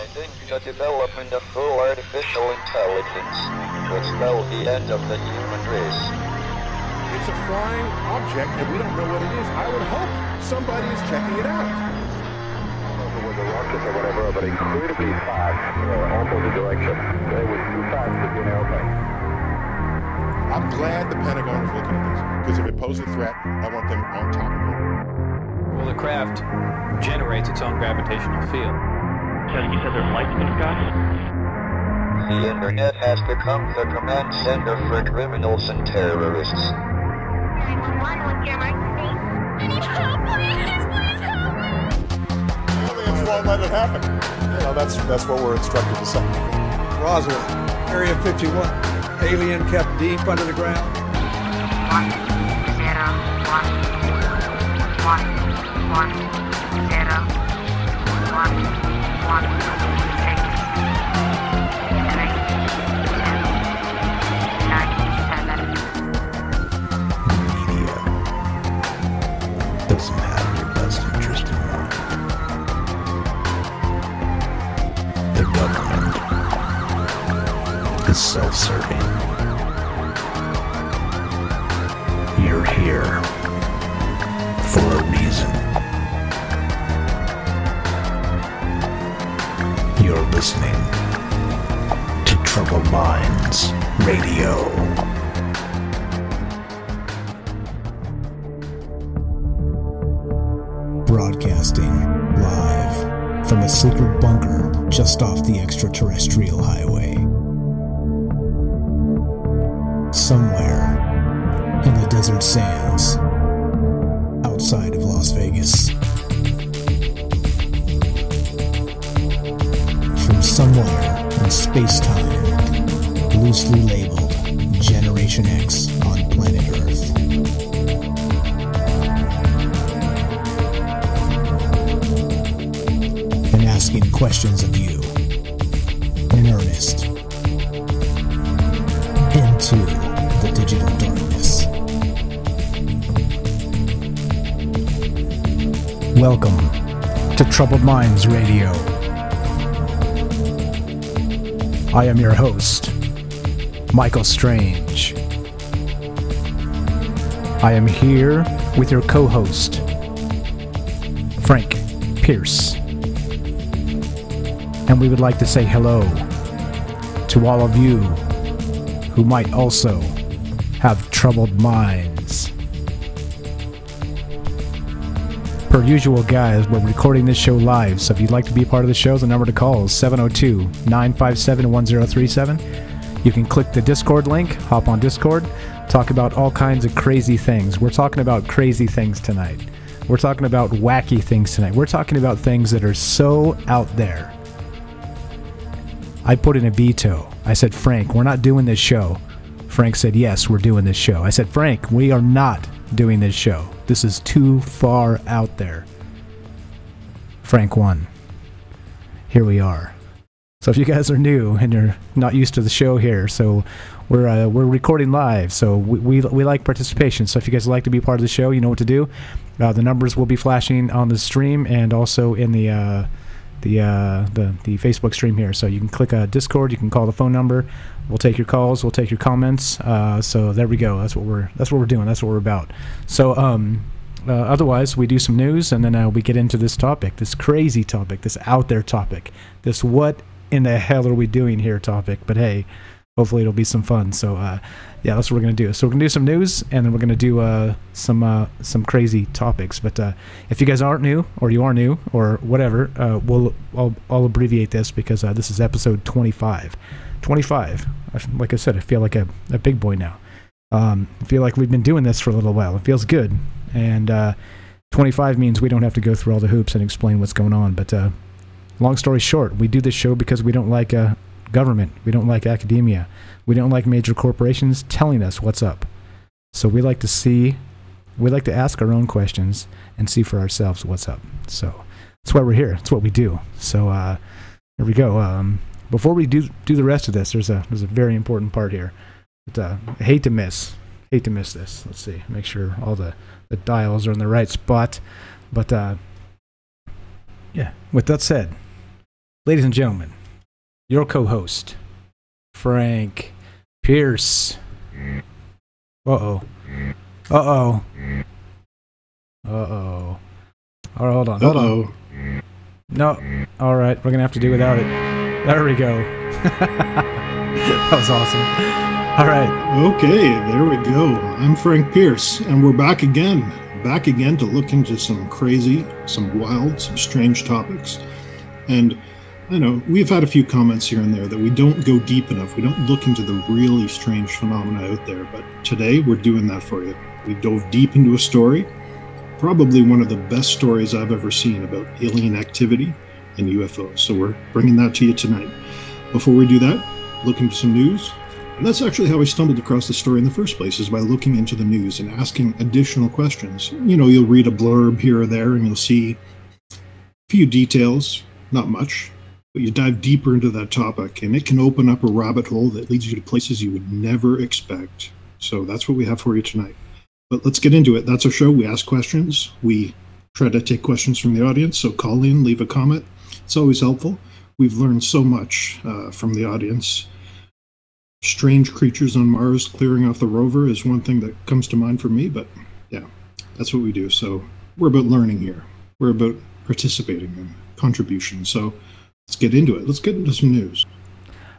I think the development of full artificial intelligence could spell the end of the human race. It's a flying object, and we don't know what it is. I would hope somebody is checking it out. It was a rocket or whatever, but incredibly fast, opposite direction. It was too fast to be an airplane. I'm glad the Pentagon is looking at this, because if it poses a threat, I want them on top of it. Well, the craft generates its own gravitational field. You said there's lights in the sky? The internet has become the command center for criminals and terrorists. 911, what's your emergency? I need help, please help me! Aliens won't let it happen. You know, that's what we're instructed to say. Roswell, Area 51. Alien kept deep under the ground. 1 0 1 1 1 0 1 1 6 3 2 Media doesn't have your best interest in mind. The government is self-serving. You're here for a reason. You're listening to Troubled Minds Radio. Broadcasting live from a secret bunker just off the extraterrestrial highway. Somewhere in the desert sands outside of Las Vegas. From somewhere in space-time, loosely labeled Generation X on planet Earth. And asking questions of you in earnest into the digital darkness. Welcome to Troubled Minds Radio. I am your host, Michael Strange. I am here with your co-host, Frank Pierce. And we would like to say hello to all of you who might also have troubled minds. Per usual, guys, we're recording this show live, so if you'd like to be a part of the show, the number to call is 702-957-1037. You can click the Discord link, hop on Discord, talk about all kinds of crazy things. We're talking about crazy things tonight. We're talking about wacky things tonight. We're talking about things that are so out there. I put in a veto. I said, Frank, we're not doing this show. Frank said, yes, we're doing this show. I said, Frank, we are not doing this show. This is too far out there. Frank won. Here we are. So if you guys are new and you're not used to the show here, so we're recording live, so we like participation. So if you guys would like to be part of the show, you know what to do. The numbers will be flashing on the stream and also in the Facebook stream here. So you can click Discord, you can call the phone number. We'll take your calls, we'll take your comments. So there we go. That's what we're doing. That's what we're about. So otherwise, we do some news, and then we get into this topic, this crazy topic, this out there topic, this what in the hell are we doing here topic. But hey, hopefully it'll be some fun. So yeah, that's what we're gonna do. So we're gonna do some news, and then we're gonna do some crazy topics. But if you guys aren't new, or you are new, or whatever, I'll abbreviate this because this is episode 25. 25. Like I said, I feel like a big boy now. I feel like we've been doing this for a little while. It feels good. And 25 means we don't have to go through all the hoops and explain what's going on. But long story short, we do this show because we don't like government. We don't like academia. We don't like major corporations telling us what's up. So we like to ask our own questions and see for ourselves what's up. So that's why we're here. That's what we do. So here we go. Before we do the rest of this, there's a very important part here. But, I hate to miss this. Let's see. Make sure all the dials are in the right spot. But yeah, with that said, ladies and gentlemen, your co-host, Frank Pierce. Uh-oh. Uh-oh. Uh-oh. All right, hold on. Hold on. No. All right, we're going to have to do without it. There we go. That was awesome. All right. Okay, there we go. I'm Frank Pierce, and we're back again. Back again to look into some crazy, some wild, some strange topics. And I know we've had a few comments here and there that we don't go deep enough. We don't look into the really strange phenomena out there. But today we're doing that for you. We dove deep into a story, probably one of the best stories I've ever seen about alien activity and UFOs. So we're bringing that to you tonight. Before we do that, look into some news. And that's actually how I stumbled across the story in the first place, is by looking into the news and asking additional questions. You know, you'll read a blurb here or there and you'll see a few details, not much, but you dive deeper into that topic and it can open up a rabbit hole that leads you to places you would never expect. So that's what we have for you tonight. But let's get into it. That's our show. We ask questions. We try to take questions from the audience. So call in, leave a comment. It's always helpful. We've learned so much from the audience. Strange creatures on Mars clearing off the rover is one thing that comes to mind for me, but yeah, that's what we do. So we're about learning here. We're about participating and contribution. So let's get into it. Let's get into some news.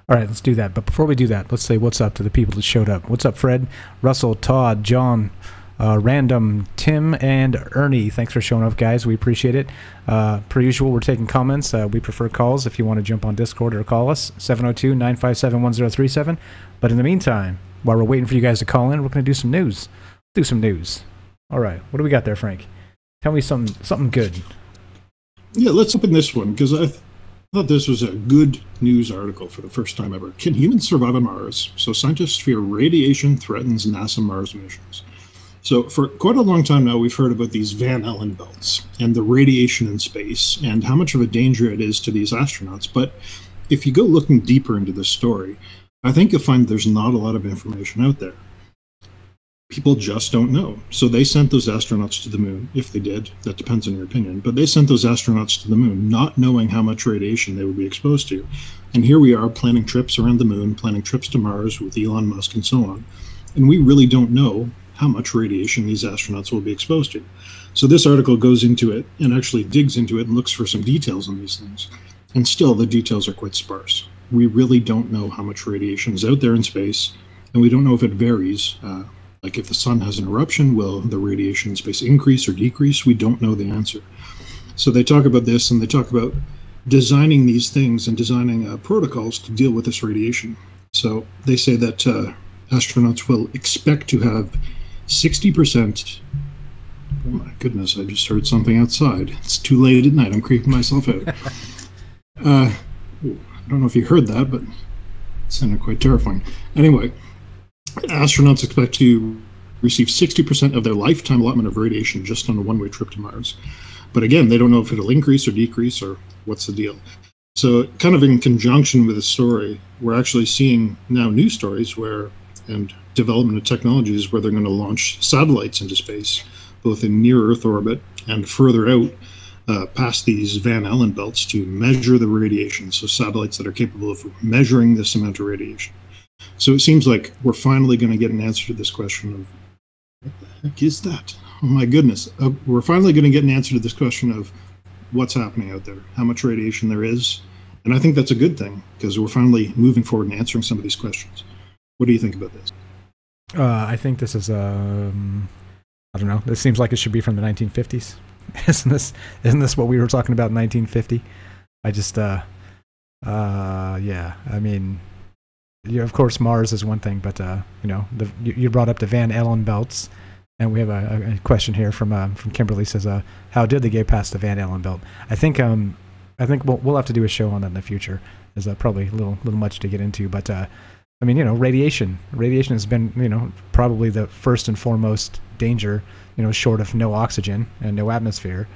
All right, let's do that. But before we do that, let's say what's up to the people that showed up. What's up, Fred, Russell, Todd, John, Random, Tim, and Ernie. Thanks for showing up, guys. We appreciate it. Per usual, we're taking comments. We prefer calls if you want to jump on Discord or call us, 702-957-1037. But in the meantime, while we're waiting for you guys to call in, we're going to do some news. Do some news. All right, what do we got there, Frank? Tell me something good. Yeah, let's open this one, because I thought this was a good news article for the first time ever. Can humans survive on Mars? So scientists fear radiation threatens NASA Mars missions. So for quite a long time now, we've heard about these Van Allen belts and the radiation in space and how much of a danger it is to these astronauts. But if you go looking deeper into this story, I think you'll find there's not a lot of information out there. People just don't know. So they sent those astronauts to the moon. If they did, that depends on your opinion. But they sent those astronauts to the moon, not knowing how much radiation they would be exposed to. And here we are planning trips around the moon, planning trips to Mars with Elon Musk and so on. And we really don't know how much radiation these astronauts will be exposed to. So this article goes into it and actually digs into it and looks for some details on these things. And still, the details are quite sparse. We really don't know how much radiation is out there in space, and we don't know if it varies. Like if the sun has an eruption, will the radiation in space increase or decrease? We don't know the answer. So they talk about this, and they talk about designing these things and designing protocols to deal with this radiation. So they say that astronauts will expect to have 60%. Oh my goodness, I just heard something outside. It's too late at night. I'm creeping myself out. I don't know if you heard that, but it sounded quite terrifying. Anyway, astronauts expect to receive 60% of their lifetime allotment of radiation just on a one-way trip to Mars. But again, they don't know if it'll increase or decrease or what's the deal. So kind of in conjunction with the story, we're actually seeing now new stories where, and development of technologies where they're going to launch satellites into space, both in near Earth orbit and further out past these Van Allen belts to measure the radiation. So satellites that are capable of measuring this amount of radiation. So it seems like we're finally going to get an answer to this question of, what the heck is that? Oh my goodness. We're finally going to get an answer to this question of what's happening out there, how much radiation there is. And I think that's a good thing, because we're finally moving forward and answering some of these questions. What do you think about this? I think this is, I don't know. This seems like it should be from the 1950s. Isn't this what we were talking about in 1950? I just, yeah. I mean, yeah, of course, Mars is one thing, but you know, you brought up the Van Allen belts, and we have a question here from Kimberly. Says, how did they get past the Van Allen belt? I think we'll have to do a show on that in the future. Is probably a little much to get into, but. I mean, you know, radiation has been, you know, probably the first and foremost danger, you know, short of no oxygen and no atmosphere,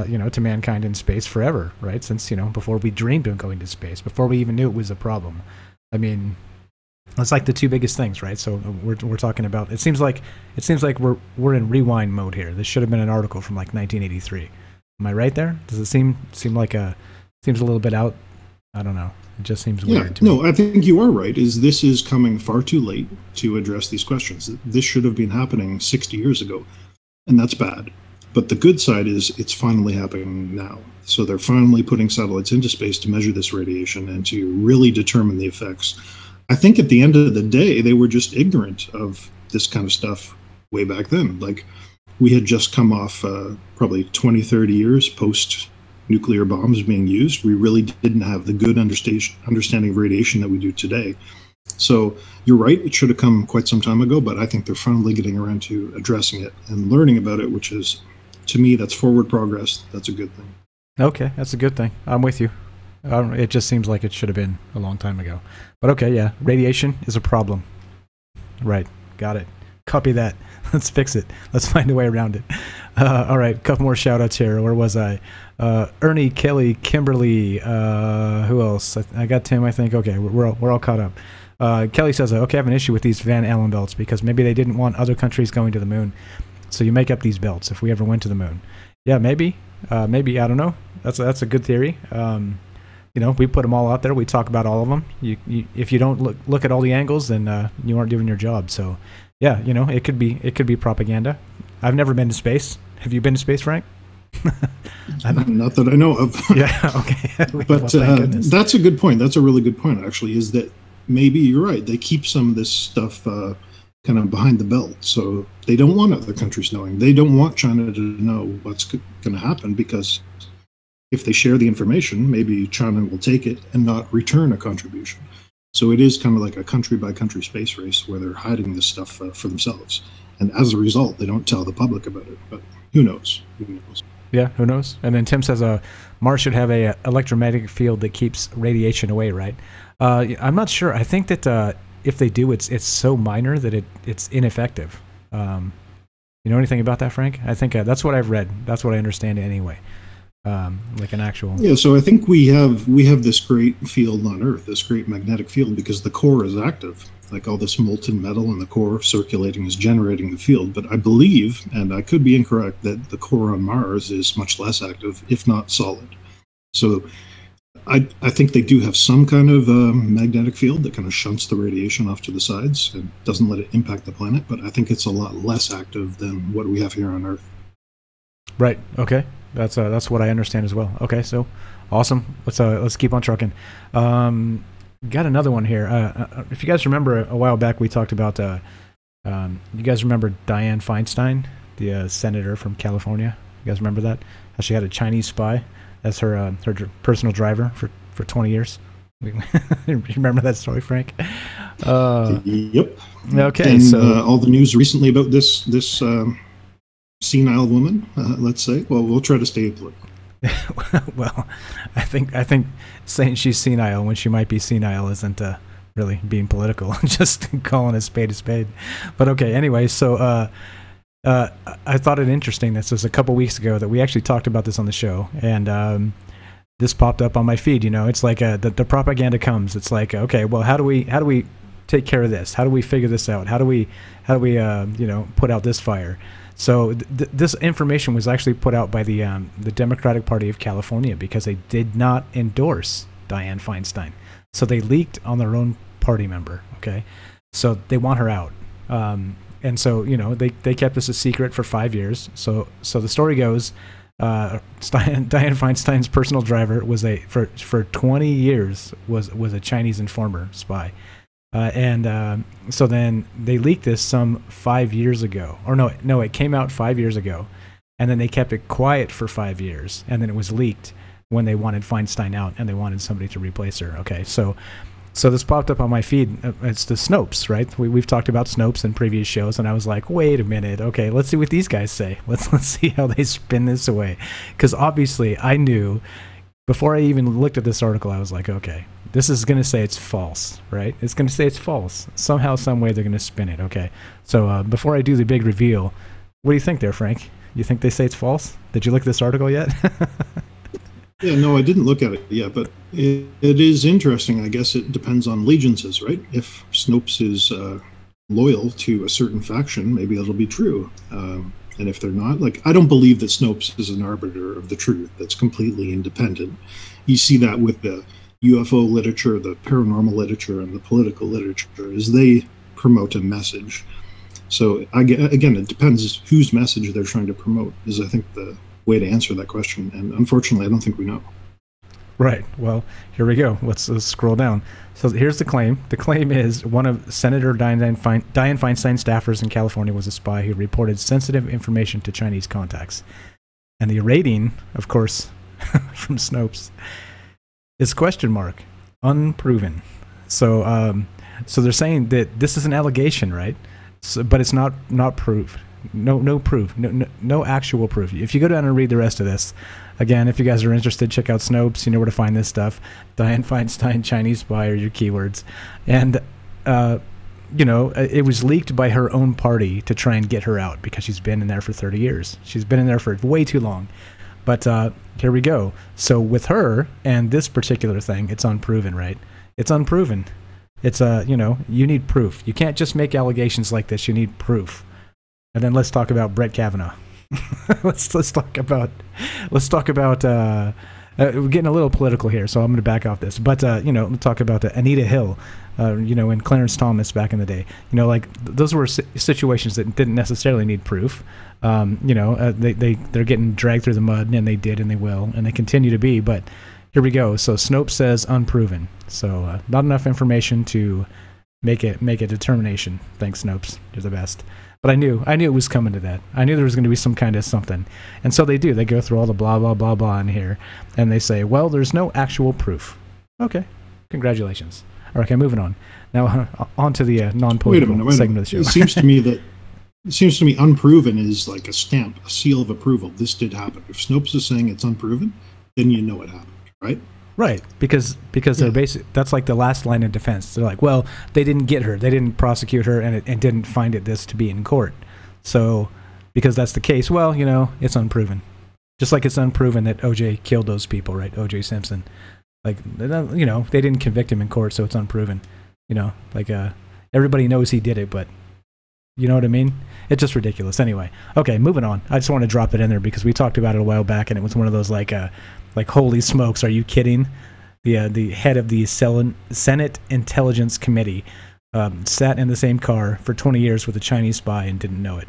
you know, to mankind in space forever, right? Since, you know, before we dreamed of going to space, before we even knew it was a problem. I mean, it's like the two biggest things, right? So we're talking about, it seems like we're in rewind mode here. This should have been an article from like 1983. Am I right there? Does it seems a little bit I don't know. It just seems Yeah, weird to me. no, I think you are right. This is coming far too late to address these questions. This should have been happening 60 years ago, and that's bad. But the good side is it's finally happening now. So they're finally putting satellites into space to measure this radiation and to really determine the effects. I think at the end of the day, they were just ignorant of this kind of stuff way back then. Like, we had just come off probably 20, 30 years post nuclear bombs being used. We really didn't have the good understanding of radiation that we do today. So you're right, it should have come quite some time ago, but I think they're finally getting around to addressing it and learning about it, which is, to me, that's forward progress. That's a good thing. Okay, that's a good thing. I'm with you. It just seems like it should have been a long time ago. But okay, yeah, radiation is a problem. Right, got it. Copy that. Let's fix it. Let's find a way around it. All right, a couple more shout-outs here. Where was I? Ernie, Kelly, Kimberly, who else? I got Tim, I think. Okay, we're all caught up. Kelly says, okay, I have an issue with these Van Allen belts because maybe they didn't want other countries going to the moon. So you make up these belts if we ever went to the moon. Yeah, maybe. Maybe, I don't know. That's a good theory. You know, we put them all out there. We talk about all of them. If you don't look at all the angles, then you aren't doing your job. So, yeah, you know, it could be propaganda. I've never been to space. Have you been to space, Frank? Not that I know of. Yeah, okay. But that's a good point. That's a really good point, actually, is that maybe you're right. They keep some of this stuff kind of behind the belt. So they don't want other countries knowing. They don't want China to know what's going to happen, because if they share the information, maybe China will take it and not return a contribution. So it is kind of like a country-by-country space race where they're hiding this stuff for themselves. And as a result, they don't tell the public about it. But who knows? Who knows? Yeah, who knows? And then Tim says Mars should have a electromagnetic field that keeps radiation away, right? I'm not sure. I think that if they do, it's so minor that it's ineffective. You know anything about that, Frank? I think that's what I've read. That's what I understand anyway. Like an actual... Yeah, so I think we have this great field on Earth, this great magnetic field, because the core is active. Like all this molten metal in the core circulating is generating the field. But I believe, and I could be incorrect, that the core on Mars is much less active, if not solid. So I think they do have some kind of magnetic field that kind of shunts the radiation off to the sides and doesn't let it impact the planet. But I think it's a lot less active than what we have here on Earth. Right. Okay. That's what I understand as well. Okay. So awesome. Let's keep on trucking. Got another one here. If you guys remember, a while back we talked about. You guys remember Dianne Feinstein, the senator from California? You guys remember that? How she had a Chinese spy as her personal driver for 20 years. You remember that story, Frank? Yep. Okay. And so all the news recently about this senile woman, let's say. Well, we'll try to stay political. Well, I think saying she's senile when she might be senile isn't really being political. Just calling a spade a spade. But okay, anyway, so I thought it interesting. This was a couple weeks ago that we actually talked about this on the show, and this popped up on my feed. You know, it's like the propaganda comes. It's like, okay, well, how do we take care of this? How do we figure this out? How do we put out this fire? So this information was actually put out by the Democratic Party of California because they did not endorse Dianne Feinstein. So they leaked on their own party member, okay? So they want her out. And so, you know, they kept this a secret for 5 years. So the story goes, Dianne Feinstein's personal driver was for 20 years was a Chinese informer spy. So then they leaked this some 5 years ago. Or no, it came out 5 years ago. And then they kept it quiet for 5 years. And then it was leaked when they wanted Feinstein out and they wanted somebody to replace her. Okay, so this popped up on my feed. It's the Snopes, right? We've talked about Snopes in previous shows, and I was like, wait a minute. Okay, let's see what these guys say. Let's see how they spin this away. Because obviously I knew, before I even looked at this article, I was like, okay, this is going to say it's false, right? It's going to say it's false. Somehow, some way, they're going to spin it, okay? So before I do the big reveal, what do you think there, Frank? You think they say it's false? Did you look at this article yet? Yeah, no, I didn't look at it yet, but it is interesting. I guess it depends on allegiances, right? If Snopes is loyal to a certain faction, maybe it'll be true. And if they're not, like, I don't believe that Snopes is an arbiter of the truth that's completely independent. You see that with the UFO literature, the paranormal literature, and the political literature is they promote a message. So again, it depends whose message they're trying to promote is, I think, the way to answer that question. And unfortunately, I don't think we know. Right. Well, here we go. Let's scroll down. So here's the claim. The claim is one of Senator Dianne Feinstein's staffers in California was a spy who reported sensitive information to Chinese contacts. And the rating, of course, from Snopes, is question mark, unproven. So so they're saying that this is an allegation, right? So, but it's not proof. No proof. No actual proof. If you go down and read the rest of this, again, if you guys are interested, check out Snopes. You know where to find this stuff. Dianne Feinstein, Chinese spy, are your keywords. And, you know, it was leaked by her own party to try and get her out because she's been in there for 30 years. She's been in there for way too long. But here we go. So with her and this particular thing, it's unproven, right? It's unproven. It's, you know, you need proof. You can't just make allegations like this. You need proof. And then let's talk about Brett Kavanaugh. let's talk about we're getting a little political here, so I'm going to back off this. But you know, we'll talk about Anita Hill, you know, and Clarence Thomas back in the day. You know, like those were situations that didn't necessarily need proof. You know, they're getting dragged through the mud, and they did, and they will, and they continue to be. But here we go. So Snopes says unproven. So not enough information to make a determination. Thanks, Snopes. You're the best. But I knew it was coming to that. I knew there was going to be some kind of something. And so they do. They go through all the blah, blah, blah, blah in here. And they say, well, there's no actual proof. Okay. Congratulations. All right, okay, moving on. Now, on to the non-political segment of the show. It seems to me unproven is like a stamp, a seal of approval. This did happen. If Snopes is saying it's unproven, then you know it happened, right? Right, because they're that's like the last line of defense. They're like, well, they didn't get her, they didn't prosecute her, and didn't find this to be in court. So, because that's the case, well, you know, it's unproven. Just like it's unproven that O.J. killed those people, right? O.J. Simpson, like, you know, they didn't convict him in court, so it's unproven. You know, like everybody knows he did it, but you know what I mean? It's just ridiculous. Anyway, okay, moving on. I just want to drop it in there because we talked about it a while back, and it was one of those like holy smokes, are you kidding? The head of the Senate Intelligence Committee sat in the same car for 20 years with a Chinese spy and didn't know it.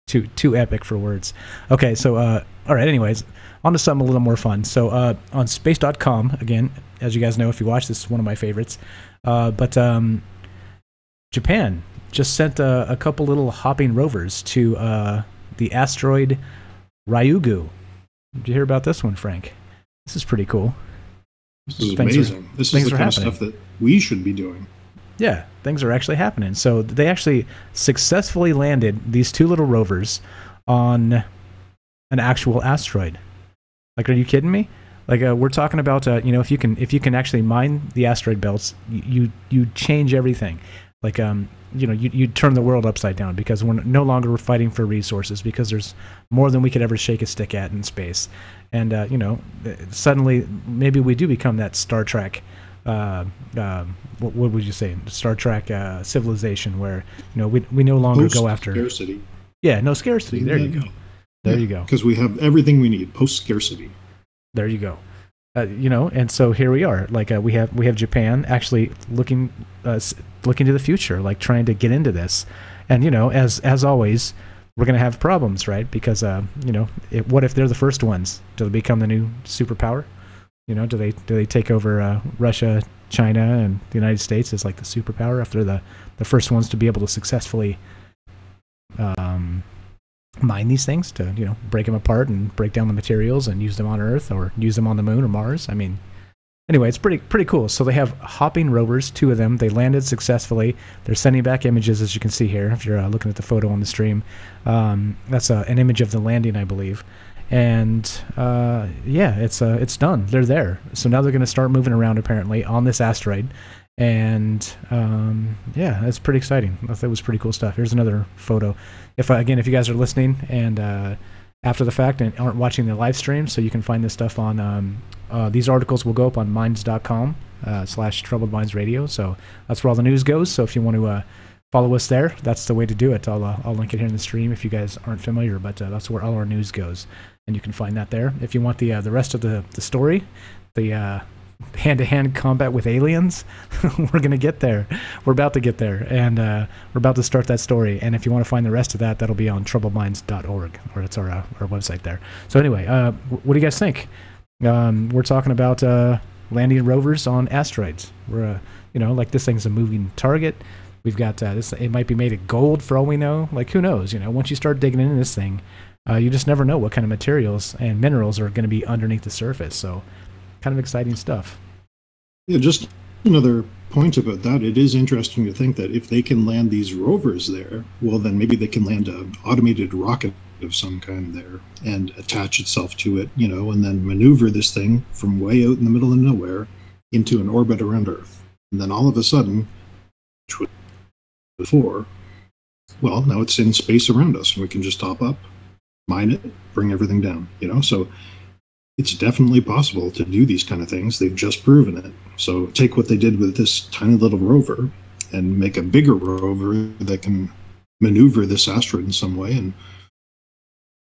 Too epic for words. Okay, so all right. Anyways, on to something a little more fun. So on space.com, again, as you guys know, if you watch, this is one of my favorites. But Japan just sent a couple little hopping rovers to the asteroid Ryugu. Did you hear about this one, Frank? This is pretty cool. This is amazing. This is the kind of stuff that we should be doing. Yeah, things are actually happening. So they actually successfully landed these two little rovers on an actual asteroid. Like, are you kidding me? Like, we're talking about, you know, if you can actually mine the asteroid belts, you change everything. Like, you know, you turn the world upside down because we're no longer fighting for resources because there's more than we could ever shake a stick at in space. And, you know, suddenly maybe we do become that Star Trek, what would you say? Star Trek civilization where, you know, we no longer go after... Post-scarcity. Yeah, no scarcity. There you go. There you go. Because we have everything we need, post-scarcity. There you go. You know, and so here we are. Like we have Japan actually looking to the future, like trying to get into this. And you know, as always, we're going to have problems, right? Because you know, what if they're the first ones? Do they become the new superpower? You know, do they take over Russia, China, and the United States as like the superpower after the first ones to be able to successfully mine these things, to, you know, break them apart and break down the materials and use them on Earth or use them on the moon or Mars? I mean, anyway, it's pretty cool. So they have hopping rovers, 2 of them. They landed successfully. They're sending back images, as you can see here, if you're looking at the photo on the stream. That's an image of the landing, I believe. And yeah, it's done. They're there. So now they're going to start moving around apparently on this asteroid. And yeah, that's pretty exciting. I thought it was pretty cool stuff. Here's another photo. If you guys are listening and after the fact and aren't watching the live stream, so you can find this stuff on these articles will go up on minds.com /Troubled Minds Radio. So that's where all the news goes. So if you want to follow us there, that's the way to do it. I'll link it here in the stream if you guys aren't familiar, but that's where all our news goes, and you can find that there. If you want the rest of the story, the hand-to-hand combat with aliens. We're gonna get there. We're about to get there, and we're about to start that story. And if you want to find the rest of that, that'll be on troubledminds.org, or it's our website there. So anyway, what do you guys think? We're talking about landing rovers on asteroids. We're like, this thing's a moving target. We've got this. It might be made of gold for all we know. Like, who knows? Once you start digging into this thing, you just never know what kind of materials and minerals are going to be underneath the surface. So, kind of exciting stuff. Yeah, just another point about that. It is interesting to think that if they can land these rovers there, well, then maybe they can land an automated rocket of some kind there and attach itself to it, and then maneuver this thing from way out in the middle of nowhere into an orbit around Earth. And then all of a sudden, which was before, well, now it's in space around us, and we can just hop up, mine it, bring everything down, So it's definitely possible to do these kind of things. They've just proven it. So take what they did with this tiny little rover and make a bigger rover that can maneuver this asteroid in some way, and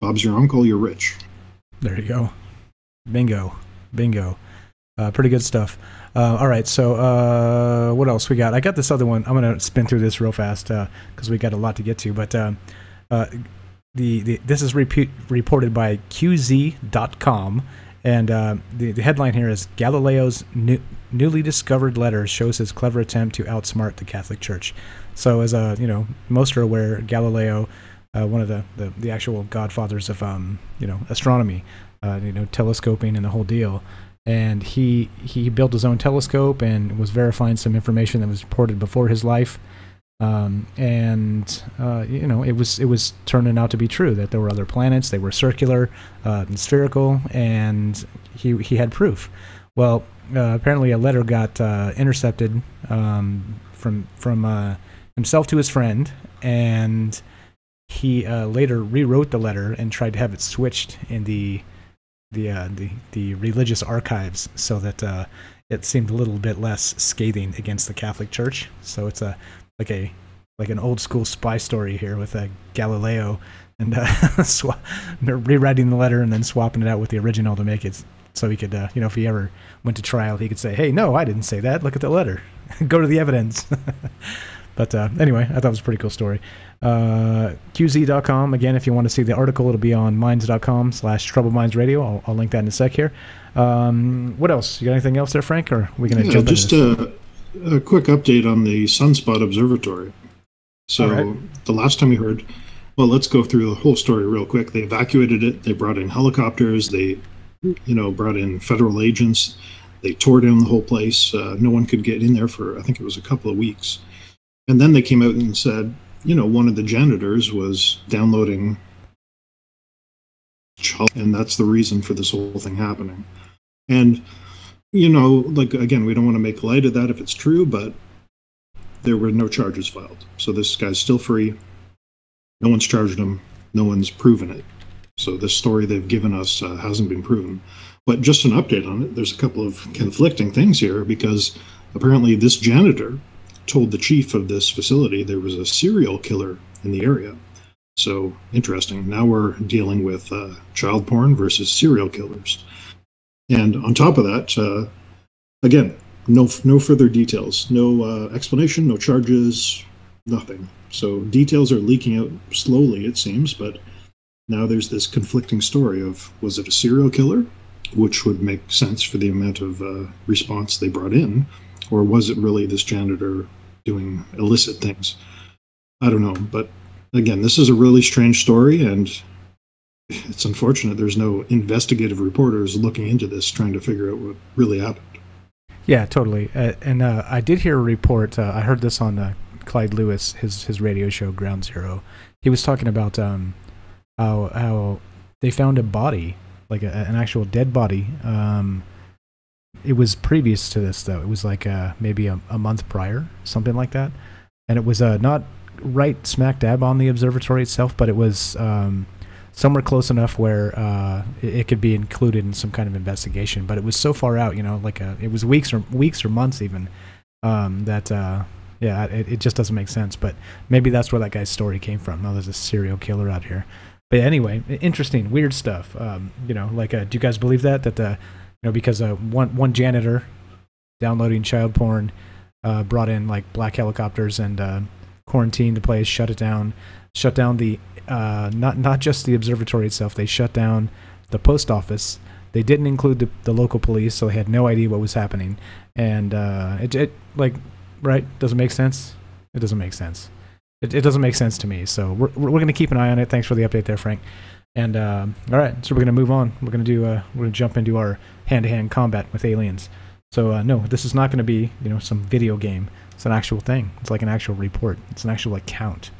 Bob's your uncle, you're rich. There you go. Bingo. Pretty good stuff. All right, so what else we got? I got this other one. I'm going to spin through this real fast because we got a lot to get to. But this is reported by QZ.com, and the headline here is Galileo's newly discovered letter shows his clever attempt to outsmart the Catholic Church. So as most are aware, Galileo, one of the actual godfathers of astronomy, telescoping and the whole deal. And he built his own telescope and was verifying some information that was reported before his life. It was turning out to be true that there were other planets. They were circular and spherical, and he had proof. Well, apparently a letter got intercepted from himself to his friend, and he later rewrote the letter and tried to have it switched in the religious archives so that it seemed a little bit less scathing against the Catholic Church. So it's like an old school spy story here with Galileo and rewriting the letter and then swapping it out with the original to make it so he could, if he ever went to trial, he could say, "Hey, no, I didn't say that. Look at the letter. Go to the evidence." But anyway, I thought it was a pretty cool story. QZ.com, again, if you want to see the article, it'll be on minds.com/troublemindsradio. I'll link that in a sec here. What else? You got anything else there, Frank? Or are we going to jump just into this? A quick update on the Sunspot Observatory. So the last time we heard, well, let's go through the whole story real quick. They evacuated it. They brought in helicopters. They, brought in federal agents. They tore down the whole place. No one could get in there for, I think it was a couple of weeks. And then they came out and said, one of the janitors was downloading, and that's the reason for this whole thing happening. And, again, we don't want to make light of that if it's true, but there were no charges filed. So this guy's still free. No one's charged him. No one's proven it. So this story they've given us hasn't been proven. But just an update on it, there's a couple of conflicting things here, because apparently this janitor told the chief of this facility there was a serial killer in the area. So interesting. Now we're dealing with child porn versus serial killers. And on top of that, again, no further details, no explanation, no charges, nothing. So details are leaking out slowly, it seems, but now there's this conflicting story of, was it a serial killer, which would make sense for the amount of response they brought in, or was it really this janitor doing illicit things? I don't know, but again, this is a really strange story, and it's unfortunate there's no investigative reporters looking into this, trying to figure out what really happened. Yeah, totally. And I did hear a report. I heard this on Clyde Lewis, his radio show Ground Zero. He was talking about how they found a body, like an actual dead body. It was previous to this, though. It was like maybe a month prior, something like that. And it was not right smack dab on the observatory itself, but it was somewhere close enough where it could be included in some kind of investigation. But it was so far out, it was weeks or months even, it just doesn't make sense. But maybe that's where that guy's story came from. Oh, there's a serial killer out here. But anyway, interesting, weird stuff. Do you guys believe that because one janitor downloading child porn, brought in like black helicopters and quarantined the place, shut down the not just the observatory itself. They shut down the post office. They didn't include the local police, so they had no idea what was happening. And it doesn't make sense. It doesn't make sense. It doesn't make sense to me. So we're going to keep an eye on it. Thanks for the update there, Frank. And all right, so we're going to move on. We're going to jump into our hand-to-hand combat with aliens. So no, this is not going to be some video game. It's an actual thing. It's like an actual report. It's an actual account,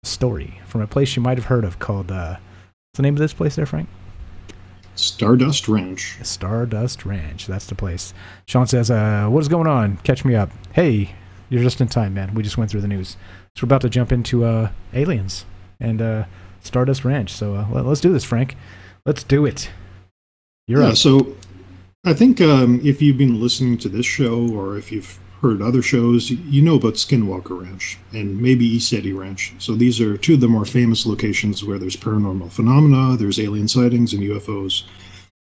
a story from a place you might have heard of called. What's the name of this place there, Frank? Stardust Ranch. Stardust Ranch. That's the place. Sean says, "What is going on? Catch me up." Hey, you're just in time, man. We just went through the news. So we're about to jump into aliens and Stardust Ranch. So let's do this, Frank. Let's do it. You're up. So I think if you've been listening to this show or if you've heard other shows, you know about Skinwalker Ranch and maybe ECETI Ranch. So these are two of the more famous locations where there's paranormal phenomena, there's alien sightings and UFOs.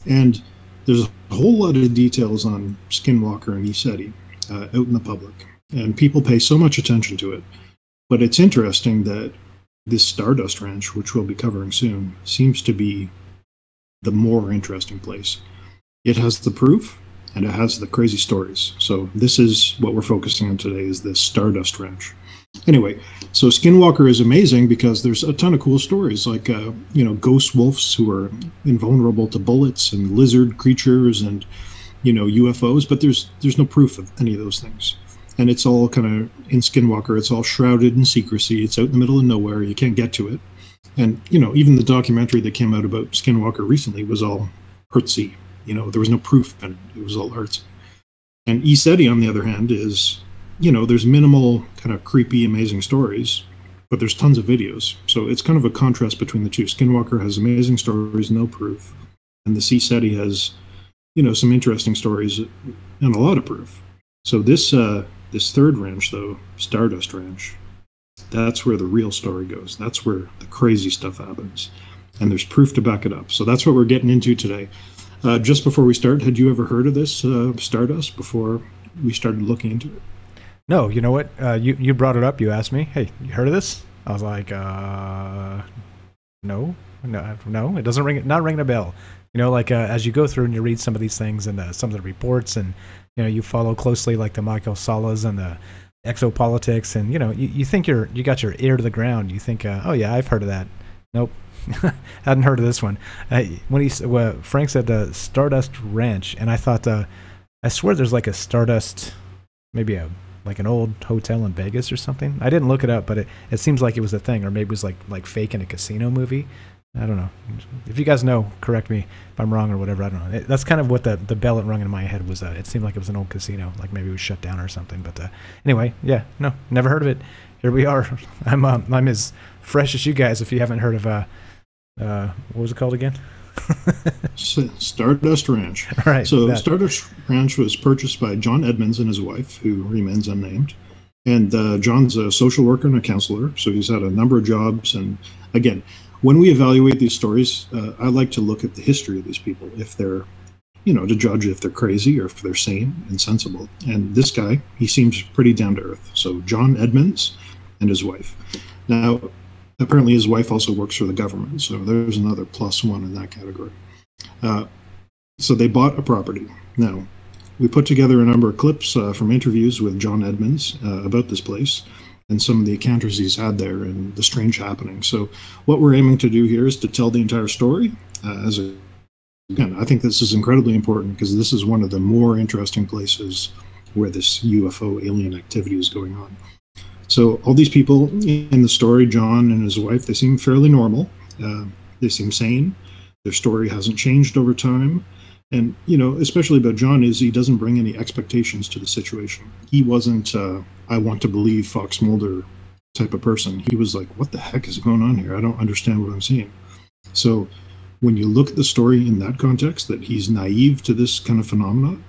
And there's a whole lot of details on Skinwalker and ECETI out in the public. And people pay so much attention to it. But it's interesting that this Stardust Ranch, which we'll be covering soon, seems to be the more interesting place. It has the proof, and it has the crazy stories. So this is what we're focusing on today, is this Stardust Ranch. Anyway, so Skinwalker is amazing because there's a ton of cool stories, like ghost wolves who are invulnerable to bullets, and lizard creatures, and UFOs. But there's no proof of any of those things. And it's all kind of, in Skinwalker, it's all shrouded in secrecy. It's out in the middle of nowhere. You can't get to it. And, even the documentary that came out about Skinwalker recently was all artsy. There was no proof, and it was all artsy. And ECETI, on the other hand, is, there's minimal kind of creepy, amazing stories, but there's tons of videos. So it's kind of a contrast between the two. Skinwalker has amazing stories, no proof. And the ECETI has, some interesting stories and a lot of proof. So this third ranch, though, Stardust Ranch, that's where the real story goes. That's where the crazy stuff happens. And there's proof to back it up. So that's what we're getting into today. Just before we start, had you ever heard of this Stardust before we started looking into it? No, you know what? You brought it up. You asked me, hey, you heard of this? I was like, no, it doesn't not ringing a bell. As you go through and you read some of these things and some of the reports, and you follow closely like the Michael Salas and the exopolitics, and you think you got your ear to the ground. You think, oh yeah, I've heard of that. Nope. Hadn't heard of this one. When Frank said Stardust Ranch, and I thought, I swear there's like a Stardust, maybe like an old hotel in Vegas or something. I didn't look it up, but it seems like it was a thing, or maybe it was like fake in a casino movie. I don't know. If you guys know, correct me if I'm wrong or whatever. I don't know. That's kind of what the bell it rung in my head was. It seemed like it was an old casino, like maybe it was shut down or something. But anyway, yeah, no, never heard of it. Here we are. I'm as fresh as you guys. If you haven't heard of what was it called again? Stardust Ranch. All right. So Stardust Ranch was purchased by John Edmonds and his wife, who remains unnamed. And John's a social worker and a counselor, so he's had a number of jobs. And again, when we evaluate these stories, I like to look at the history of these people, if they're, to judge if they're crazy or if they're sane and sensible. And this guy, he seems pretty down to earth. So John Edmonds and his wife. Now, apparently his wife also works for the government, so there's another +1 in that category. So they bought a property. Now, we put together a number of clips from interviews with John Edmonds about this place and some of the encounters he's had there and the strange happenings. So what we're aiming to do here is to tell the entire story. Again, I think this is incredibly important because this is one of the more interesting places where this UFO alien activity is going on. So all these people in the story, John and his wife, they seem fairly normal. They seem sane. Their story hasn't changed over time. And, especially about John is he doesn't bring any expectations to the situation. He wasn't, I want to believe Fox Mulder type of person. He was like, what the heck is going on here? I don't understand what I'm seeing. So when you look at the story in that context, that he's naive to this kind of phenomena,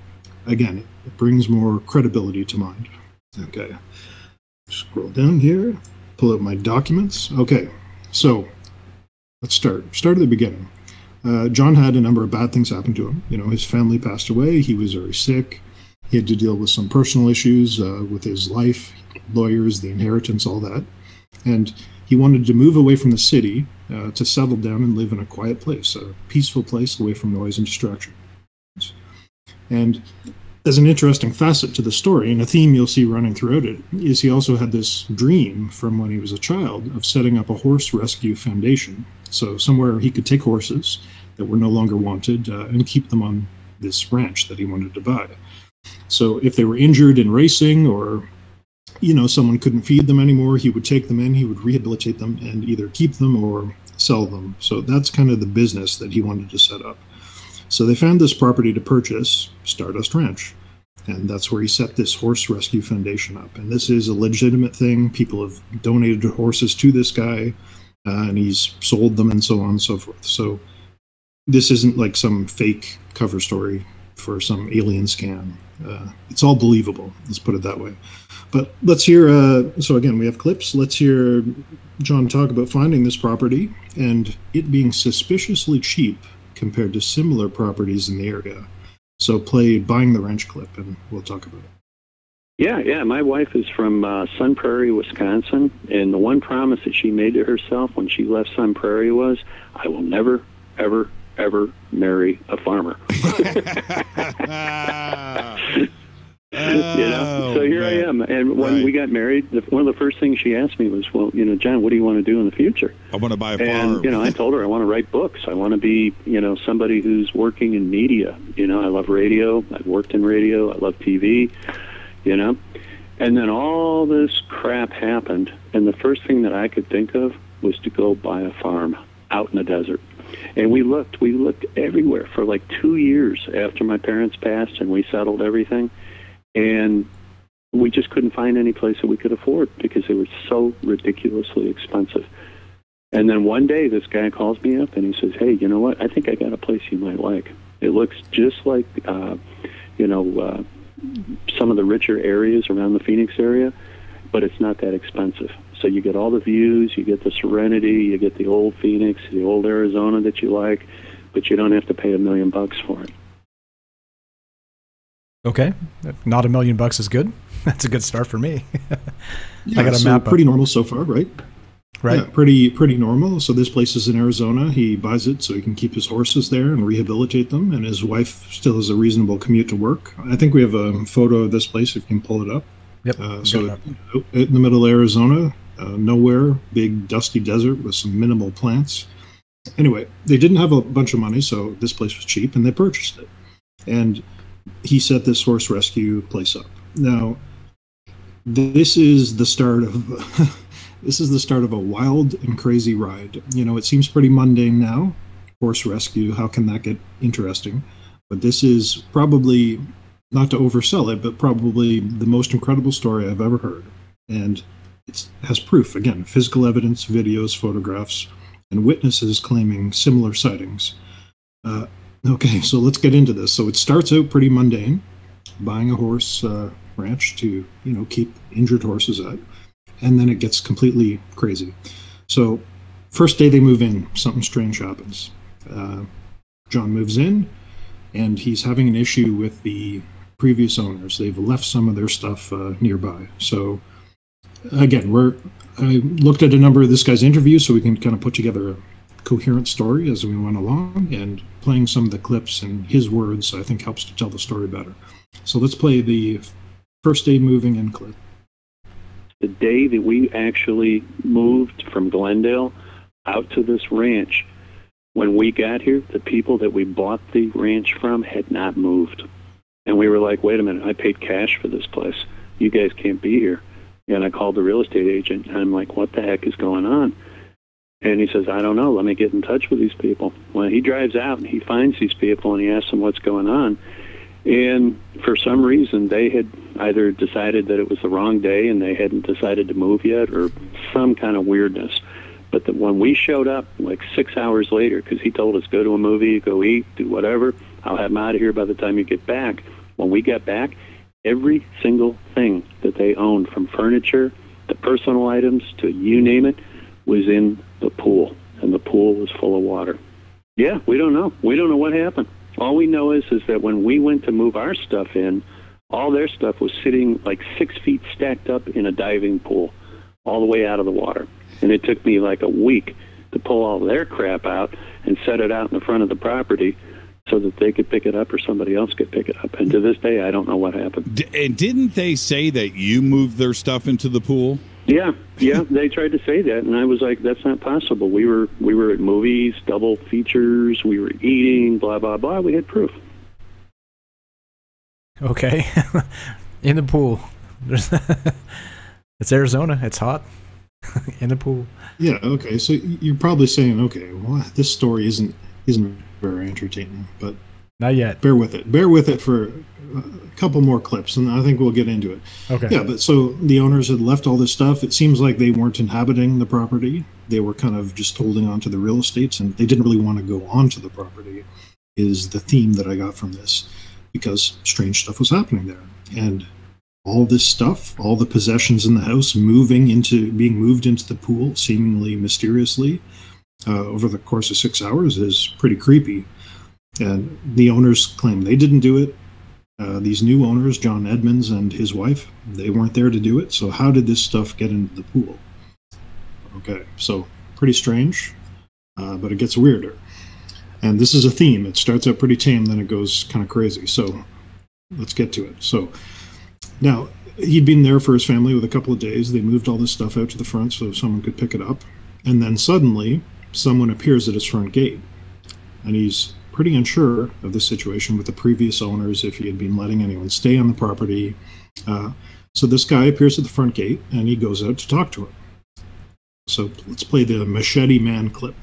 again, it brings more credibility to mind. Okay. Scroll down here, pull out my documents. Okay, so let's start at the beginning. John had a number of bad things happen to him. His family passed away. He was very sick. He had to deal with some personal issues with his life, lawyers, the inheritance, all that. And he wanted to move away from the city to settle down and live in a quiet place, a peaceful place away from noise and distraction. And as an interesting facet to the story, and a theme you'll see running throughout it, is he also had this dream from when he was a child of setting up a horse rescue foundation. So somewhere he could take horses that were no longer wanted and keep them on this ranch that he wanted to buy. So if they were injured in racing or, someone couldn't feed them anymore, he would take them in, he would rehabilitate them and either keep them or sell them. So that's kind of the business that he wanted to set up. So they found this property to purchase, Stardust Ranch, and that's where he set this horse rescue foundation up. And this is a legitimate thing. People have donated horses to this guy, and he's sold them and so on and so forth. So this isn't like some fake cover story for some alien scam. It's all believable, let's put it that way. But let's hear, so again, we have clips. Let's hear John talk about finding this property and it being suspiciously cheap compared to similar properties in the area. So play Buying the Ranch clip and we'll talk about it. Yeah. My wife is from Sun Prairie, Wisconsin, and the one promise that she made to herself when she left Sun Prairie was, I will never, ever, ever marry a farmer. So here I am. And when we got married, one of the first things she asked me was, well, John, what do you want to do in the future? I want to buy a farm. And, I told her I want to write books. I want to be, somebody who's working in media. I love radio. I've worked in radio. I love TV, And then all this crap happened. And the first thing that I could think of was to go buy a farm out in the desert. And we looked everywhere for like 2 years after my parents passed and we settled everything. And we just couldn't find any place that we could afford because it was so ridiculously expensive. And then one day this guy calls me up and he says, hey, you know what? I think I got a place you might like. It looks just like, some of the richer areas around the Phoenix area, but it's not that expensive. So you get all the views, you get the serenity, you get the old Phoenix, the old Arizona that you like, but you don't have to pay $1 million for it. Okay, not $1 million is good. That's a good start for me. Yeah, I got a so map. Pretty normal so far, right? Right. Yeah, pretty normal. So this place is in Arizona. He buys it so he can keep his horses there and rehabilitate them. And his wife still has a reasonable commute to work. I think we have a photo of this place if you can pull it up. Yep. So in the middle of Arizona, nowhere, big dusty desert with some minimal plants. Anyway, they didn't have a bunch of money, so this place was cheap, and they purchased it. And he set this horse rescue place up. Now, this is the start of a wild and crazy ride. It seems pretty mundane now. Horse rescue, how can that get interesting? But this is probably, not to oversell it, but probably the most incredible story I've ever heard. And it has proof, again, physical evidence, videos, photographs, and witnesses claiming similar sightings. Okay, so let's get into this. So it starts out pretty mundane, buying a horse ranch to, keep injured horses at, and then it gets completely crazy. So first day they move in, something strange happens. John moves in, and he's having an issue with the previous owners. They've left some of their stuff nearby. So again, I looked at a number of this guy's interviews so we can kind of put together a coherent story as we went along, and playing some of the clips in his words I think helps to tell the story better. So let's play the first day moving in clip. The day that we actually moved from Glendale out to this ranch, when we got here, the people that we bought the ranch from had not moved. And we were like, wait a minute, I paid cash for this place. You guys can't be here. And I called the real estate agent, and I'm like, what the heck is going on? And he says, I don't know, let me get in touch with these people. Well, he drives out, and he finds these people, and he asks them what's going on. And for some reason, they had either decided that it was the wrong day, and they hadn't decided to move yet, or some kind of weirdness. But when we showed up, like 6 hours later, because he told us, go to a movie, go eat, do whatever, I'll have them out of here by the time you get back. When we got back, every single thing that they owned, from furniture to personal items to you name it, was in the pool, and the pool was full of water. Yeah, we don't know. We don't know what happened. All we know is that when we went to move our stuff in, All their stuff was sitting like 6 feet stacked up in a diving pool all the way out of the water. And it took me like a week to pull all their crap out and set it out in the front of the property so that they could pick it up or somebody else could pick it up. And to this day, I don't know what happened. And didn't they say that you moved their stuff into the pool? Yeah, they tried to say that, and I was like, that's not possible. We were at movies, double features, we were eating, blah, blah, blah. We had proof. Okay. In the pool. It's Arizona. It's hot. In the pool. Yeah, okay. So you're probably saying, okay, well, this story isn't very entertaining, but not yet. Bear with it. Bear with it for a couple more clips, and I think we'll get into it. Okay. Yeah, but so the owners had left all this stuff. It seems like they weren't inhabiting the property. They were kind of just holding on to the real estates, and they didn't really want to go onto the property, is the theme that I got from this, because strange stuff was happening there. And all this stuff, all the possessions in the house being moved into the pool, seemingly mysteriously, over the course of 6 hours is pretty creepy. And the owners claim they didn't do it. These new owners, John Edmonds and his wife, they weren't there to do it. So how did this stuff get into the pool? Okay, so pretty strange, but it gets weirder. And this is a theme. It starts out pretty tame, then it goes kind of crazy. So let's get to it. So now, he'd been there for his family with a couple of days. They moved all this stuff out to the front so someone could pick it up. And then suddenly, someone appears at his front gate. And he's pretty unsure of the situation with the previous owners, if he had been letting anyone stay on the property. So this guy appears at the front gate, and he goes out to talk to him. So let's play the Machete Man clip.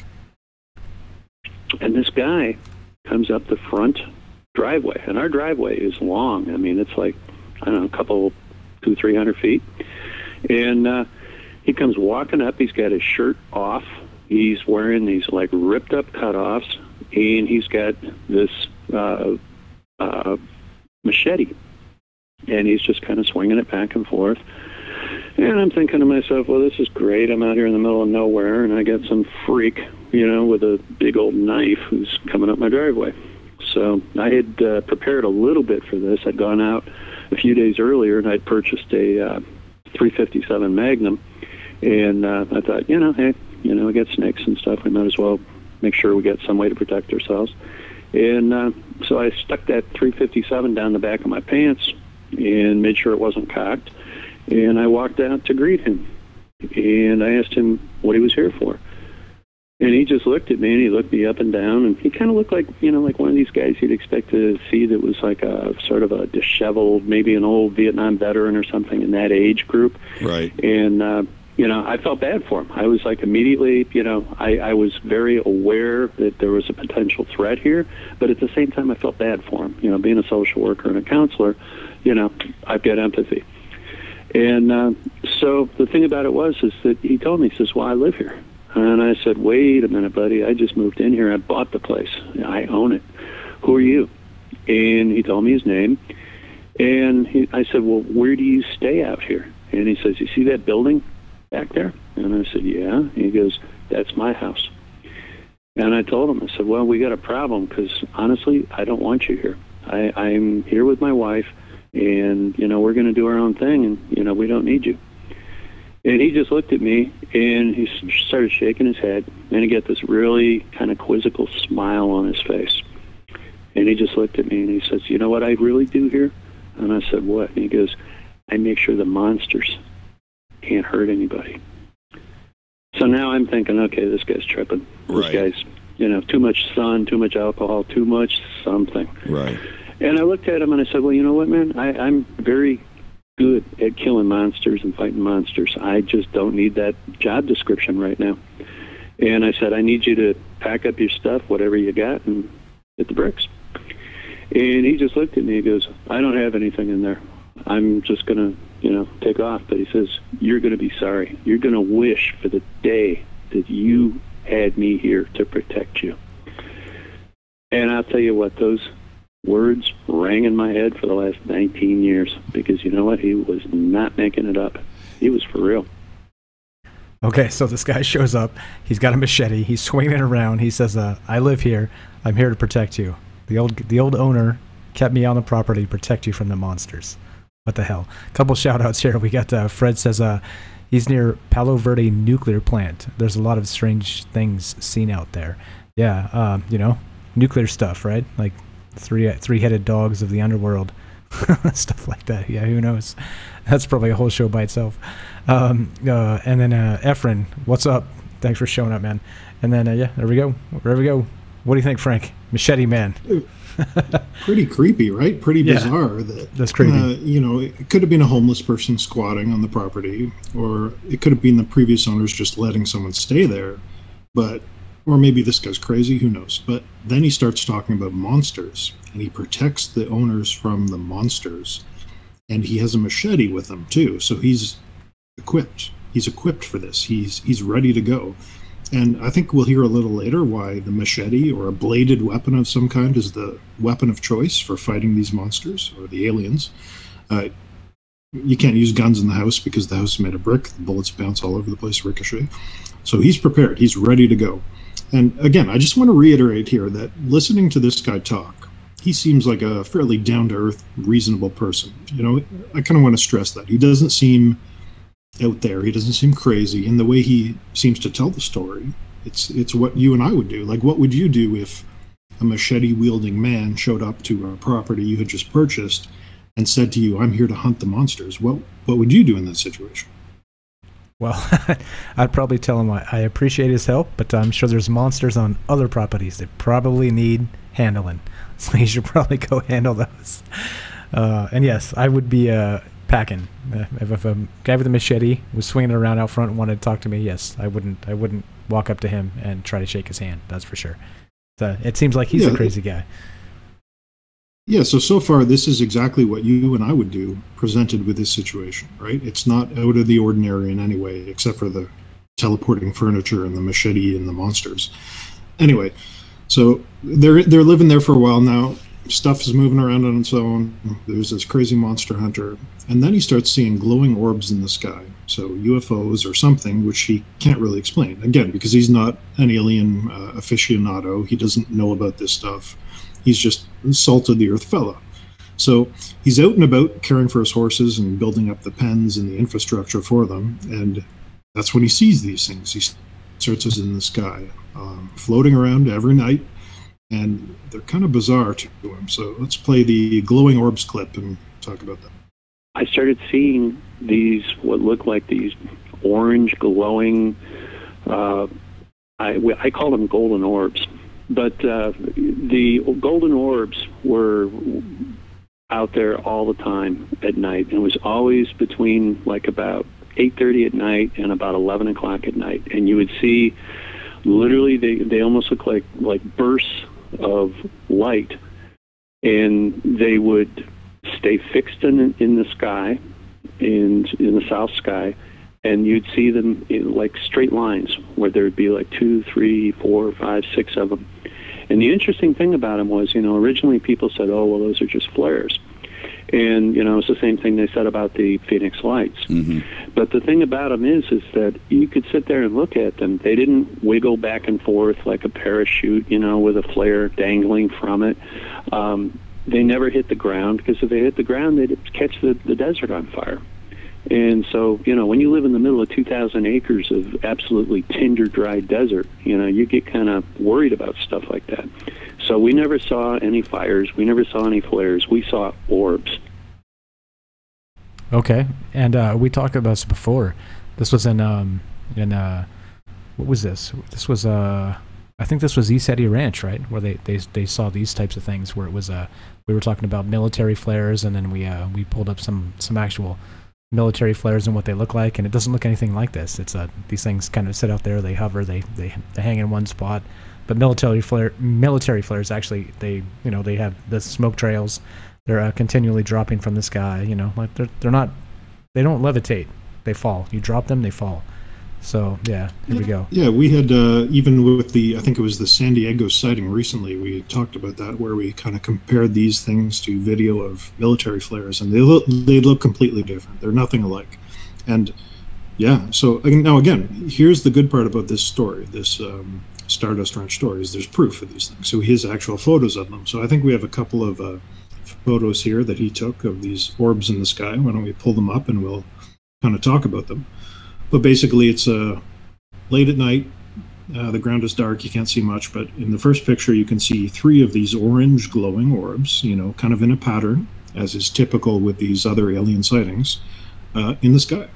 And this guy comes up the front driveway. And our driveway is long. I mean, it's like, I don't know, a couple, 200-300 feet. And he comes walking up. He's got his shirt off. He's wearing these, like, ripped-up cutoffs. And he's got this machete. And he's just kind of swinging it back and forth. And I'm thinking to myself, well, this is great. I'm out here in the middle of nowhere, and I got some freak, with a big old knife who's coming up my driveway. So I had prepared a little bit for this. I'd gone out a few days earlier, and I'd purchased a 357 Magnum. And I thought, hey, we got snakes and stuff. We might as well make sure we get some way to protect ourselves. And so I stuck that 357 down the back of my pants and made sure it wasn't cocked. And I walked out to greet him. And I asked him what he was here for. And he just looked at me, and he looked me up and down, and he kind of looked like, like one of these guys you'd expect to see that was like a sort of a disheveled, maybe an old Vietnam veteran or something in that age group. Right. And, I felt bad for him. I was like immediately, I was very aware that there was a potential threat here, but at the same time I felt bad for him. Being a social worker and a counselor, I've got empathy. And so the thing about it is that he told me, he says, well, I live here. And I said, wait a minute, buddy. I just moved in here. I bought the place. I own it. Who are you? And he told me his name. And I said, well, where do you stay out here? And he says, you see that building back there? And I said, yeah. And he goes, that's my house. And I told him, I said, well, we got a problem because, honestly, I don't want you here. I'm here with my wife, and, we're going to do our own thing, and, we don't need you. And he just looked at me, and he started shaking his head, and he got this really kind of quizzical smile on his face. And he just looked at me, and he says, you know what I really do here? And I said, what? And he goes, I make sure the monsters can't hurt anybody. So now I'm thinking, okay, this guy's tripping. Right. This guy's, too much sun, too much alcohol, too much something. Right. And I looked at him, and I said, well, you know what, man? I'm very good at killing monsters and fighting monsters. I just don't need that job description right now. And I said, I need you to pack up your stuff, whatever you got, and hit the bricks. And he just looked at me. He goes, I don't have anything in there. I'm just going to, take off. But he says, you're going to be sorry. You're going to wish for the day that you had me here to protect you. And I'll tell you what, those words rang in my head for the last 19 years, because you know what? He was not making it up. He was for real. Okay, so this guy shows up. He's got a machete. He's swinging it around. He says, I live here. I'm here to protect you. The old owner kept me on the property to protect you from the monsters. What the hell? Couple shout outs here. We got Fred says he's near Palo Verde nuclear plant. There's a lot of strange things seen out there. Yeah, nuclear stuff, right? Like three-headed dogs of the underworld. Stuff like that. Yeah, who knows? That's probably a whole show by itself. And then Efren, what's up? Thanks for showing up, man. And then there we go. What do you think, Frank? Machete Man. Pretty creepy, right? Pretty bizarre. That's creepy. It could have been a homeless person squatting on the property, or it could have been the previous owners just letting someone stay there. Or maybe this guy's crazy, who knows? But then he starts talking about monsters, and he protects the owners from the monsters. And he has a machete with him, too, so he's equipped. He's equipped for this. He's ready to go. And I think we'll hear a little later why the machete or a bladed weapon of some kind is the weapon of choice for fighting these monsters or the aliens. You can't use guns in the house because the house is made of brick. The bullets bounce all over the place, ricochet. So he's prepared. He's ready to go. And again, I just want to reiterate here that listening to this guy talk, he seems like a fairly down-to-earth, reasonable person. I kind of want to stress that. He doesn't seem out there. He doesn't seem crazy. And the way he seems to tell the story, it's what you and I would do. Like, what would you do if a machete-wielding man showed up to a property you had just purchased and said to you, I'm here to hunt the monsters? What would you do in that situation? Well, I'd probably tell him I appreciate his help, but I'm sure there's monsters on other properties that probably need handling. So you should probably go handle those. And yes, I would be packing. If a guy with a machete was swinging it around out front and wanted to talk to me, yes, I wouldn't walk up to him and try to shake his hand. That's for sure. It seems like he's a crazy guy. Yeah, so far this is exactly what you and I would do presented with this situation, right? It's not out of the ordinary in any way, except for the teleporting furniture and the machete and the monsters. Anyway, so they're living there for a while now. Stuff is moving around on its own. There's this crazy monster hunter. And then he starts seeing glowing orbs in the sky. So UFOs or something, which he can't really explain. Again, because he's not an alien aficionado. He doesn't know about this stuff. He's just salted the earth fella. So he's out and about caring for his horses and building up the pens and the infrastructure for them. And that's when he sees these things. He starts in the sky, floating around every night. And they're kind of bizarre to him. So let's play the glowing orbs clip and talk about that. I started seeing these, what looked like these orange glowing, I call them golden orbs. But the golden orbs were out there all the time at night. It was always between like about 8:30 at night and about 11 o'clock at night. And you would see literally they almost look like bursts of light. And they would stay fixed in the sky, in the south sky. And you'd see them in like straight lines where there would be like 2, 3, 4, 5, 6 of them. And the interesting thing about them was, originally people said, oh, well, those are just flares. And, it's the same thing they said about the Phoenix Lights. Mm-hmm. But the thing about them is that you could sit there and look at them. They didn't wiggle back and forth like a parachute, with a flare dangling from it. They never hit the ground, because if they hit the ground, they'd catch the desert on fire. And so, when you live in the middle of 2,000 acres of absolutely tinder-dry desert, you get kind of worried about stuff like that. So we never saw any fires. We never saw any flares. We saw orbs. Okay. And we talked about this before. This was in what was this? This was, I think this was East Eddy Ranch, right? Where they saw these types of things, where it was, we were talking about military flares, and then we pulled up some actual military flares and what they look like, and it doesn't look anything like this. It's these things kind of sit out there, they hover, they hang in one spot. But military flares actually, they have the smoke trails. They're continually dropping from the sky. Like they don't levitate. They fall. You drop them, they fall. So yeah, here we go. Yeah, we had even with I think it was the San Diego sighting recently, we talked about that, where we kind of compared these things to video of military flares, and they look completely different. They're nothing alike. And yeah, so now again, here's the good part about this story, this Stardust Ranch story, is there's proof of these things. So he has actual photos of them. So I think we have a couple of photos here that he took of these orbs in the sky. Why don't we pull them up and we'll kind of talk about them. But basically, it's late at night. The ground is dark. You can't see much. But in the first picture, you can see 3 of these orange glowing orbs, you know, kind of in a pattern, as is typical with these other alien sightings, in the sky.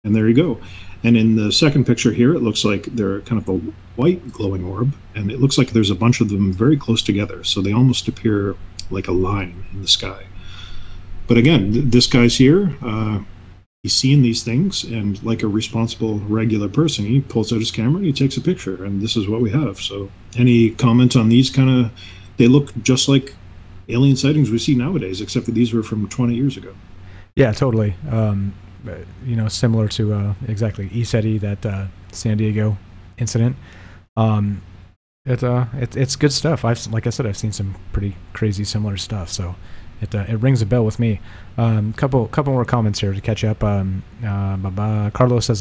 And there you go. And in the second picture here, it looks like they're kind of a white glowing orb. And it looks like there's a bunch of them very close together. So they almost appear like a line in the sky. But again, this guy's here. He's seeing these things, and like a responsible, regular person, he pulls out his camera and he takes a picture, and this is what we have. So any comment on these kind of, they look just like alien sightings we see nowadays, except that these were from 20 years ago. Yeah, totally. You know, similar to exactly ESETI, that San Diego incident. It's good stuff. Like I said, I've seen some pretty crazy similar stuff, so it rings a bell with me. Couple more comments here to catch up. Carlos says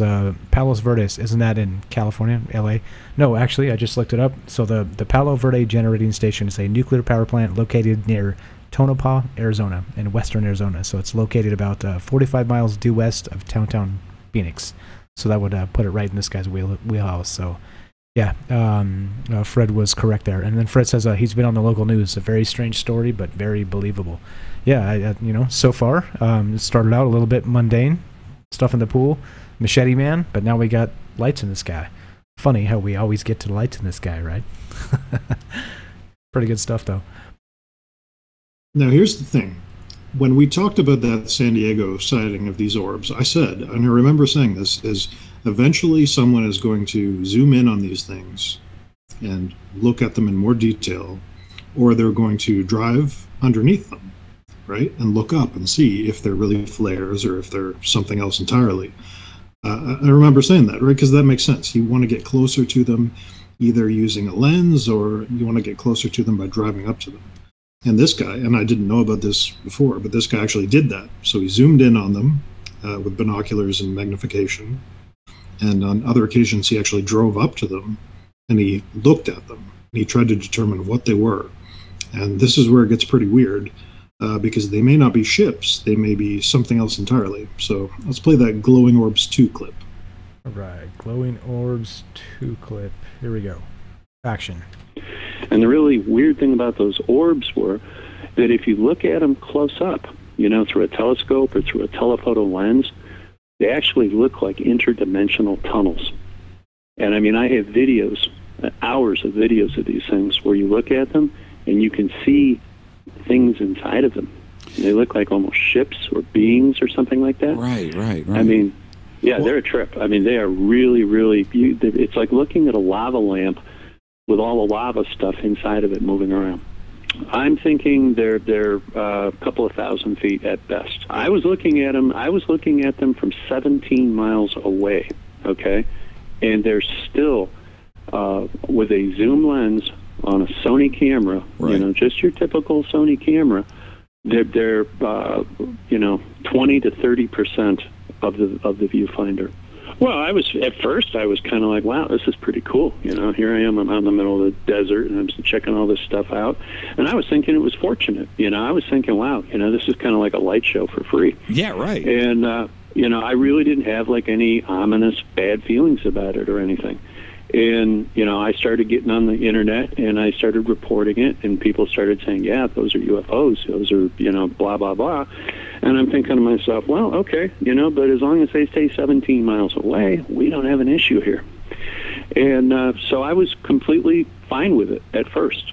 Palos Verdes, isn't that in California, LA? No, actually, I just looked it up. So the Palo Verde Generating Station is a nuclear power plant located near Tonopah, Arizona, in western Arizona. So it's located about 45 miles due west of downtown Phoenix. So that would put it right in this guy's wheelhouse. So yeah, Fred was correct there. And then Fred says he's been on the local news. A very strange story, but very believable. Yeah, you know, so far, it started out a little bit mundane, stuff in the pool, Machete Man, but now we got lights in the sky. Funny how we always get to lights in the sky, right? Pretty good stuff, though. Now, here's the thing. When we talked about that San Diego sighting of these orbs, I said, and I remember saying this, is eventually someone is going to zoom in on these things and look at them in more detail, or they're going to drive underneath them, right, and look up and see if they're really flares or if they're something else entirely. I remember saying that, right, because that makes sense. You want to get closer to them either using a lens, or you want to get closer to them by driving up to them. And this guy, and I didn't know about this before, but this guy actually did that. So he zoomed in on them with binoculars and magnification. And on other occasions, he actually drove up to them and he looked at them. And he tried to determine what they were. And this is where it gets pretty weird, because they may not be ships. They may be something else entirely. So let's play that Glowing Orbs 2 clip. All right, Glowing Orbs 2 clip. Here we go. Action. And the really weird thing about those orbs were that if you look at them close up, you know, through a telescope or through a telephoto lens, they actually look like interdimensional tunnels. And I mean, I have videos, hours of videos of these things where you look at them and you can see things inside of them. They look like almost ships or beings or something like that. Right. I mean, yeah, they're a trip. I mean, they are really, really, it's like looking at a lava lamp with all the lava stuff inside of it moving around. I'm thinking they're a couple of thousand feet at best. I was looking at them from 17 miles away, okay? And they're still, with a zoom lens on a Sony camera, right, you know, just your typical Sony camera, they're 20 to 30% of the viewfinder. Well, at first I was kind of like, wow, this is pretty cool. You know, here I am, I'm out in the middle of the desert, and I'm checking all this stuff out. And I was thinking it was fortunate. You know, I was thinking, wow, you know, this is kind of like a light show for free. Yeah, right. And, you know, I really didn't have like any ominous bad feelings about it or anything. And, you know, I started getting on the internet and I started reporting it, and people started saying, yeah, those are UFOs. Those are, you know, blah, blah, blah. And I'm thinking to myself, well, okay, you know, but as long as they stay 17 miles away, we don't have an issue here. And so I was completely fine with it at first.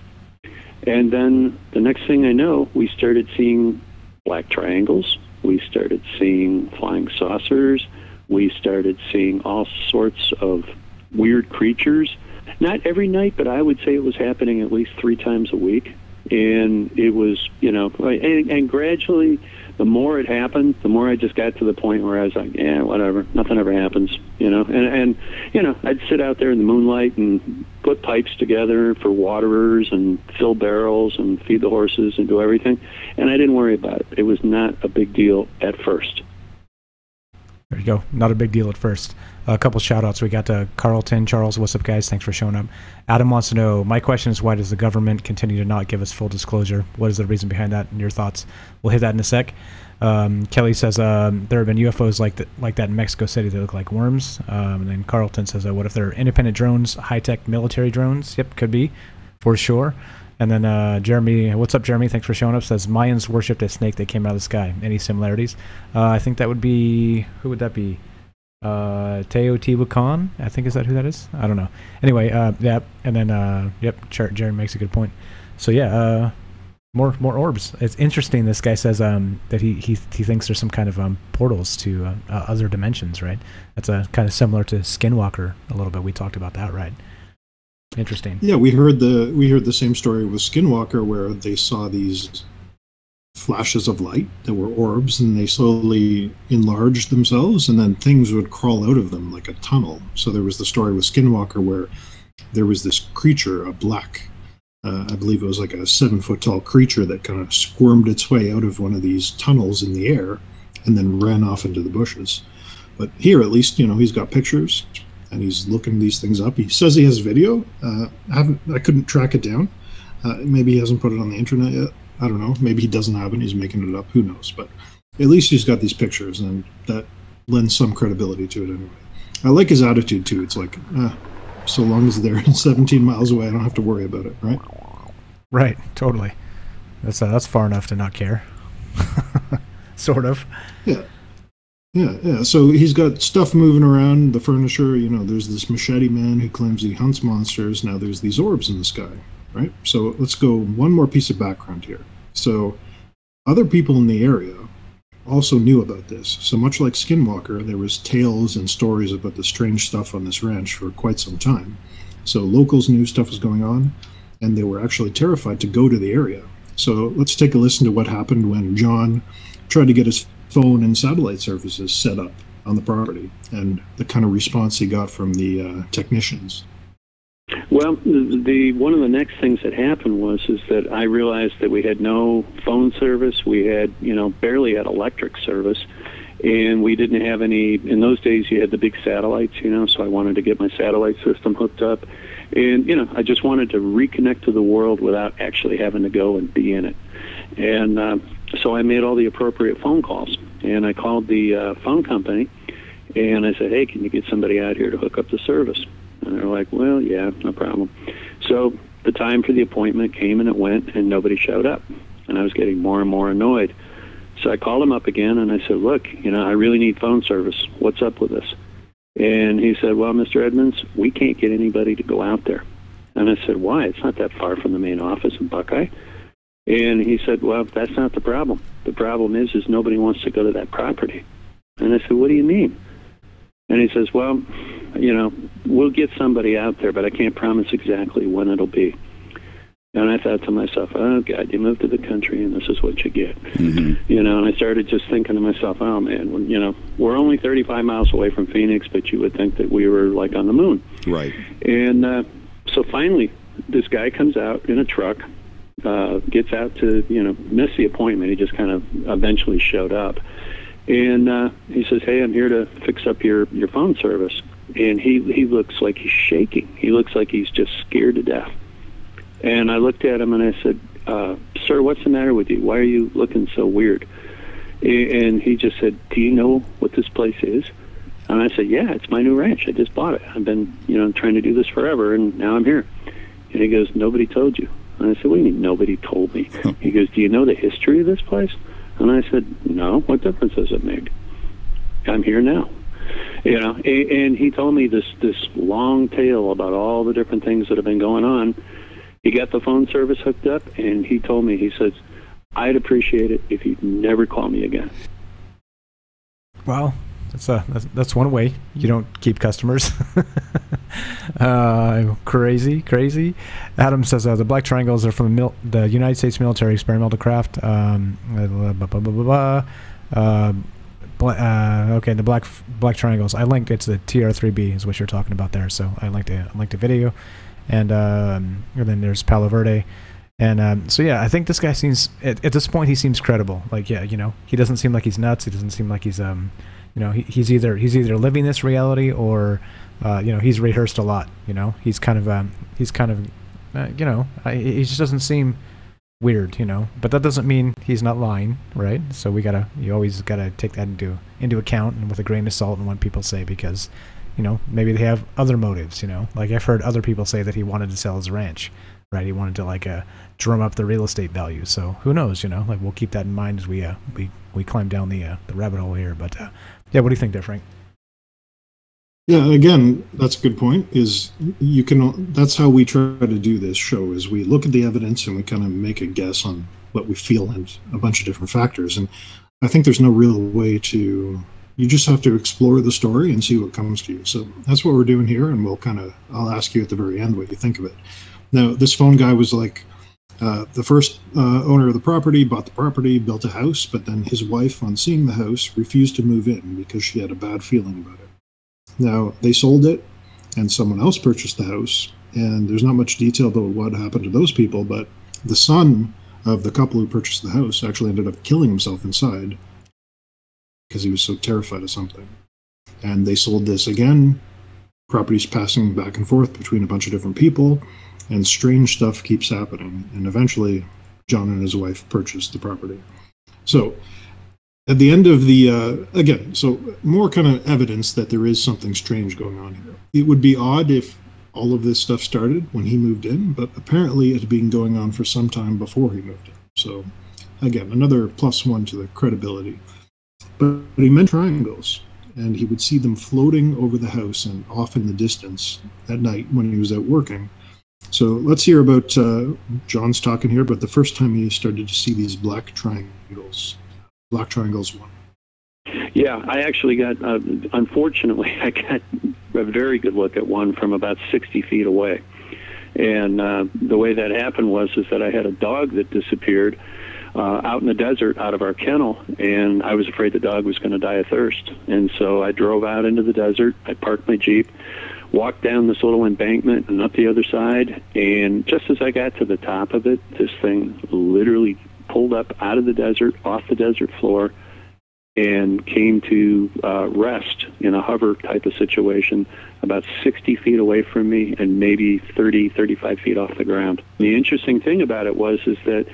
And then the next thing I know, we started seeing black triangles. We started seeing flying saucers. We started seeing all sorts of weird creatures. Not every night, but I would say it was happening at least 3 times a week. And it was, you know, and gradually, the more it happened, the more I just got to the point where I was like, yeah, whatever, nothing ever happens, you know. And you know, I'd sit out there in the moonlight and put pipes together for waterers and fill barrels and feed the horses and do everything, and I didn't worry about it. It was not a big deal at first. There you go. Not a big deal at first. A couple shout-outs. We got Carlton. Charles, what's up, guys? Thanks for showing up. Adam wants to know, my question is, why does the government continue to not give us full disclosure? What is the reason behind that, and your thoughts? We'll hit that in a sec. Kelly says there have been UFOs like that in Mexico City that look like worms. And then Carlton says, what if they're independent drones, high-tech military drones? Yep, could be, for sure. And then Jeremy, what's up, Jeremy? Thanks for showing up. Says Mayans worshipped a snake that came out of the sky. Any similarities? I think that would be, who would that be? Teotihuacan, I think, is that who that is? I don't know. Anyway, yeah, and then yep, Jeremy makes a good point. So yeah, more orbs. It's interesting. This guy says that he thinks there's some kind of portals to other dimensions, right? That's kind of similar to Skinwalker a little bit. We talked about that, right? Interesting. Yeah, we heard the same story with Skinwalker, where they saw these flashes of light that were orbs, and they slowly enlarged themselves, and then things would crawl out of them like a tunnel. So there was the story with Skinwalker where there was this creature, a black, I believe it was like a 7-foot tall creature that kind of squirmed its way out of one of these tunnels in the air and then ran off into the bushes. But here, at least, he's got pictures and he's looking these things up. He says he has video. I couldn't track it down. Maybe he hasn't put it on the internet yet. I don't know. Maybe he doesn't have it. He's making it up. Who knows? But at least he's got these pictures, and that lends some credibility to it anyway. I like his attitude, too. It's like, so long as they're 17 miles away, I don't have to worry about it, right? Right. Totally. That's far enough to not care. Sort of. Yeah. So he's got stuff moving around, the furniture. There's this machete man who claims he hunts monsters. Now there's these orbs in the sky. Right? So let's go one more piece of background here. So other people in the area also knew about this. So much like Skinwalker, there was tales and stories about the strange stuff on this ranch for quite some time. So locals knew stuff was going on, and they were actually terrified to go to the area. So let's take a listen to what happened when John tried to get his phone and satellite services set up on the property, and the kind of response he got from the technicians. Well, one of the next things that happened was that I realized that we had no phone service. We had, barely had electric service, and we didn't have any. In those days, you had the big satellites, so I wanted to get my satellite system hooked up, and I just wanted to reconnect to the world without actually having to go and be in it. And so I made all the appropriate phone calls, and I called the phone company, and I said, "Hey, can you get somebody out here to hook up the service?" And they're like, well, yeah, no problem. So the time for the appointment came and it went, and nobody showed up. And I was getting more and more annoyed. So I called him up again, and I said, look, I really need phone service. What's up with this? And he said, well, Mr. Edmonds, we can't get anybody to go out there. And I said, why? It's not that far from the main office in Buckeye. And he said, well, that's not the problem. The problem is nobody wants to go to that property. And I said, what do you mean? And he says, well, we'll get somebody out there, but I can't promise exactly when it'll be. And I thought to myself, oh, God, you moved to the country, and this is what you get. Mm-hmm. And I started just thinking to myself, oh, man, we're only 35 miles away from Phoenix, but you would think that we were, like, on the moon. Right. And so finally, this guy comes out in a truck, gets out to, miss the appointment. He just kind of eventually showed up. And he says, hey, I'm here to fix up your phone service. And he looks like he's shaking. He looks like he's just scared to death. And I looked at him and I said, sir, what's the matter with you? Why are you looking so weird? And he just said, do you know what this place is? And I said, yeah, it's my new ranch. I just bought it. I've been, trying to do this forever, and now I'm here. And he goes, nobody told you. And I said, what do you mean nobody told me? He goes, do you know the history of this place? And I said, no, what difference does it make? I'm here now. And he told me this long tale about all the different things that have been going on. He got the phone service hooked up, and he told me, he says, I'd appreciate it if you'd never call me again. Well, that's one way you don't keep customers. Crazy. Adam says the black triangles are from the United States military experimental craft. Okay, the black triangles. I linked. It's the TR3B is what you're talking about there. So I linked the video, and then there's Palo Verde, and so yeah, I think this guy seems at this point he seems credible. Like he doesn't seem like he's nuts. He doesn't seem like he's You know, he's either living this reality or, you know, he's rehearsed a lot. You know, he's kind of you know, he just doesn't seem weird. You know, but that doesn't mean he's not lying, right? So you always gotta take that into account and with a grain of salt in what people say, because, you know, maybe they have other motives. You know, like I've heard other people say that he wanted to sell his ranch, right? He wanted to like drum up the real estate value. So who knows? You know, like we'll keep that in mind as we climb down the rabbit hole here. But yeah, what do you think there, Frank? Yeah, again, that's a good point. That's how we try to do this show, is we look at the evidence and we kind of make a guess on what we feel and a bunch of different factors. And I think there's no real way to, you just have to explore the story and see what comes to you. So that's what we're doing here, and I'll ask you at the very end what you think of it. Now, this phone guy was like, the first owner of the property bought the property, built a house, but then his wife, on seeing the house, refused to move in because she had a bad feeling about it. Now, they sold it, and someone else purchased the house, and there's not much detail about what happened to those people, but the son of the couple who purchased the house actually ended up killing himself inside because he was so terrified of something. And they sold this again, properties passing back and forth between a bunch of different people, and strange stuff keeps happening. And eventually, John and his wife purchased the property. So, at the end of so more kind of evidence that there is something strange going on here. It would be odd if all of this stuff started when he moved in, but apparently it had been going on for some time before he moved in. So, again, another +1 to the credibility. But he meant triangles, and he would see them floating over the house and off in the distance at night when he was out working. So let's hear about, John's talking here, but the first time he started to see these black triangles. Black Triangles 1. Yeah, I actually got, unfortunately, I got a very good look at one from about 60 feet away. And the way that happened was that I had a dog that disappeared out in the desert out of our kennel, and I was afraid the dog was going to die of thirst. And so I drove out into the desert, I parked my Jeep, walked down this little embankment and up the other side, and just as I got to the top of it, this thing literally pulled up out of the desert, off the desert floor, and came to rest in a hover type of situation about 60 feet away from me and maybe 30, 35 feet off the ground. The interesting thing about it was that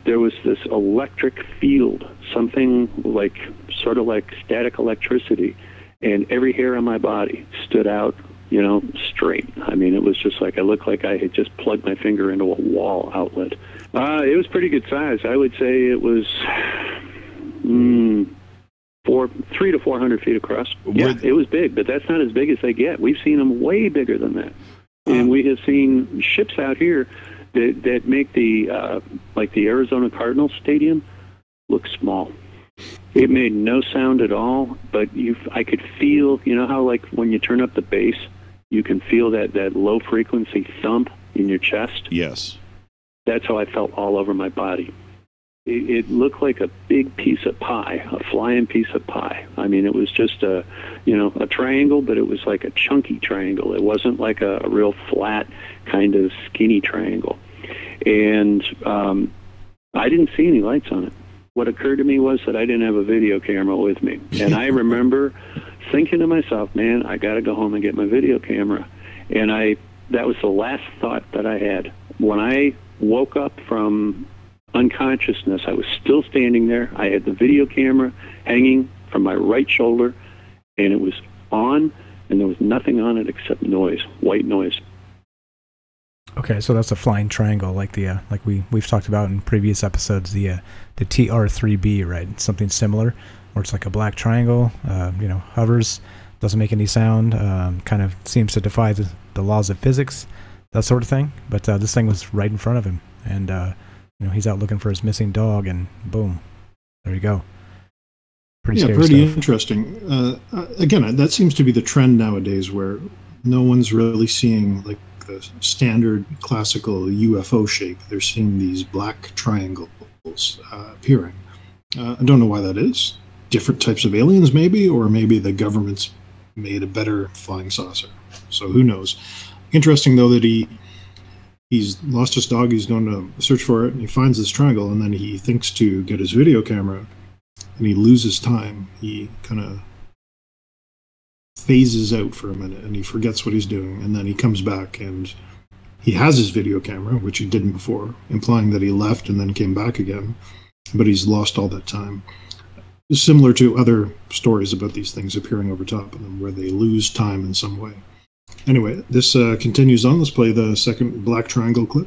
there was this electric field, something like, sort of like static electricity, and every hair on my body stood out, you know, straight. I mean, it was just like, I looked like I had just plugged my finger into a wall outlet. It was pretty good size. I would say it was 300 to 400 feet across. Yeah, it was big, but that's not as big as they get. We've seen them way bigger than that. And we have seen ships out here that make the, like the Arizona Cardinals Stadium look small. It made no sound at all, but I could feel, you know how like when you turn up the bass, you can feel that low frequency thump in your chest? Yes. That's how I felt all over my body. It looked like a big piece of pie, a flying piece of pie. I mean, it was just a triangle, but it was like a chunky triangle. It wasn't like a real flat kind of skinny triangle. And I didn't see any lights on it. What occurred to me was that I didn't have a video camera with me. And I remember thinking to myself, man, I got to go home and get my video camera. And that was the last thought that I had. When I woke up from unconsciousness, I was still standing there. I had the video camera hanging from my right shoulder, and it was on, and there was nothing on it except noise, white noise. Okay, so that's a flying triangle, like the like we've talked about in previous episodes, the TR3B, right? Something similar, where it's like a black triangle, hovers, doesn't make any sound, kind of seems to defy the laws of physics, that sort of thing. But this thing was right in front of him, and he's out looking for his missing dog, and boom, there you go. Pretty scary stuff. Interesting. Again, that seems to be the trend nowadays, where no one's really seeing like the standard classical UFO shape. They're seeing these black triangles appearing. I don't know why that is. Different types of aliens, maybe, or maybe the government's made a better flying saucer. So who knows? Interesting, though, that he's lost his dog. He's going to search for it, and he finds this triangle, and then he thinks to get his video camera, and he loses time. He kind of phases out for a minute and he forgets what he's doing, and then he comes back and he has his video camera, which he didn't before, implying that he left and then came back again, but he's lost all that time. Similar to other stories about these things appearing over top of them, where they lose time in some way. Anyway, this continues on. Let's play the second black triangle clip.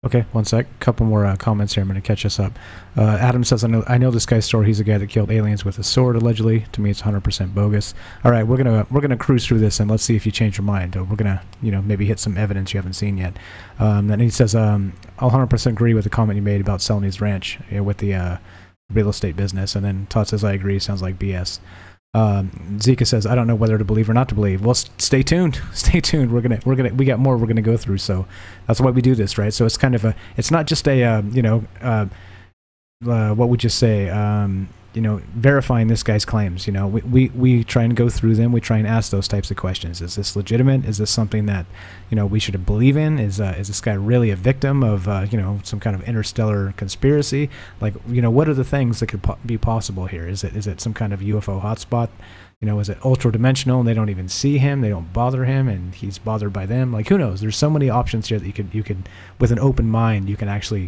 Okay, one sec. Couple more comments here. I'm going to catch us up. Adam says, I know this guy's story. He's the guy that killed aliens with a sword, allegedly. To me, it's 100% bogus. All right, we're gonna cruise through this, and let's see if you change your mind. We're gonna, maybe hit some evidence you haven't seen yet. Then he says, I'll 100% agree with the comment you made about selling his ranch with the real estate business. And then Todd says, I agree. Sounds like BS. Zika says, I don't know whether to believe or not to believe. Well, stay tuned. Stay tuned. We got more we're gonna go through. So that's why we do this, right? So it's kind of it's not just a what would you say? Verifying this guy's claims. We try and go through them. We try and ask those types of questions. Is this legitimate? Is this something that we should believe in? Is this guy really a victim of some kind of interstellar conspiracy? Like, what are the things that could be possible here? Is it some kind of UFO hotspot? Is it ultra dimensional and they don't even see him, they don't bother him, and he's bothered by them? Like, who knows? There's so many options here that you could with an open mind, you can actually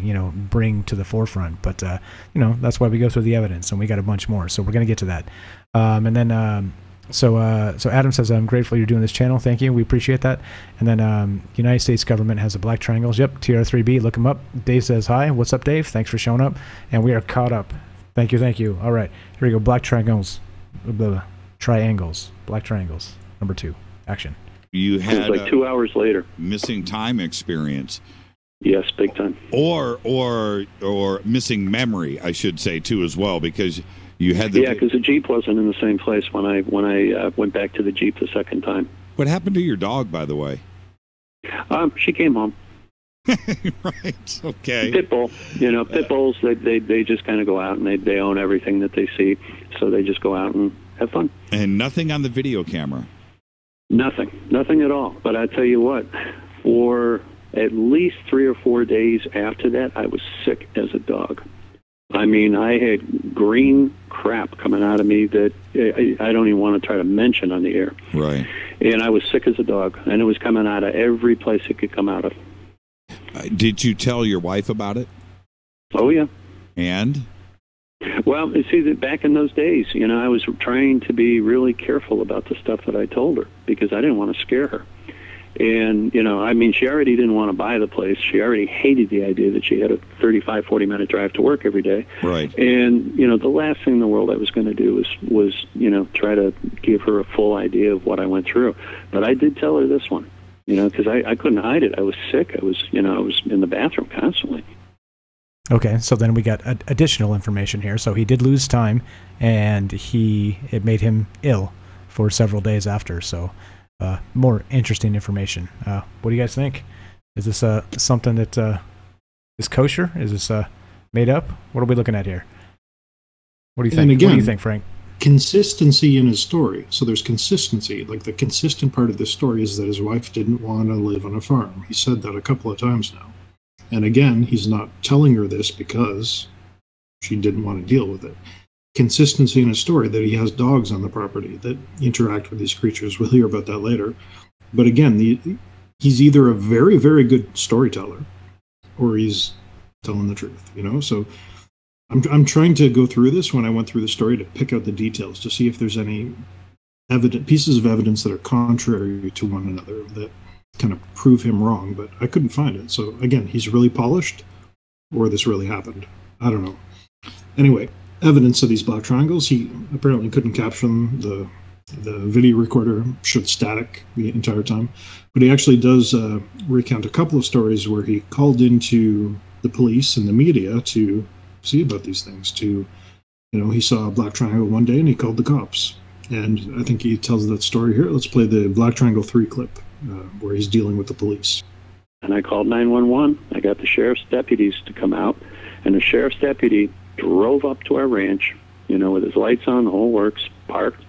bring to the forefront. But that's why we go through the evidence, and we got a bunch more. So we're gonna get to that. And then so Adam says, I'm grateful you're doing this channel. Thank you. We appreciate that. And then United States government has the black triangles. Yep, TR3B. Look them up. Dave says hi. What's up, Dave? Thanks for showing up. And we are caught up. Thank you. All right, here we go. Black triangles. Black triangles. Number 2. Action. You had like 2 hours later. Missing time experience. Yes, big time. Or missing memory, I should say, too, as well, because you had the... Yeah, because the Jeep wasn't in the same place when I went back to the Jeep the second time. What happened to your dog, by the way? She came home. Right, okay. Pit bull. Pit bulls, they just kind of go out and they own everything that they see, so they just go out and have fun. And nothing on the video camera? Nothing at all. But I tell you what, for at least 3 or 4 days after that, I was sick as a dog. I mean, I had green crap coming out of me that I don't even want to try to mention on the air. Right. And I was sick as a dog, and it was coming out of every place it could come out of. Did you tell your wife about it? Oh, yeah. And? Well, you see, back in those days, I was trying to be really careful about the stuff that I told her because I didn't want to scare her. And, she already didn't want to buy the place. She already hated the idea that she had a 35, 40-minute drive to work every day. Right. And, the last thing in the world I was going to do was try to give her a full idea of what I went through. But I did tell her this one, because I couldn't hide it. I was sick. I was in the bathroom constantly. Okay, so then we got additional information here. So he did lose time, and it made him ill for several days after. So more interesting information. What do you guys think? Is this something that is kosher? Is this made up? What are we looking at here? What do you think? And again, what do you think, Frank? Consistency in his story. So there's consistency. Like, the consistent part of this story is that his wife didn't want to live on a farm. He said that a couple of times now. And again, he's not telling her this because she didn't want to deal with it. Consistency in his story, that he has dogs on the property that interact with these creatures. We'll hear about that later. But again, he's either a very, very good storyteller or he's telling the truth, So I'm trying to go through this when I went through the story to pick out the details to see if there's any pieces of evidence that are contrary to one another that kind of prove him wrong, but I couldn't find it. So again, he's really polished, or this really happened. I don't know. Anyway, evidence of these black triangles. He apparently couldn't capture them. The video recorder showed static the entire time, but he actually does recount a couple of stories where he called into the police and the media to see about these things. He saw a black triangle one day and he called the cops. And I think he tells that story here. Let's play the Black Triangle 3 clip. Where he's dealing with the police. And I called 911. I got the sheriff's deputies to come out, and the sheriff's deputy drove up to our ranch, with his lights on, the whole works, parked,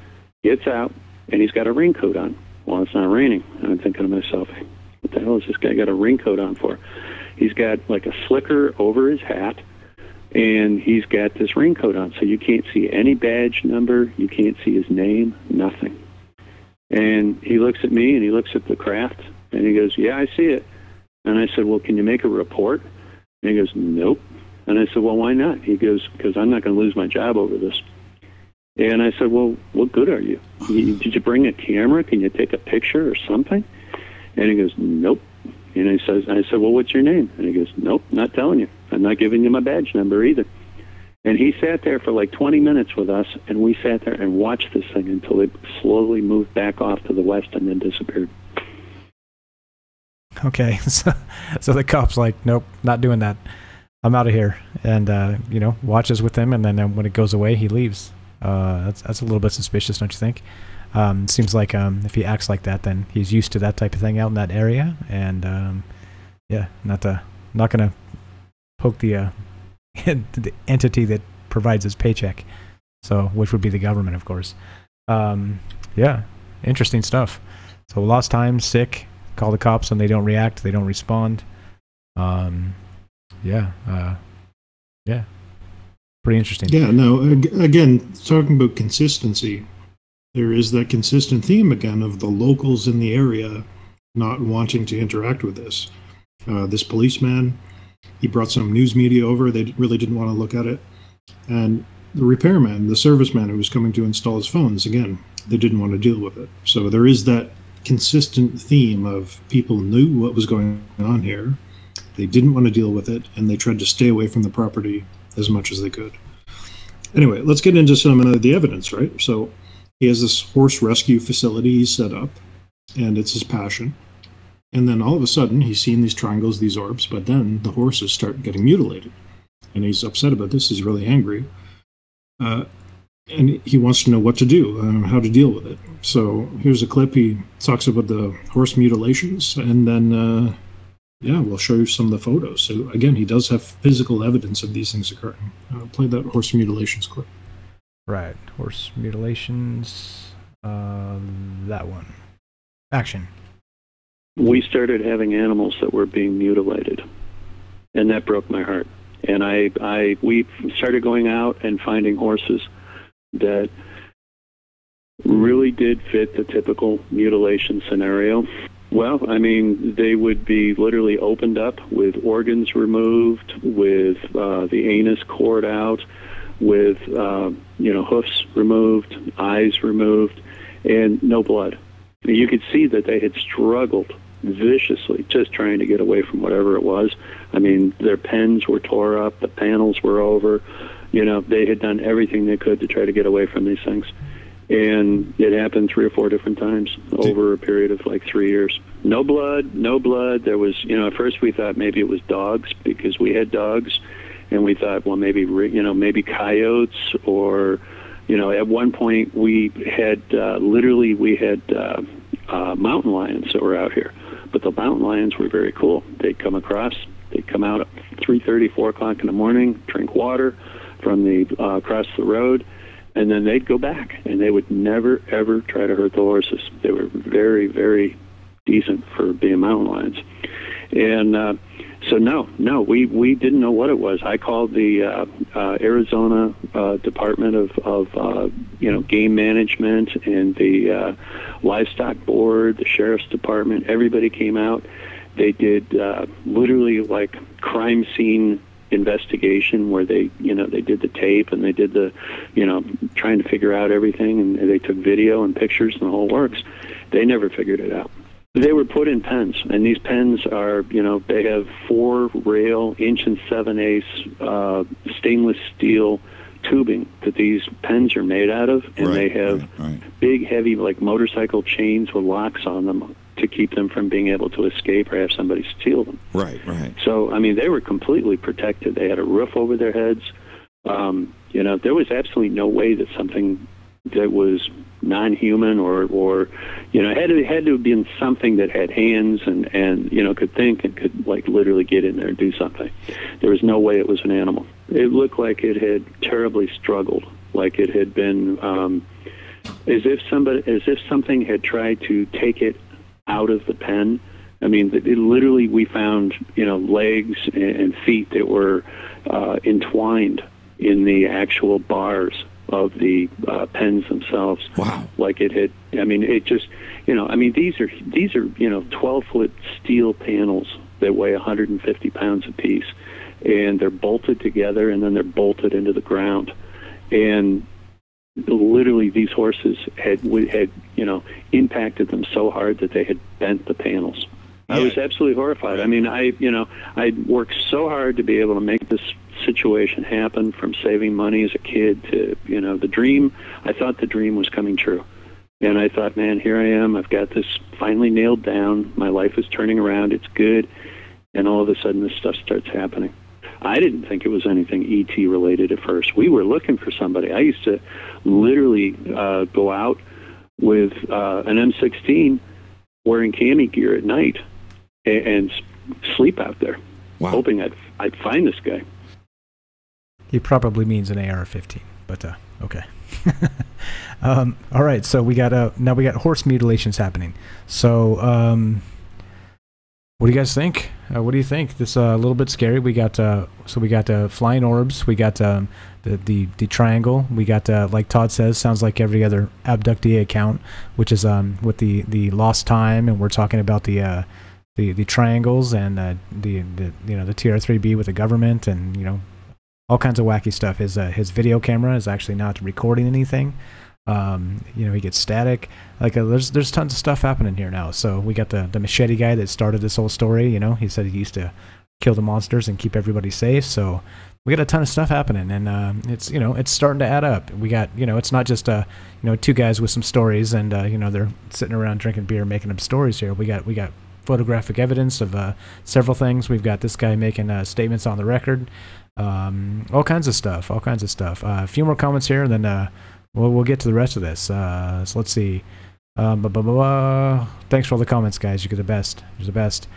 gets out, and he's got a raincoat on. Well, it's not raining. And I'm thinking to myself, what the hell has this guy got a raincoat on for? He's got like a slicker over his hat, and he's got this raincoat on, so you can't see any badge number, you can't see his name, nothing. And he looks at me and he looks at the craft and he goes, "Yeah, I see it." And I said, "Well, can you make a report?" And he goes, "Nope." And I said, "Well, why not?" He goes, "Because I'm not going to lose my job over this." And I said, "Well, what good are you? Did you bring a camera? Can you take a picture or something?" And he goes, "Nope." And I said, "Well, what's your name?" And he goes, "Nope, not telling you. I'm not giving you my badge number either." And he sat there for like 20 minutes with us, and we sat there and watched this thing until it slowly moved back off to the west and then disappeared. Okay, so the cop's like, "Nope, not doing that. I'm out of here." And, watches with him, and then when it goes away, he leaves. That's a little bit suspicious, don't you think? Seems like if he acts like that, then he's used to that type of thing out in that area, and not gonna poke the the entity that provides his paycheck, so which would be the government, of course. Interesting stuff. So lost time, sick, call the cops when they don't react, they don't respond. Pretty interesting. Yeah, no, again, talking about consistency, there is that consistent theme again of the locals in the area not wanting to interact with this. This policeman, he brought some news media over. They really didn't want to look at it. And the repairman, the serviceman who was coming to install his phones, again, they didn't want to deal with it. So there is that consistent theme of people knew what was going on here. They didn't want to deal with it, and they tried to stay away from the property as much as they could. Anyway, let's get into some of the evidence, right? So he has this horse rescue facility he's set up, and it's his passion. And then all of a sudden, he's seeing these triangles, these orbs, but then the horses start getting mutilated. And he's upset about this. He's really angry. And he wants to know what to do, how to deal with it. So here's a clip. He talks about the horse mutilations, and then, we'll show you some of the photos. So again, he does have physical evidence of these things occurring. Play that horse mutilations clip. Right, horse mutilations, that one. Action. We started having animals that were being mutilated, and that broke my heart. And we started going out and finding horses that really did fit the typical mutilation scenario. Well, I mean, they would be literally opened up with organs removed, with the anus cored out, with hoofs removed, eyes removed, and no blood. You could see that they had struggled viciously just trying to get away from whatever it was. I mean, their pens were tore up, the panels were over. They had done everything they could to try to get away from these things. And it happened 3 or 4 different times over a period of like 3 years. No blood. There was, at first we thought maybe it was dogs because we had dogs. And we thought, well, maybe coyotes or, at one point we had mountain lions that were out here. But the mountain lions were very cool. They'd come out at 3:30, 4 o'clock in the morning, drink water from across the road, and then they'd go back, and they would never, ever try to hurt the horses. They were very, very decent for being mountain lions. And so no, we didn't know what it was. I called the Arizona Department of Game Management and the Livestock Board, the Sheriff's Department. Everybody came out. They did literally like crime scene investigation where they did the tape and they did the, trying to figure out everything, and they took video and pictures and the whole works. They never figured it out. They were put in pens, and these pens are, they have 4-rail, 1 7/8 stainless steel tubing that these pens are made out of, and they have big, heavy, like motorcycle chains with locks on them to keep them from being able to escape or have somebody steal them. Right. So, I mean, they were completely protected. They had a roof over their heads. There was absolutely no way that something that was non-human or it had to have been something that had hands and could think and could like literally get in there and do something. There was no way it was an animal. It looked like it had terribly struggled, like it had been as if something had tried to take it out of the pen. I mean, literally we found legs and feet that were entwined in the actual bars of the pens themselves. Wow. Like it had, I mean, it just, these are 12-foot steel panels that weigh 150 pounds apiece, and they're bolted together, and then they're bolted into the ground. And literally these horses had impacted them so hard that they had bent the panels. I was absolutely horrified. I mean, I worked so hard to be able to make this situation happen, from saving money as a kid to, the dream. I thought the dream was coming true. And I thought, man, here I am. I've got this finally nailed down. My life is turning around. It's good. And all of a sudden this stuff starts happening. I didn't think it was anything ET related at first. We were looking for somebody. I used to literally go out with an M16 wearing cami gear at night and sleep out there, hoping I'd find this guy. He probably means an AR-15, but okay. All right, so we got now we got horse mutilations happening. So what do you guys think? What do you think? This a little bit scary. We got flying orbs. We got the triangle. We got like Todd says, sounds like every other abductee account, which is with the lost time, and we're talking about the triangles and the TR-3B with the government, and all kinds of wacky stuff. His video camera is actually not recording anything. He gets static. Like there's tons of stuff happening here now. So we got the machete guy that started this whole story. He said he used to kill the monsters and keep everybody safe. So we got a ton of stuff happening, and it's starting to add up. We got it's not just two guys with some stories, and they're sitting around drinking beer making up stories here. We got photographic evidence of several things. We've got this guy making statements on the record. All kinds of stuff. A few more comments here, and then we'll get to the rest of this. So let's see. Thanks for all the comments, guys. You're the best. You're the best.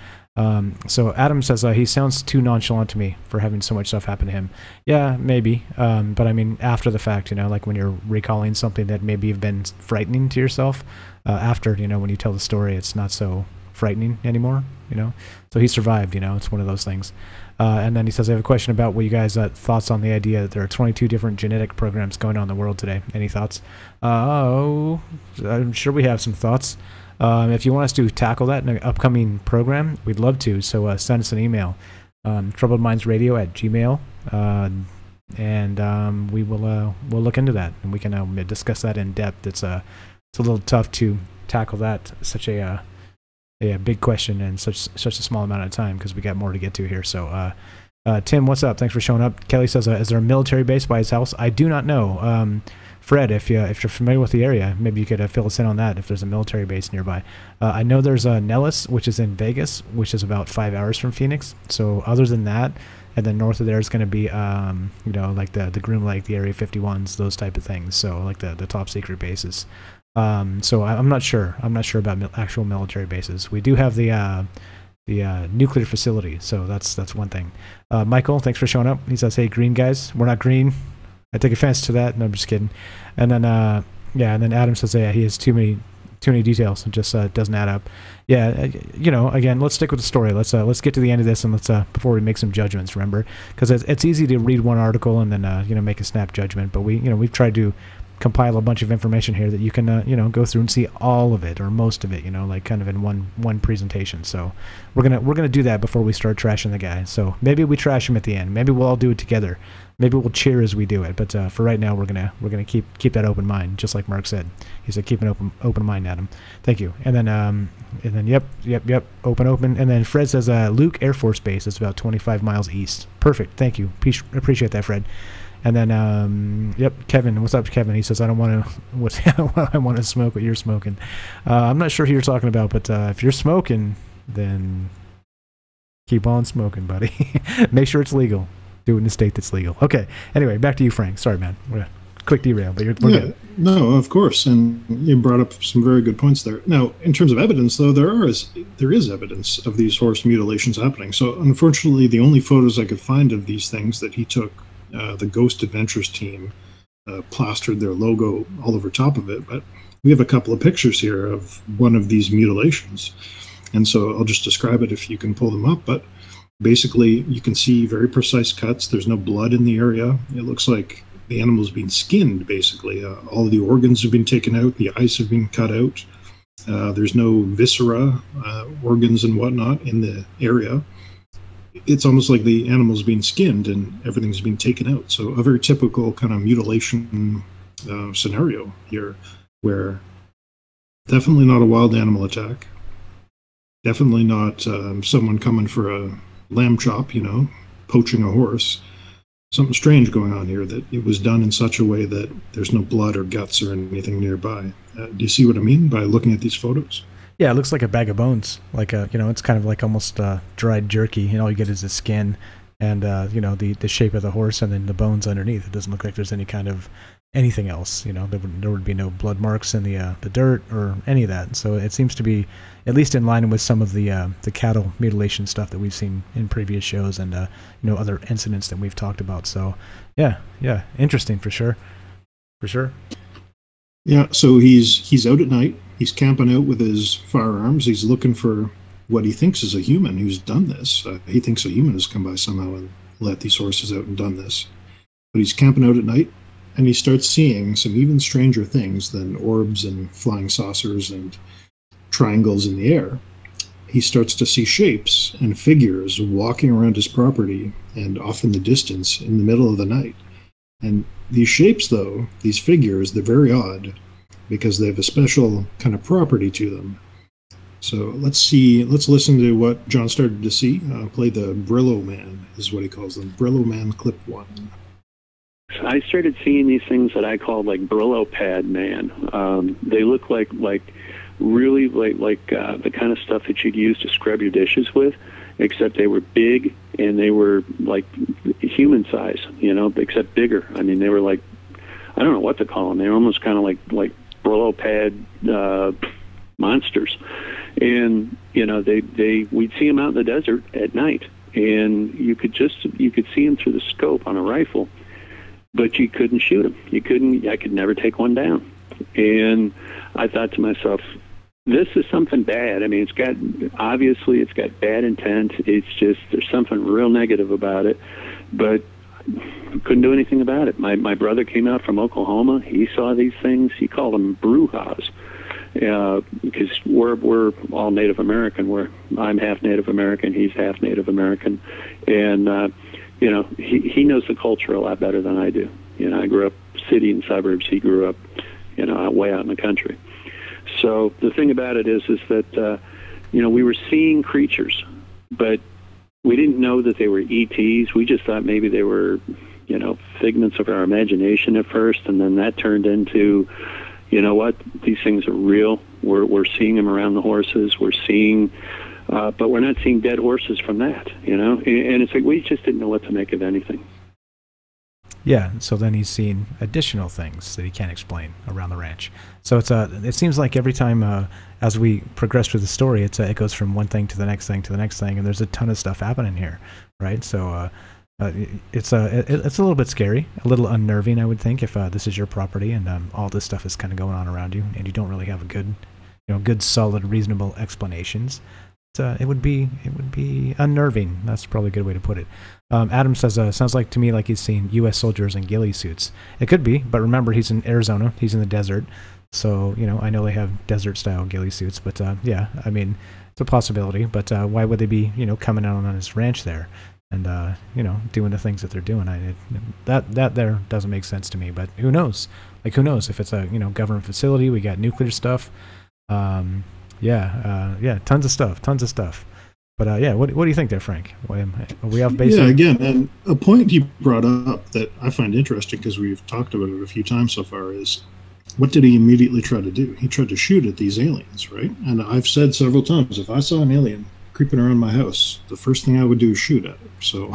So Adam says he sounds too nonchalant to me for having so much stuff happen to him. Yeah, maybe. But I mean, after the fact, like when you're recalling something that maybe you've been frightening to yourself, after, when you tell the story, it's not so frightening anymore, So he survived, it's one of those things. And then he says, I have a question about what you guys' thoughts on the idea that there are 22 different genetic programs going on in the world today. Any thoughts? I'm sure we have some thoughts. If you want us to tackle that in an upcoming program, we'd love to. So send us an email, troubledmindsradio@gmail, and we'll look into that, and we can discuss that in depth. It's a little tough to tackle that, such a big question in such a small amount of time, because we got more to get to here. So Tim, what's up? Thanks for showing up. Kelly says, is there a military base by his house? I do not know. Fred, if you're familiar with the area, maybe you could fill us in on that, if there's a military base nearby. I know there's Nellis, which is in Vegas, which is about 5 hours from Phoenix. So other than that, and then north of there is going to be, like the Groom Lake, the Area 51s, those type of things. So like the top secret bases. So I'm not sure. I'm not sure about actual military bases. We do have the nuclear facility, so that's one thing. Michael, thanks for showing up. He says, hey, green guys. We're not green. I take offense to that. No, I'm just kidding. And then and then Adam says, yeah, he has too many details. It just doesn't add up. Yeah, again, let's stick with the story. Let's get to the end of this, and let's before we make some judgments. Remember, because it's easy to read one article and then make a snap judgment. But we've tried to compile a bunch of information here that you can go through and see all of it or most of it, like kind of in one presentation. So we're gonna do that before we start trashing the guy. So maybe we trash him at the end. Maybe we'll all do it together. Maybe we'll cheer as we do it. But for right now, we're gonna keep that open mind, just like Mark said. He said keep an open mind, Adam. Thank you. And then yep, open. And then Fred says Luke Air Force Base is about 25 miles east. Perfect. Thank you. Appreciate that, Fred. And then, Kevin, what's up, Kevin? He says, I want to smoke what you're smoking. I'm not sure who you're talking about, but if you're smoking, then keep on smoking, buddy. Make sure it's legal. Do it in a state that's legal. Okay. Anyway, back to you, Frank. Sorry, man. Quick derail, but we're good. No, of course. And you brought up some very good points there. Now, in terms of evidence, though, there is evidence of these horse mutilations happening. So, unfortunately, the only photos I could find of these things that he took, the Ghost Adventures team plastered their logo all over top of it, but we have a couple of pictures here of one of these mutilations, and so I'll just describe it if you can pull them up. But basically, you can see very precise cuts. There's no blood in the area. It looks like the animal's been skinned, basically. All of the organs have been taken out, the eyes have been cut out. There's no viscera, organs and whatnot in the area. It's almost like the animal's been skinned and everything's been taken out. So a very typical kind of mutilation scenario here, where definitely not a wild animal attack. Definitely not someone coming for a lamb chop, poaching a horse. Something strange going on here, that it was done in such a way that there's no blood or guts or anything nearby. Do you see what I mean by looking at these photos? Yeah, it looks like a bag of bones. Like it's kind of like almost dried jerky, and all you get is the skin and the shape of the horse, and then the bones underneath. It doesn't look like there's any kind of anything else. There would be no blood marks in the dirt or any of that. So it seems to be at least in line with some of the cattle mutilation stuff that we've seen in previous shows and other incidents that we've talked about. So yeah, interesting for sure. Yeah, so he's out at night. He's camping out with his firearms. He's looking for what he thinks is a human who's done this. He thinks a human has come by somehow and let these horses out and done this. But he's camping out at night, and he starts seeing some even stranger things than orbs and flying saucers and triangles in the air. He starts to see shapes and figures walking around his property and off in the distance in the middle of the night. And these shapes, though, these figures, they're very odd because they have a special kind of property to them. So let's listen to what John started to see. Play the Brillo Man, is what he calls them. Brillo Man clip 1. I started seeing these things that I called like Brillo Pad Man. They look like really like the kind of stuff that you'd use to scrub your dishes with, except they were big and they were like human size, except bigger. I mean, they were like, I don't know what to call them. They were almost kind of like Brillo Pad monsters. And we'd see them out in the desert at night, and you could see them through the scope on a rifle, but you couldn't shoot them. I could never take one down. And I thought to myself, this is something bad. I mean, it's got bad intent. It's just, there's something real negative about it, but couldn't do anything about it. My brother came out from Oklahoma. He saw these things. He called them brujas. Because we're all Native American. I'm half Native American. He's half Native American, and he knows the culture a lot better than I do. I grew up city and suburbs. He grew up, way out in the country. So the thing about it is that we were seeing creatures, but we didn't know that they were ETs. We just thought maybe they were, figments of our imagination at first, and then that turned into, you know what, these things are real. We're seeing them around the horses. We're seeing, but we're not seeing dead horses from that, And it's like we just didn't know what to make of anything. Yeah, so then he's seen additional things that he can't explain around the ranch. So it seems like every time as we progress through the story, it goes from one thing to the next thing to the next thing, and there's a ton of stuff happening here, right? So it's a little bit scary, a little unnerving, I would think, if this is your property and all this stuff is kind of going on around you, and you don't really have a good, solid, reasonable explanations. It would be unnerving. That's probably a good way to put it. Adam says, sounds like to me like he's seen U.S. soldiers in ghillie suits. It could be, but remember, he's in Arizona. He's in the desert. So, I know they have desert-style ghillie suits, but yeah, I mean, it's a possibility. But why would they be, coming out on his ranch there and, doing the things that they're doing? That there doesn't make sense to me, but who knows? Like, who knows if it's a, government facility, we got nuclear stuff. Yeah, tons of stuff. But yeah, what do you think there, Frank? Are we off base? Yeah, here? again, and a point you brought up that I find interesting because we've talked about it a few times so far is, what did he immediately try to do? He tried to shoot at these aliens, right? And I've said several times, if I saw an alien creeping around my house, the first thing I would do is shoot at it. So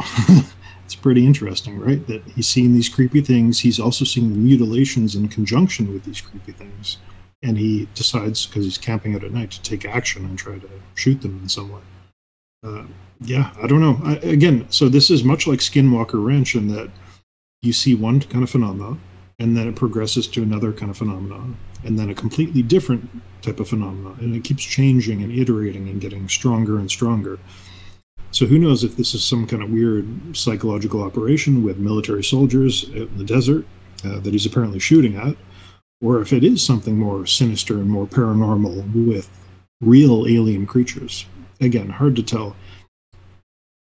it's pretty interesting, right? That he's seeing these creepy things. He's also seeing the mutilations in conjunction with these creepy things. And he decides, because he's camping out at night, to take action and try to shoot them in some way. Yeah, I don't know. Again, so this is much like Skinwalker Ranch in that you see one kind of phenomenon, and then it progresses to another kind of phenomenon, and then a completely different type of phenomenon, and it keeps changing and iterating and getting stronger and stronger. So who knows if this is some kind of weird psychological operation with military soldiers out in the desert, that he's apparently shooting at, or if it is something more sinister and more paranormal with real alien creatures. Again, hard to tell.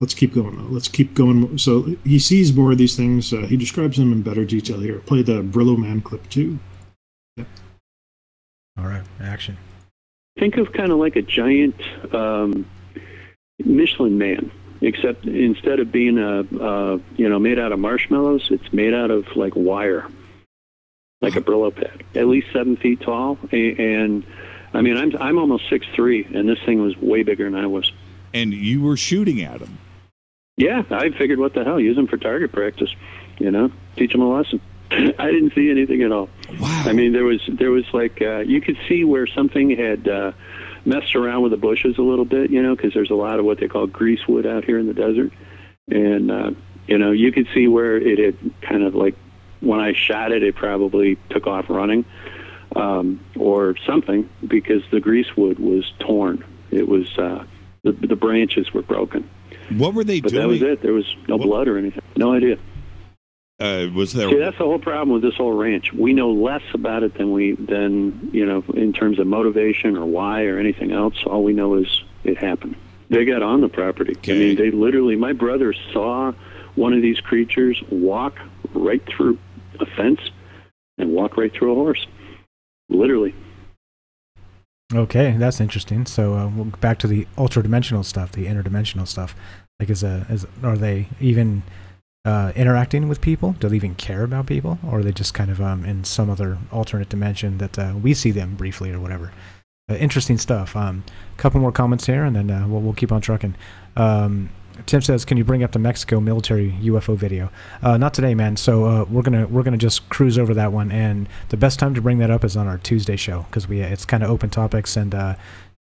Let's keep going, though. Let's keep going. So he sees more of these things. He describes them in better detail here. Play the Brillo Man clip, too. Yep. All right, action. Think of kind of like a giant Michelin Man, except instead of being made out of marshmallows, it's made out of like wire, like a Brillo pad, at least 7 feet tall. And I mean, I'm almost 6'3", and this thing was way bigger than I was. And you were shooting at him. Yeah, I figured, what the hell, use them for target practice, teach them a lesson. I didn't see anything at all. Wow. I mean, there was like, you could see where something had messed around with the bushes a little bit, because there's a lot of what they call greasewood out here in the desert. And, you could see where it had kind of like, when I shot it, it probably took off running or something, because the greasewood was torn. It was, the branches were broken. What were they doing? But that was it. There was no blood or anything. No idea. Was there? See, that's the whole problem with this whole ranch. We know less about it than in terms of motivation or why or anything else. All we know is it happened. They got on the property. Okay. I mean, they literally. My brother saw one of these creatures walk right through a fence and walk right through a horse. Literally. Okay, that's interesting. So we'll go back to the ultra-dimensional stuff, the interdimensional stuff. Like, are they even interacting with people? Do they even care about people? Or are they just kind of in some other alternate dimension that we see them briefly or whatever? Interesting stuff. A couple more comments here, and then we'll keep on trucking. Tim says, "Can you bring up the Mexico military UFO video?" Not today, man. So we're gonna just cruise over that one, and the best time to bring that up is on our Tuesday show, because it's kind of open topics, and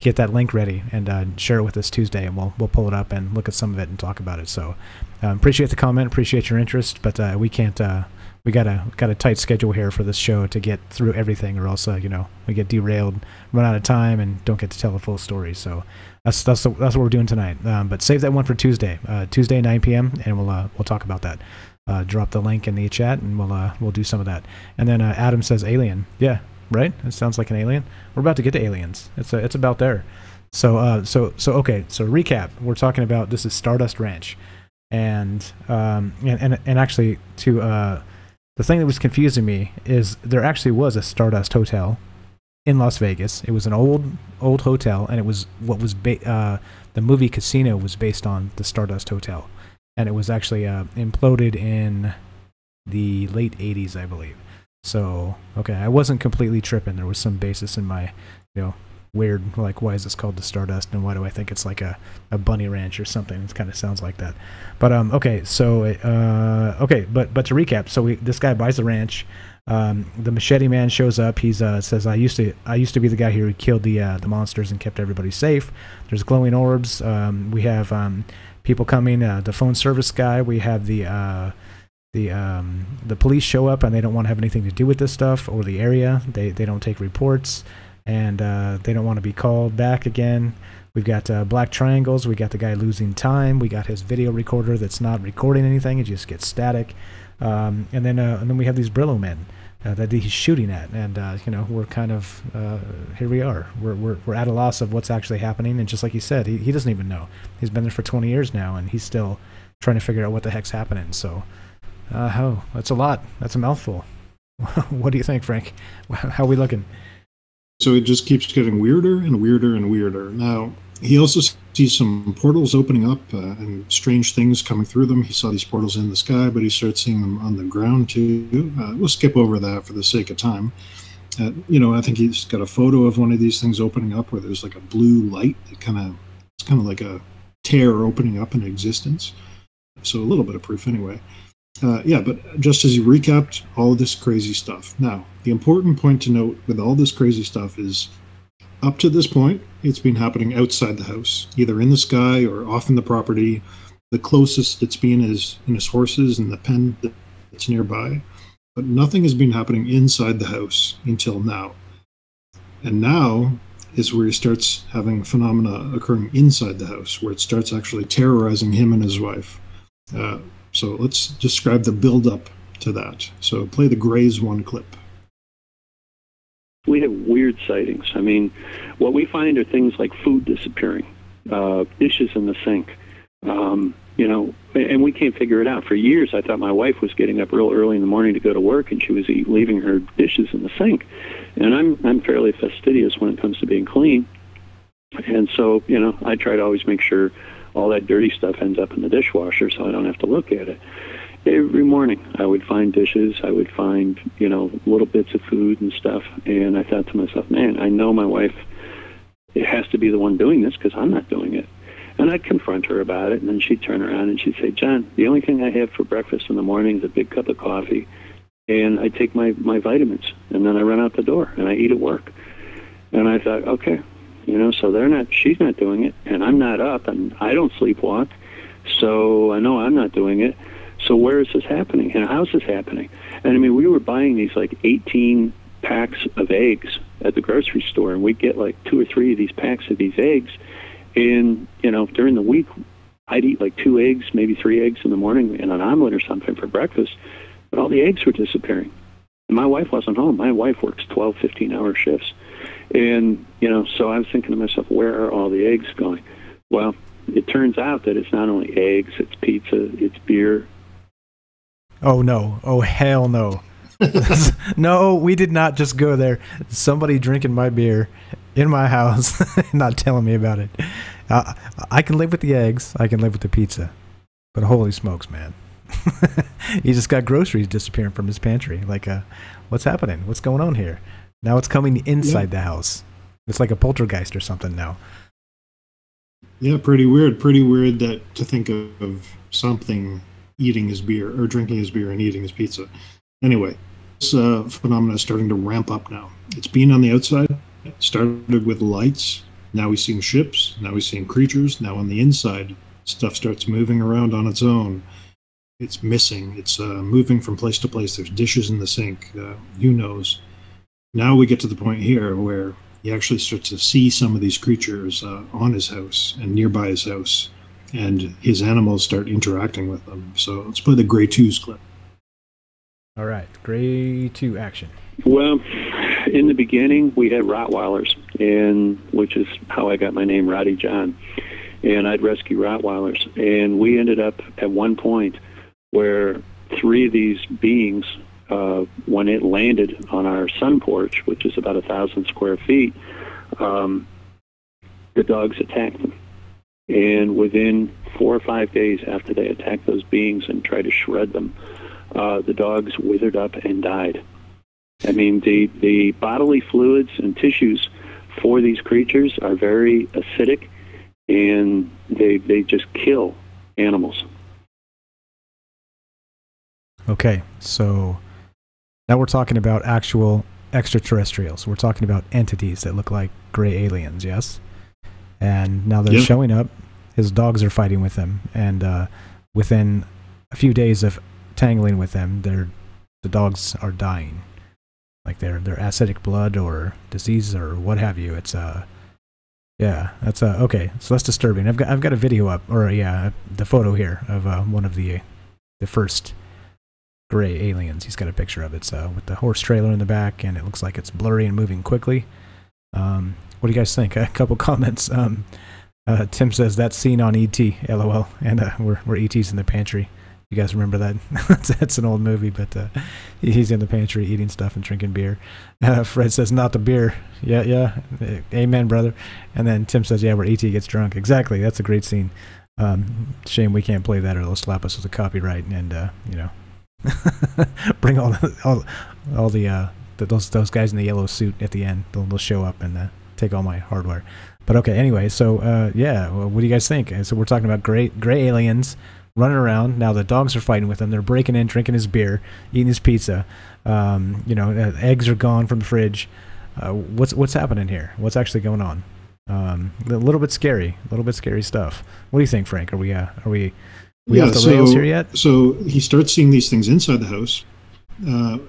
get that link ready and share it with us Tuesday, and we'll pull it up and look at some of it and talk about it. So appreciate the comment, appreciate your interest, but we can't. We got a tight schedule here for this show to get through everything, or else we get derailed, run out of time, and don't get to tell the full story. So that's what we're doing tonight. But save that one for Tuesday, 9 p.m., and we'll talk about that. Drop the link in the chat, and we'll do some of that. And then Adam says alien. Yeah, right. It sounds like an alien. We're about to get to aliens. It's about there. So okay. So recap. We're talking about, this is Stardust Ranch, and actually to. The thing that was confusing me is there actually was a Stardust Hotel in Las Vegas. It was an old hotel, and it was the movie Casino was based on the Stardust Hotel, and it was actually imploded in the late 80s, I believe. So okay, I wasn't completely tripping. There was some basis in my weird, like, why is this called the Stardust, and why do I think it's like a bunny ranch or something? It kind of sounds like that. But okay, so but to recap, so this guy buys the ranch. The machete man shows up. He says, I used to be the guy here who killed the monsters and kept everybody safe. There's glowing orbs. We have people coming. The phone service guy. We have the police show up, and they don't want to have anything to do with this stuff or the area. They don't take reports. And they don't want to be called back again. We've got black triangles. We got the guy losing time. We got his video recorder that's not recording anything. It just gets static. And then we have these Brillo men that he's shooting at. And we're kind of here we are. We're at a loss of what's actually happening. And just like he said, he doesn't even know. He's been there for 20 years now, and he's still trying to figure out what the heck's happening. So, that's a lot. That's a mouthful. What do you think, Frank? How are we looking? So it just keeps getting weirder and weirder and weirder. Now, he also sees some portals opening up and strange things coming through them. He saw these portals in the sky, but he starts seeing them on the ground too. We'll skip over that for the sake of time. I think he's got a photo of one of these things opening up where there's like a blue light. It's kind of like a tear opening up in existence. So a little bit of proof anyway. But just as he recapped all of this crazy stuff. Now, the important point to note with all this crazy stuff is, up to this point, it's been happening outside the house, either in the sky or off in the property. The closest it's been is in his horses and the pen that's nearby. But nothing has been happening inside the house until now. And now is where he starts having phenomena occurring inside the house, where it starts actually terrorizing him and his wife. So let's describe the build-up to that. So play the Grays 1 clip. We have weird sightings. I mean, what we find are things like food disappearing, dishes in the sink, you know, and we can't figure it out. For years, I thought my wife was getting up real early in the morning to go to work, and she was leaving her dishes in the sink. And I'm fairly fastidious when it comes to being clean. And so, you know, I try to always make sure all that dirty stuff ends up in the dishwasher so I don't have to look at it. Every morning I would find dishes, I would find, you know, little bits of food and stuff, and I thought to myself, man, I know my wife, it has to be the one doing this because I'm not doing it. And I'd confront her about it, and then she'd turn around and she'd say, John, the only thing I have for breakfast in the morning is a big cup of coffee, and I take my vitamins, and then I run out the door, and I eat at work. And I thought, okay, you know, so she's not doing it, and I'm not up, and I don't sleepwalk, so I know I'm not doing it. So where is this happening? And how's this happening? And I mean, we were buying these like 18 packs of eggs at the grocery store, and we'd get like 2 or 3 of these packs of these eggs. And, you know, during the week, I'd eat like 2 eggs, maybe 3 eggs in the morning and an omelet or something for breakfast. But all the eggs were disappearing. And my wife wasn't home. My wife works 12, 15-hour shifts. And, you know, so I was thinking to myself, where are all the eggs going? Well, it turns out that it's not only eggs, it's pizza, it's beer. Oh, no. Oh, hell no. No, we did not just go there. Somebody drinking my beer in my house, not telling me about it. I can live with the eggs. I can live with the pizza. But holy smokes, man. He just got groceries disappearing from his pantry. Like, what's happening? What's going on here? Now it's coming inside the house. It's like a poltergeist or something now. Yeah, pretty weird. Pretty weird that to think of something eating his beer or drinking his beer and eating his pizza. Anyway, this phenomenon is starting to ramp up now. It's been on the outside. It started with lights. Now we've seen ships. Now we've seen creatures. Now on the inside, stuff starts moving around on its own. It's missing. It's moving from place to place. There's dishes in the sink. Who knows? Now we get to the point here where he actually starts to see some of these creatures on his house and nearby his house, and his animals start interacting with them. So let's play the Grey 2's clip. All right, Grey 2 action. Well, in the beginning, we had Rottweilers, and which is how I got my name, Roddy John. And I'd rescue Rottweilers. And we ended up at one point where 3 of these beings, when it landed on our sun porch, which is about 1,000 square feet, the dogs attacked them. And within 4 or 5 days after they attacked those beings and tried to shred them, the dogs withered up and died. I mean, the bodily fluids and tissues for these creatures are very acidic, and they just kill animals. Okay, so now we're talking about actual extraterrestrials. We're talking about entities that look like gray aliens, yes? And now they're showing up. His dogs are fighting with them, and within a few days of tangling with them, the dogs are dying. Like they're acidic blood or disease or what have you. It's yeah, that's okay. So that's disturbing. I've got a video up, or the photo here of one of the first gray aliens. He's got a picture of it. So with the horse trailer in the back, and it looks like it's blurry and moving quickly. What do you guys think? A couple comments. Tim says that scene on E.T. LOL, and where E.T.'s in the pantry. You guys remember that? That's an old movie, but he's in the pantry eating stuff and drinking beer. Fred says, not the beer. Yeah. Amen, brother. And then Tim says, yeah, where E.T. gets drunk. Exactly. That's a great scene. Shame we can't play that, or they'll slap us with a copyright and, bring all those guys in the yellow suit at the end. They'll show up and take all my hardware. But okay, anyway, so what do you guys think? So we're talking about gray aliens running around. Now the dogs are fighting with him. They're breaking in, drinking his beer, eating his pizza. Eggs are gone from the fridge. What's happening here? What's actually going on? A little bit scary stuff. What do you think, Frank? Are we off the rails here yet? So he starts seeing these things inside the house.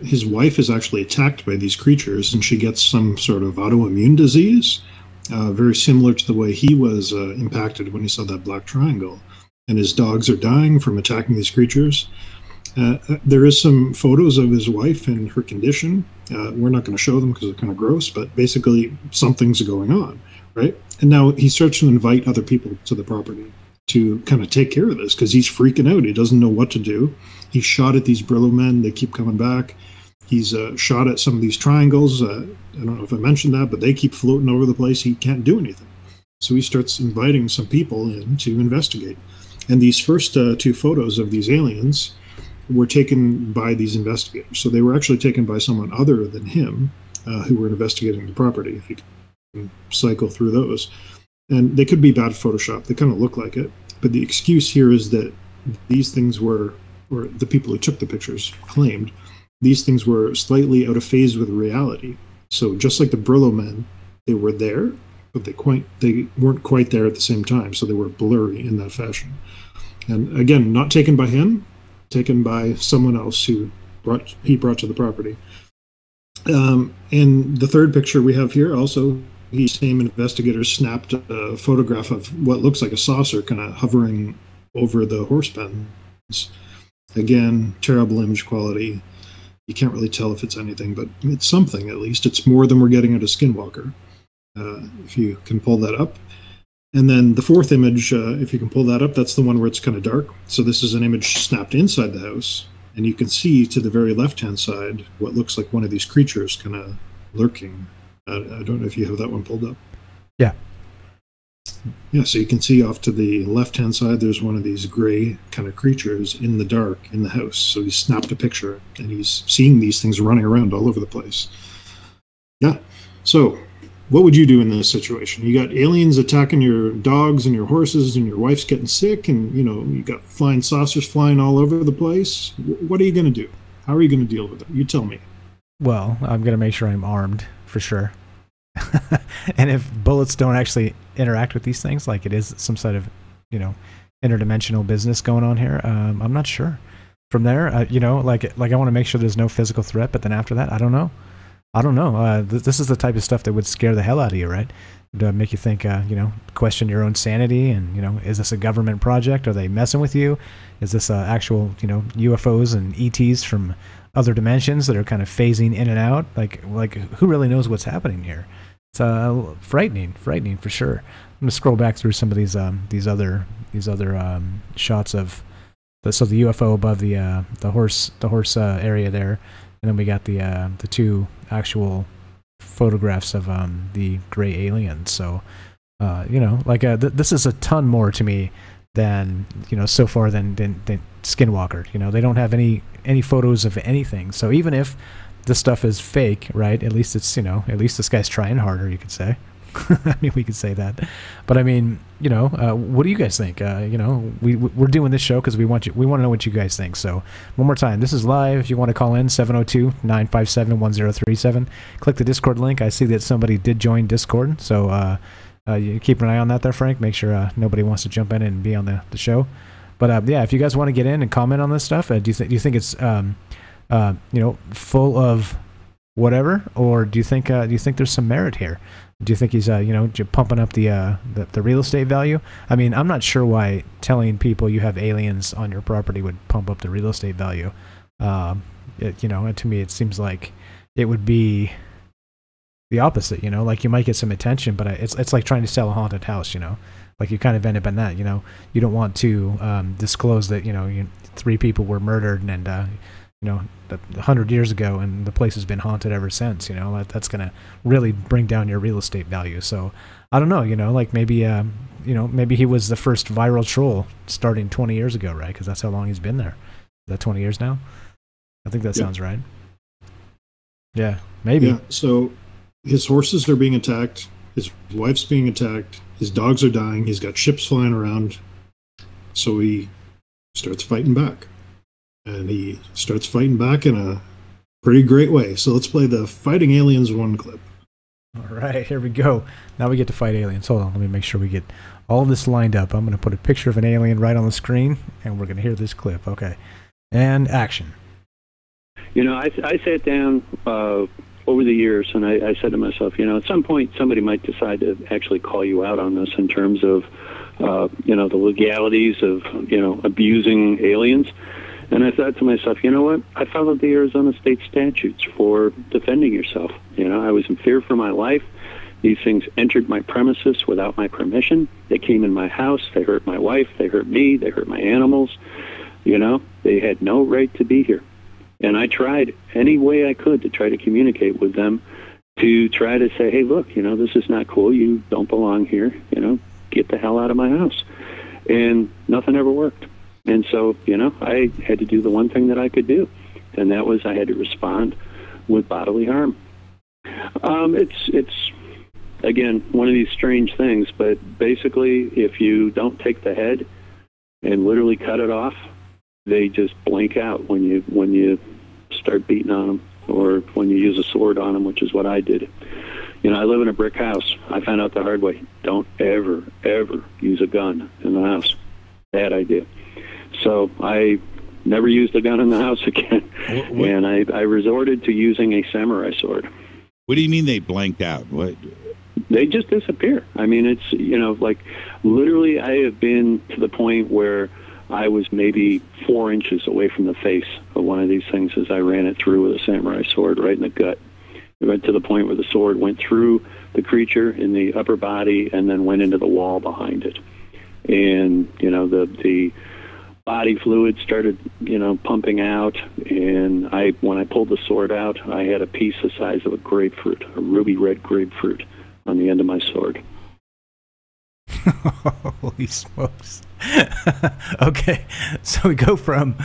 His wife is actually attacked by these creatures, and she gets some sort of autoimmune disease, very similar to the way he was impacted when he saw that black triangle. And his dogs are dying from attacking these creatures. There is some photos of his wife and her condition. We're not going to show them because they're kind of gross, but basically something's going on, right? And now he starts to invite other people to the property to kind of take care of this because he's freaking out. He doesn't know what to do. He shot at these Brillo men. They keep coming back. He's shot at some of these triangles. I don't know if I mentioned that, but they keep floating over the place. He can't do anything. So he starts inviting some people in to investigate. And these first two photos of these aliens were taken by these investigators. So they were actually taken by someone other than him who were investigating the property, if you can cycle through those. And they could be bad Photoshop. They kind of look like it. But the excuse here is that these things were, or the people who took the pictures claimed, these things were slightly out of phase with reality. So just like the Brillo men, they were there, but they weren't quite there at the same time. So they were blurry in that fashion. And again, not taken by him, taken by someone else who he brought to the property. And the third picture we have here also, these same investigators snapped a photograph of what looks like a saucer kind of hovering over the horse pens. Again, terrible image quality. You can't really tell if it's anything, but it's something at least. It's more than we're getting out of Skinwalker, if you can pull that up. And then the fourth image, if you can pull that up, that's the one where it's kind of dark. So this is an image snapped inside the house. And you can see to the very left-hand side what looks like one of these creatures kind of lurking. I don't know if you have that one pulled up. Yeah. Yeah, so you can see off to the left-hand side, there's one of these gray kind of creatures in the dark in the house. So he snapped a picture, and he's seeing these things running around all over the place. Yeah, so what would you do in this situation? You got aliens attacking your dogs and your horses, and your wife's getting sick, and, you know, you got flying saucers flying all over the place. What are you going to do? How are you going to deal with it? You tell me. Well, I'm going to make sure I'm armed, for sure. And if bullets don't actually interact with these things, like it is some sort of, you know, interdimensional business going on here, I'm not sure. From there, you know, like I want to make sure there's no physical threat, but then after that, I don't know. This is the type of stuff that would scare the hell out of you, right? To make you think, you know, question your own sanity, and, you know, is this a government project? Are they messing with you? Is this actual, you know, UFOs and ETs from other dimensions that are kind of phasing in and out? Like who really knows what's happening here? It's frightening for sure. I'm gonna scroll back through some of these other shots of the UFO above the horse area there, and then we got the two actual photographs of the gray aliens. So you know, like this is a ton more to me than, you know, so far than Skinwalker. You know, they don't have any photos of anything. So even if this stuff is fake, right? At least it's, you know, at least this guy's trying harder, you could say. I mean, we could say that. But I mean, you know, what do you guys think? You know, we're doing this show because we want to know what you guys think. So one more time, this is live. If you want to call in, 702-957-1037. Click the Discord link. I see that somebody did join Discord. So you keep an eye on that there, Frank. Make sure nobody wants to jump in and be on the show. But yeah, if you guys want to get in and comment on this stuff, do you think it's you know, full of whatever, or do you think there's some merit here? Do you think he's you know, pumping up the real estate value? I mean, I'm not sure why telling people you have aliens on your property would pump up the real estate value. You know, to me it seems like it would be the opposite. You know, like you might get some attention, but it's like trying to sell a haunted house. You know, like you kind of end up in that. You know, you don't want to disclose that, you know, 3 people were murdered and you know, 100 years ago, and the place has been haunted ever since. You know, that's gonna really bring down your real estate value. So I don't know. You know, like maybe you know, maybe he was the first viral troll starting 20 years ago, right? Because that's how long he's been there. Is that 20 years now? I think that sounds right. Yeah, maybe. Yeah. So his horses are being attacked. His wife's being attacked. His dogs are dying. He's got ships flying around. So he starts fighting back. And he starts fighting back in a pretty great way. So let's play the Fighting Aliens 1 clip. All right, here we go. Now we get to fight aliens. Hold on, let me make sure we get all this lined up. I'm going to put a picture of an alien right on the screen, and we're going to hear this clip. Okay. And action. You know, I sat down over the years, and I said to myself, you know, at some point somebody might decide to actually call you out on this in terms of, you know, the legalities of, you know, abusing aliens. And I thought to myself, you know what? I followed the Arizona state statutes for defending yourself. You know, I was in fear for my life. These things entered my premises without my permission. They came in my house. They hurt my wife. They hurt me. They hurt my animals. You know, they had no right to be here. And I tried any way I could to try to communicate with them, to try to say, hey, look, you know, this is not cool. You don't belong here. You know, get the hell out of my house. And nothing ever worked. And so, you know, I had to do the one thing that I could do, and that was I had to respond with bodily harm. It's again, one of these strange things, but basically, if you don't take the head and literally cut it off, they just blink out when you start beating on them, or when you use a sword on them, which is what I did. You know, I live in a brick house. I found out the hard way. Don't ever, ever use a gun in the house. Bad idea. So I never used a gun in the house again, and I resorted to using a samurai sword. What do you mean they blanked out? What? They just disappear. I mean, it's, you know, like literally I have been to the point where I was maybe 4 inches away from the face of one of these things as I ran it through with a samurai sword right in the gut. It went to the point where the sword went through the creature in the upper body and then went into the wall behind it. And, you know, the body fluid started, you know, pumping out, and when I pulled the sword out, I had a piece the size of a grapefruit, a ruby red grapefruit, on the end of my sword. Holy smokes. Okay, so we go from,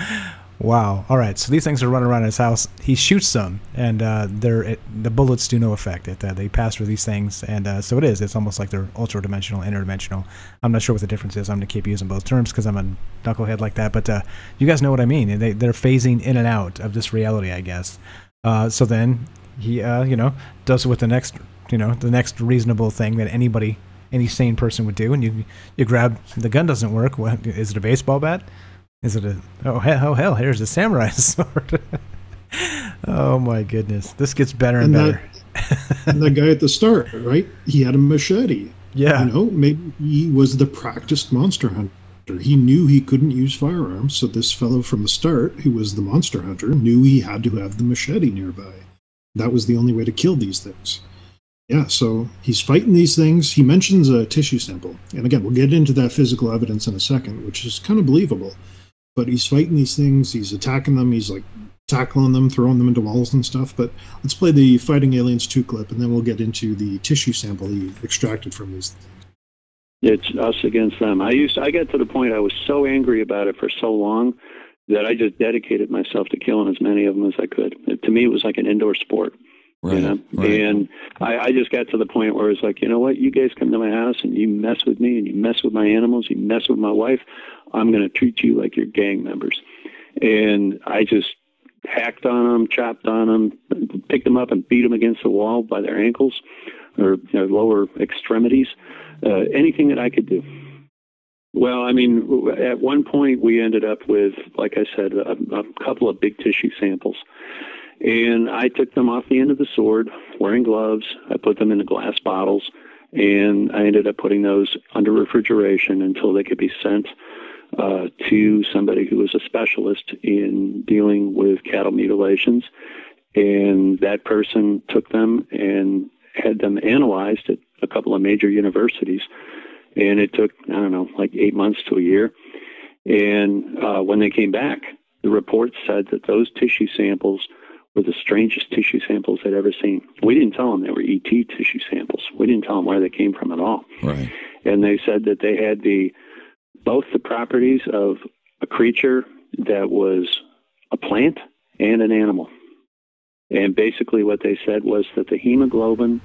wow, all right, so these things are running around his house. He shoots them, and the bullets do no effect. They pass through these things, and so it's almost like they're ultra-dimensional, interdimensional. I'm not sure what the difference is. I'm going to keep using both terms because I'm a knucklehead like that, but you guys know what I mean. They're phasing in and out of this reality, I guess. So then he, you know, does what the next reasonable thing that any sane person would do, and you grab, the gun doesn't work. What is it, a baseball bat? Is it oh hell, here's a samurai sword. Oh my goodness, this gets better and better. And that guy at the start, right? He had a machete. Yeah. You know, maybe he was the practiced monster hunter. He knew he couldn't use firearms, so this fellow from the start, who was the monster hunter, knew he had to have the machete nearby. That was the only way to kill these things. Yeah, so he's fighting these things. He mentions a tissue sample. And again, we'll get into that physical evidence in a second, which is kind of believable. But he's fighting these things. He's attacking them. He's like tackling them, throwing them into walls and stuff. But let's play the Fighting Aliens 2 clip, and then we'll get into the tissue sample he extracted from these things. It's us against them. I got to the point I was so angry about it for so long that I just dedicated myself to killing as many of them as I could. To me, it was like an indoor sport. Right, you know? right. And I just got to the point where it's like, you know what, you guys come to my house and you mess with me and you mess with my animals, you mess with my wife, I'm going to treat you like you're gang members. And I just hacked on them, chopped on them, picked them up and beat them against the wall by their ankles or their lower extremities, anything that I could do. Well, I mean, at one point we ended up with, like I said, a couple of big tissue samples. And I took them off the end of the sword, wearing gloves. I put them into glass bottles, and I ended up putting those under refrigeration until they could be sent to somebody who was a specialist in dealing with cattle mutilations. And that person took them and had them analyzed at a couple of major universities. And it took, I don't know, like 8 months to a year. And when they came back, the report said that those tissue samples were the strangest tissue samples I'd ever seen. We didn't tell them they were ET tissue samples. We didn't tell them where they came from at all. Right. And they said that they had both the properties of a creature that was a plant and an animal. And basically what they said was that the hemoglobin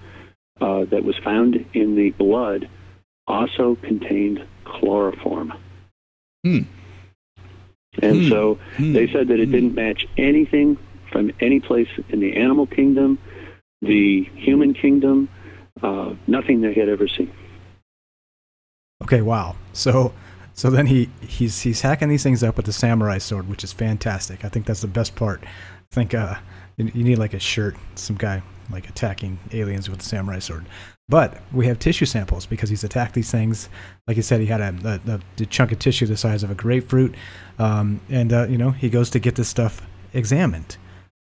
that was found in the blood also contained chloroform. And so they said that it didn't match anything from any place in the animal kingdom, the human kingdom, nothing they had ever seen. Okay, wow. So then he's hacking these things up with the samurai sword, which is fantastic. I think that's the best part. I think you need like a shirt, some guy like attacking aliens with a samurai sword. But we have tissue samples because he's attacked these things. Like you said, he had a chunk of tissue the size of a grapefruit, and he goes to get this stuff examined.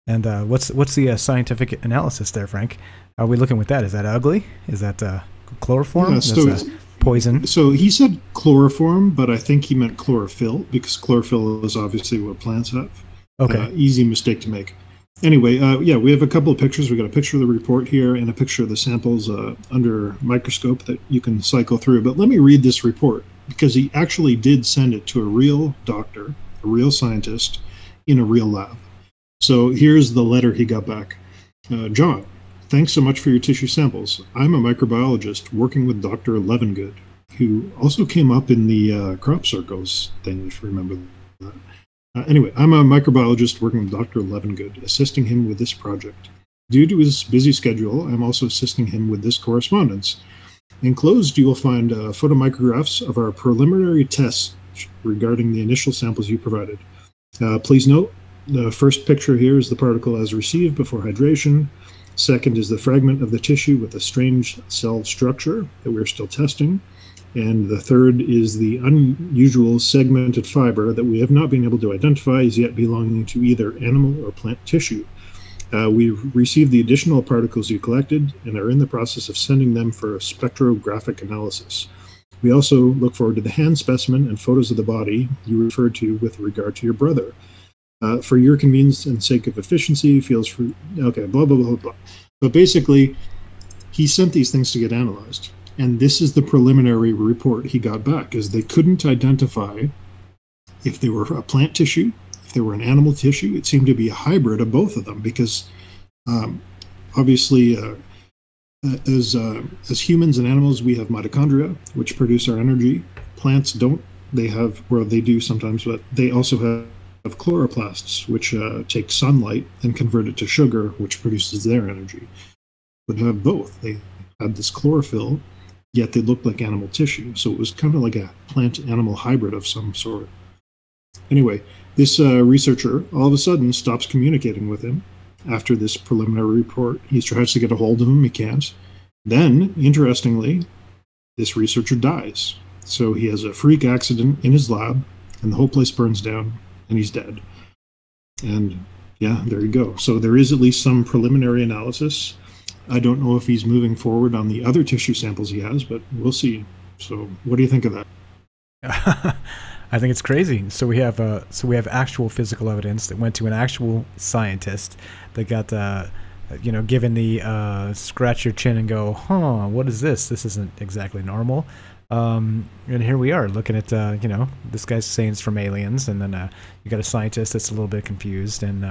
And what's the scientific analysis there, Frank? Are we looking with that? Is that ugly? Is that chloroform? Yeah, That's poison. So he said chloroform, but I think he meant chlorophyll because chlorophyll is obviously what plants have. Okay. Easy mistake to make. Anyway, we have a couple of pictures. We got a picture of the report here and a picture of the samples under microscope that you can cycle through. But let me read this report because he actually did send it to a real doctor, a real scientist in a real lab. So here's the letter he got back. John, thanks so much for your tissue samples. I'm a microbiologist working with Dr. Levengood, who also came up in the crop circles thing, if you remember that. Anyway, I'm a microbiologist working with Dr. Levengood, assisting him with this project. Due to his busy schedule, I'm also assisting him with this correspondence. Enclosed, you will find photomicrographs of our preliminary tests regarding the initial samples you provided. Please note, the first picture here is the particle as received before hydration. Second is the fragment of the tissue with a strange cell structure that we're still testing. And the third is the unusual segmented fiber that we have not been able to identify as yet belonging to either animal or plant tissue. We've received the additional particles you collected and are in the process of sending them for a spectrographic analysis. We also look forward to the hand specimen and photos of the body you referred to with regard to your brother. For your convenience and sake of efficiency, feels free. Okay, blah, blah, blah, blah. But basically, he sent these things to get analyzed. And this is the preliminary report he got back, is they couldn't identify if they were a plant tissue, if they were an animal tissue. It seemed to be a hybrid of both of them because obviously as humans and animals, we have mitochondria, which produce our energy. Plants don't. They have, well, they do sometimes, but they also have chloroplasts, which take sunlight and convert it to sugar, which produces their energy. But have both. They had this chlorophyll, yet they looked like animal tissue. So it was kind of like a plant-animal hybrid of some sort. Anyway, this researcher all of a sudden stops communicating with him after this preliminary report. He tries to get a hold of him. He can't. Then, interestingly, this researcher dies. So he has a freak accident in his lab, and the whole place burns down, and he's dead. And yeah, there you go. So there is at least some preliminary analysis. I don't know if he's moving forward on the other tissue samples he has, but we'll see. So what do you think of that? I think it's crazy. So we have actual physical evidence that went to an actual scientist that got given the scratch your chin and go, huh, what is this? This isn't exactly normal. And here we are looking at this guy's saying it's from aliens, and then you got a scientist that's a little bit confused, and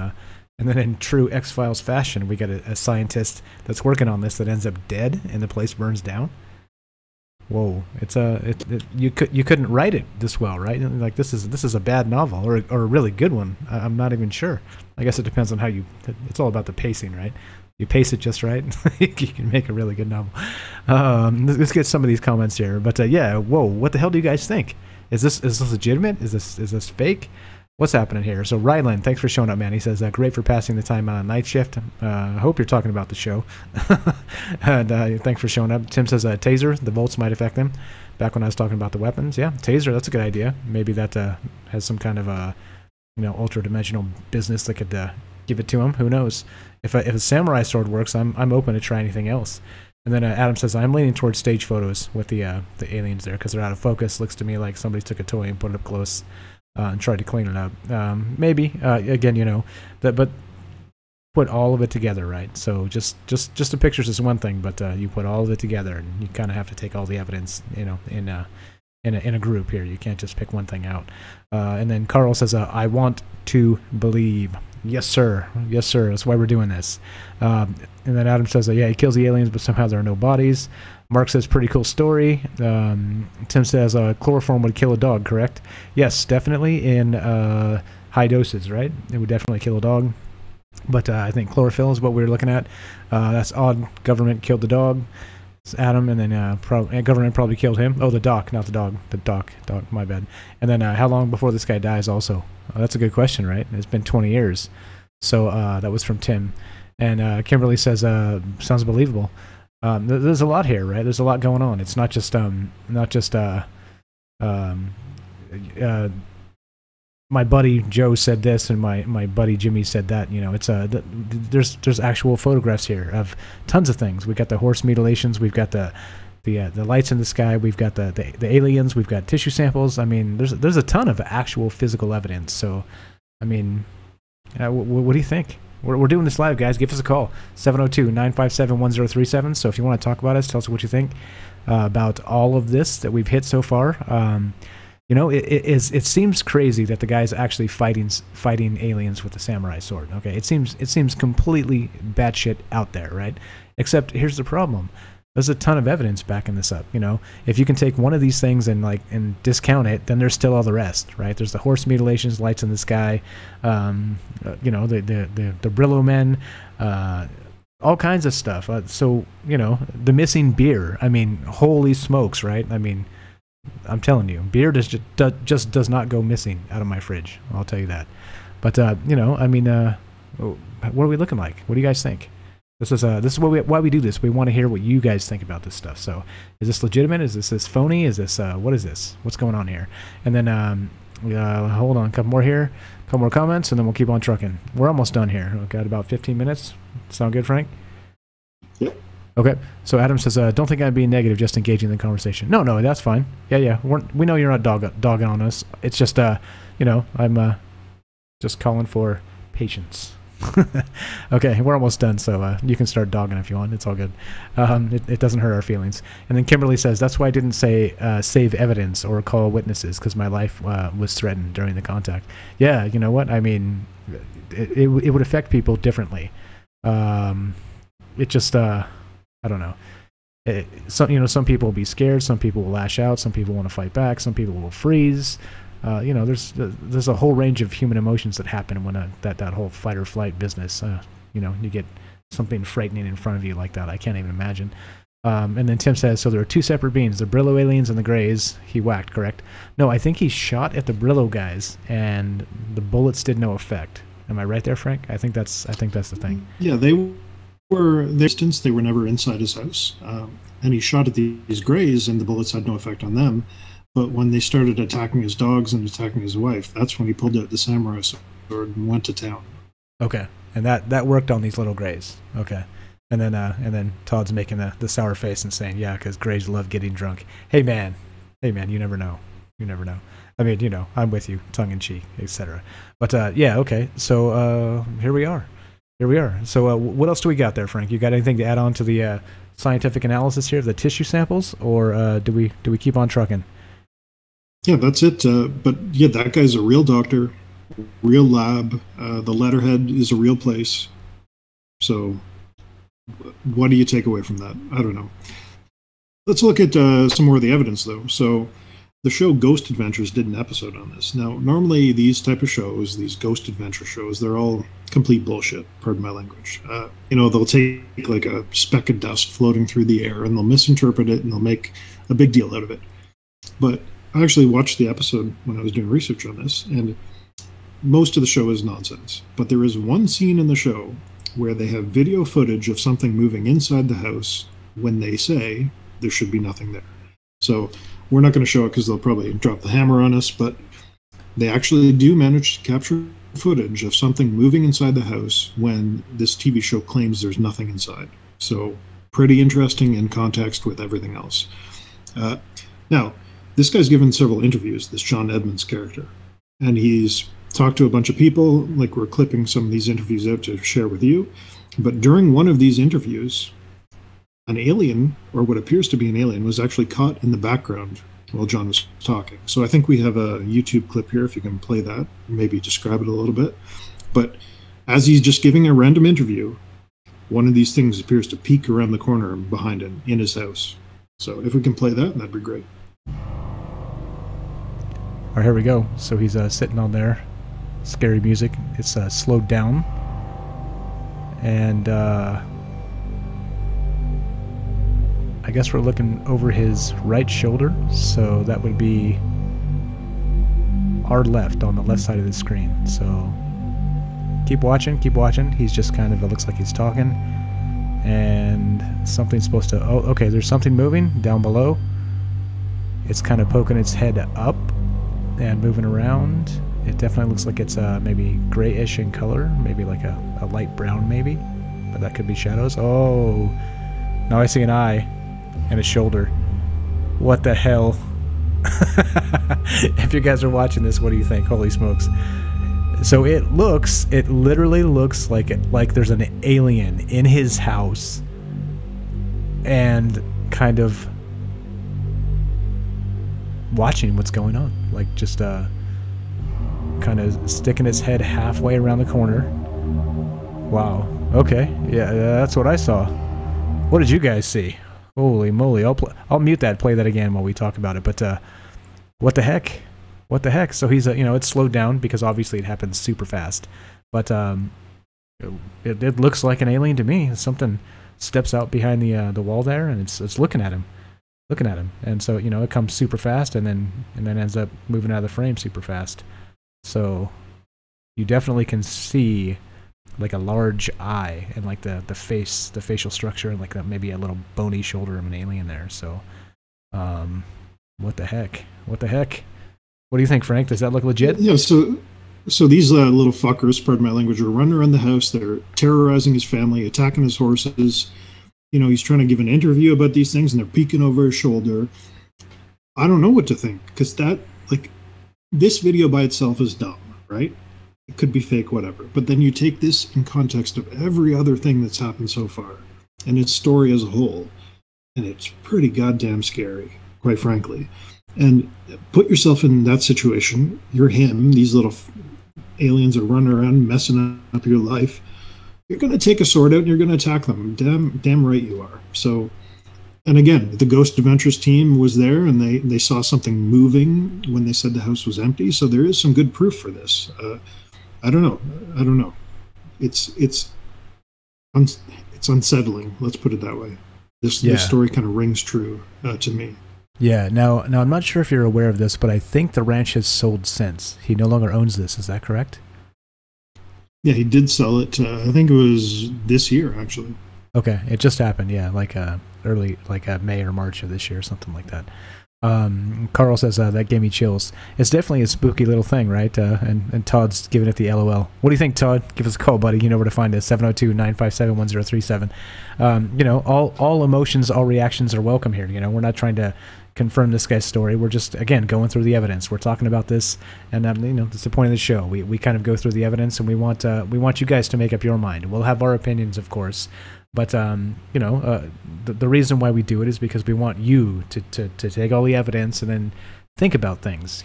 then in true X-Files fashion, we got a scientist that's working on this that ends up dead and the place burns down. Whoa, it's you couldn't write it this well, right? Like this is a bad novel or a really good one. I'm not even sure. I guess it depends on how you. It's all about the pacing, right? You pace it just right, you can make a really good novel. Let's get some of these comments here. But yeah, whoa, what the hell do you guys think? Is this legitimate? Is this fake? What's happening here? So Ryland, thanks for showing up, man. He says, great for passing the time on night shift. I hope you're talking about the show. And thanks for showing up. Tim says, taser, the volts might affect them. Back when I was talking about the weapons. Yeah, taser, that's a good idea. Maybe that has some kind of ultra-dimensional business that could give it to him. Who knows? If a samurai sword works, I'm open to try anything else. And then Adam says, I'm leaning towards stage photos with the aliens there because they're out of focus. Looks to me like somebody took a toy and put it up close. And tried to clean it up. Maybe again, but put all of it together, right? So just the pictures is one thing, but you put all of it together, and you kind of have to take all the evidence, in a group here. You can't just pick one thing out. And then Carl says, I want to believe. Yes, sir. Yes, sir. That's why we're doing this. And then Adam says, yeah, he kills the aliens, but somehow there are no bodies. Mark says, pretty cool story. Tim says, chloroform would kill a dog, correct? Yes, definitely in high doses, right? It would definitely kill a dog. But I think chlorophyll is what we're looking at. That's odd. Government killed the dog. It's Adam, and then government probably killed him. Oh, the doc, not the dog. The doc, my bad. And then how long before this guy dies also? That's a good question, right? It's been 20 years. So that was from Tim. And Kimberly says, sounds believable. There's a lot here, right? There's a lot going on. It's not just my buddy Joe said this and my buddy Jimmy said that. You know, it's there's actual photographs here of tons of things. We got the horse mutilations. We've got the lights in the sky. We've got the aliens. We've got tissue samples. I mean, there's a ton of actual physical evidence. So, I mean, what do you think? We're doing this live, guys. Give us a call, 702-957-1037. So if you want to talk about us, tell us what you think about all of this that we've hit so far. You know, it seems crazy that the guy's actually fighting aliens with a samurai sword. Okay, it seems completely batshit out there, right? Except here's the problem. There's a ton of evidence backing this up. You know, if you can take one of these things and discount it, then there's still all the rest, right? There's the horse mutilations, lights in the sky, you know, the Brillo men, all kinds of stuff. So you know, the missing beer. I mean, holy smokes, right? I mean, I'm telling you, beer just does not go missing out of my fridge. I'll tell you that. But you know, I mean, what are we looking like? What do you guys think? This is why we do this. We want to hear what you guys think about this stuff. So, is this legitimate? Is this phony? Is this what is this? What's going on here? And then hold on, a couple more here, a couple more comments, and then we'll keep on trucking. We're almost done here. We've got about 15 minutes. Sound good, Frank? Yep. Okay. So Adam says, "Don't think I'm being negative, just engaging in the conversation." No, that's fine. Yeah. We know you're not dogging on us. It's just you know, I'm just calling for patience. Okay, we're almost done, so you can start dogging if you want. It's all good. It doesn't hurt our feelings. And then Kimberly says, that's why I didn't say save evidence or call witnesses, because my life was threatened during the contact. Yeah, you know what? I mean, it would affect people differently. It just, I don't know. Some people will be scared. Some people will lash out. Some people want to fight back. Some people will freeze. You know, there's a whole range of human emotions that happen when that whole fight or flight business. You know, you get something frightening in front of you like that. I can't even imagine. And then Tim says, so there are two separate beings, the Brillo aliens and the Greys. He whacked, correct? No, I think he shot at the Brillo guys, and the bullets did no effect. Am I right there, Frank? I think that's the thing. Yeah, they were distance. They were never inside his house, and he shot at these Greys, and the bullets had no effect on them. But when they started attacking his dogs and attacking his wife, that's when he pulled out the samurai sword and went to town. Okay, and that worked on these little Greys. Okay, and then Todd's making the sour face and saying, yeah, because Greys love getting drunk. Hey man, you never know. I mean, you know, I'm with you, tongue in cheek, etc. But yeah, okay. So here we are. So what else do we got there, Frank? You got anything to add on to the scientific analysis here of the tissue samples, or do we keep on trucking? Yeah, that's it. But yeah, that guy's a real doctor, real lab. The letterhead is a real place. So what do you take away from that? I don't know. Let's look at some more of the evidence, though. So the show Ghost Adventures did an episode on this. Now, normally these type of shows, these ghost adventure shows, they're all complete bullshit, pardon my language. You know, they'll take like a speck of dust floating through the air, and they'll misinterpret it, and they'll make a big deal out of it. But I actually watched the episode when I was doing research on this, and most of the show is nonsense. But there is one scene in the show where they have video footage of something moving inside the house when they say there should be nothing there. So we're not going to show it because they'll probably drop the hammer on us, but they actually do manage to capture footage of something moving inside the house when this TV show claims there's nothing inside. So pretty interesting in context with everything else. Now, this guy's given several interviews, this John Edmonds character, and he's talked to a bunch of people, like we're clipping some of these interviews out to share with you. But during one of these interviews, an alien, or what appears to be an alien, was actually caught in the background while John was talking. So I think we have a YouTube clip here, if you can play that, maybe describe it a little bit. But as he's just giving a random interview, one of these things appears to peek around the corner behind him in his house. So if we can play that, that'd be great. All right, here we go. So he's sitting on there. Scary music. It's slowed down. And I guess we're looking over his right shoulder. So that would be our left, on the left side of the screen. So keep watching. He's just kind of, it looks like he's talking. And and something's supposed to... Oh, okay, there's something moving down below. It's kind of poking its head up and moving around. It definitely looks like it's maybe grayish in color, maybe like a light brown maybe, but that could be shadows. Oh, now I see an eye and a shoulder. What the hell? If you guys are watching this, what do you think? Holy smokes. So it literally looks like there's an alien in his house and kind of watching what's going on, like just kind of sticking his head halfway around the corner. Wow. Okay. Yeah, that's what I saw. What did you guys see? Holy moly. I'll mute that, play that again while we talk about it. But what the heck? What the heck? So he's it's slowed down because obviously it happens super fast. But it looks like an alien to me. Something steps out behind the wall there, and it's looking at him. And so it comes super fast and then ends up moving out of the frame super fast. So you definitely can see like a large eye and like the face, the facial structure, and like maybe a little bony shoulder of an alien there. So what the heck? What do you think, Frank? Does that look legit? Yeah, so these little fuckers, pardon my language, are running around the house. They're terrorizing his family, attacking his horses. He's trying to give an interview about these things, and they're peeking over his shoulder. I don't know what to think, because this video by itself is dumb, right? It could be fake, whatever. But then you take this in context of every other thing that's happened so far, and its story as a whole, and it's pretty goddamn scary, quite frankly. And put yourself in that situation. You're him. These little aliens are running around messing up your life. You're going to take a sword out and you're going to attack them. Damn right you are. So, and again, the Ghost Adventures team was there, and they saw something moving when they said the house was empty. So there is some good proof for this. I don't know. It's unsettling. Let's put it that way. This story kind of rings true to me. Yeah. Now I'm not sure if you're aware of this, but I think the ranch has sold since. He no longer owns this. Is that correct? Yeah, he did sell it. I think it was this year, actually. Okay, it just happened. Yeah, like early, May or March of this year, something like that. Carl says that gave me chills. It's definitely a spooky little thing, right? And Todd's giving it the LOL. What do you think, Todd? Give us a call, buddy. You know where to find us. 702-957-1037. All emotions, all reactions are welcome here. We're not trying to confirm this guy's story. We're just, again, going through the evidence. We're talking about this, and that's the point of the show. We kind of go through the evidence, and we want you guys to make up your mind. We'll have our opinions, of course, but the reason why we do it is because we want you to take all the evidence and then think about things.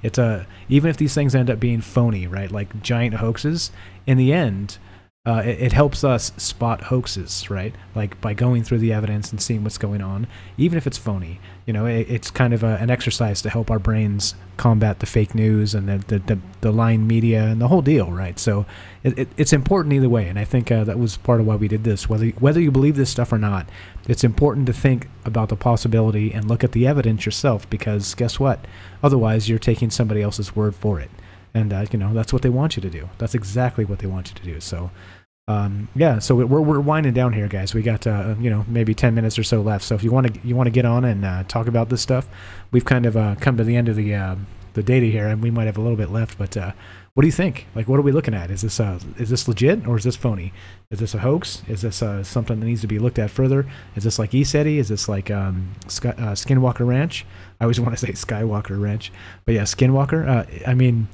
It's even if these things end up being phony, right, like giant hoaxes, in the end, it helps us spot hoaxes, right? Like by going through the evidence and seeing what's going on, even if it's phony. It's kind of an exercise to help our brains combat the fake news and the lying media and the whole deal, right? So it's important either way, and I think that was part of why we did this. Whether you believe this stuff or not, it's important to think about the possibility and look at the evidence yourself, because guess what? Otherwise, you're taking somebody else's word for it. And, that's what they want you to do. That's exactly what they want you to do. So, so we're winding down here, guys. We got, maybe 10 minutes or so left. So if you want to get on and talk about this stuff, we've kind of come to the end of the data here, and we might have a little bit left. But what do you think? Like, what are we looking at? Is this legit, or is this phony? Is this a hoax? Is this something that needs to be looked at further? Is this like ESETI? Is this like Skinwalker Ranch? I always want to say Skywalker Ranch, but yeah, Skinwalker.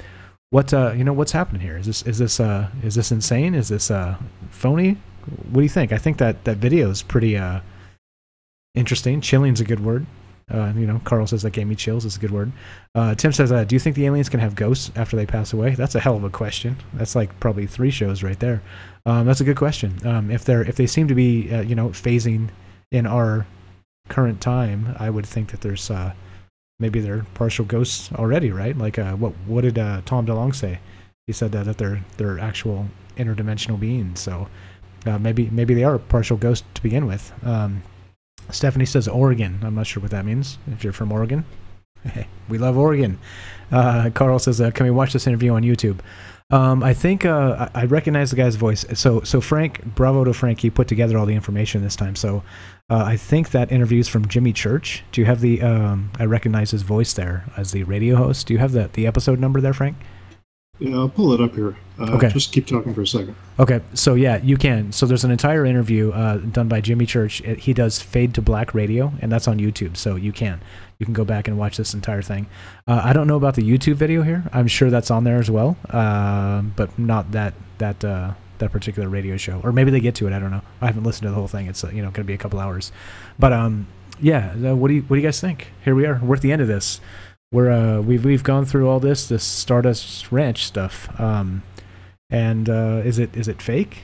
What's happening here? Is this insane? Is this phony? What do you think? I think that video is pretty interesting. Chilling's a good word. Carl says that gave me chills. It's a good word. Tim says, do you think the aliens can have ghosts after they pass away? That's a hell of a question. That's like probably 3 shows right there. That's a good question. If they seem to be phasing in our current time, I would think that there's maybe they're partial ghosts already, right? Like, what did Tom DeLonge say? He said that they're actual interdimensional beings. So maybe they are partial ghosts to begin with. Stephanie says Oregon. I'm not sure what that means. If you're from Oregon, we love Oregon. Carl says, can we watch this interview on YouTube? I think I recognize the guy's voice. So Frank, bravo to Frank. He put together all the information this time. So I think that interview is from Jimmy Church. Do you have the? I recognize his voice there as the radio host. Do you have the episode number there, Frank? Yeah, I'll pull it up here. Okay. Just keep talking for a second. Okay, so yeah, you can. So there's an entire interview done by Jimmy Church. He does Fade to Black Radio, and that's on YouTube, so you can go back and watch this entire thing. I don't know about the YouTube video here. I'm sure that's on there as well, but not that particular radio show. Or maybe they get to it. I don't know. I haven't listened to the whole thing. It's going to be a couple hours, but yeah. What do you guys think? Here we are. We're at the end of this. We've gone through all this Stardust Ranch stuff, and is it fake?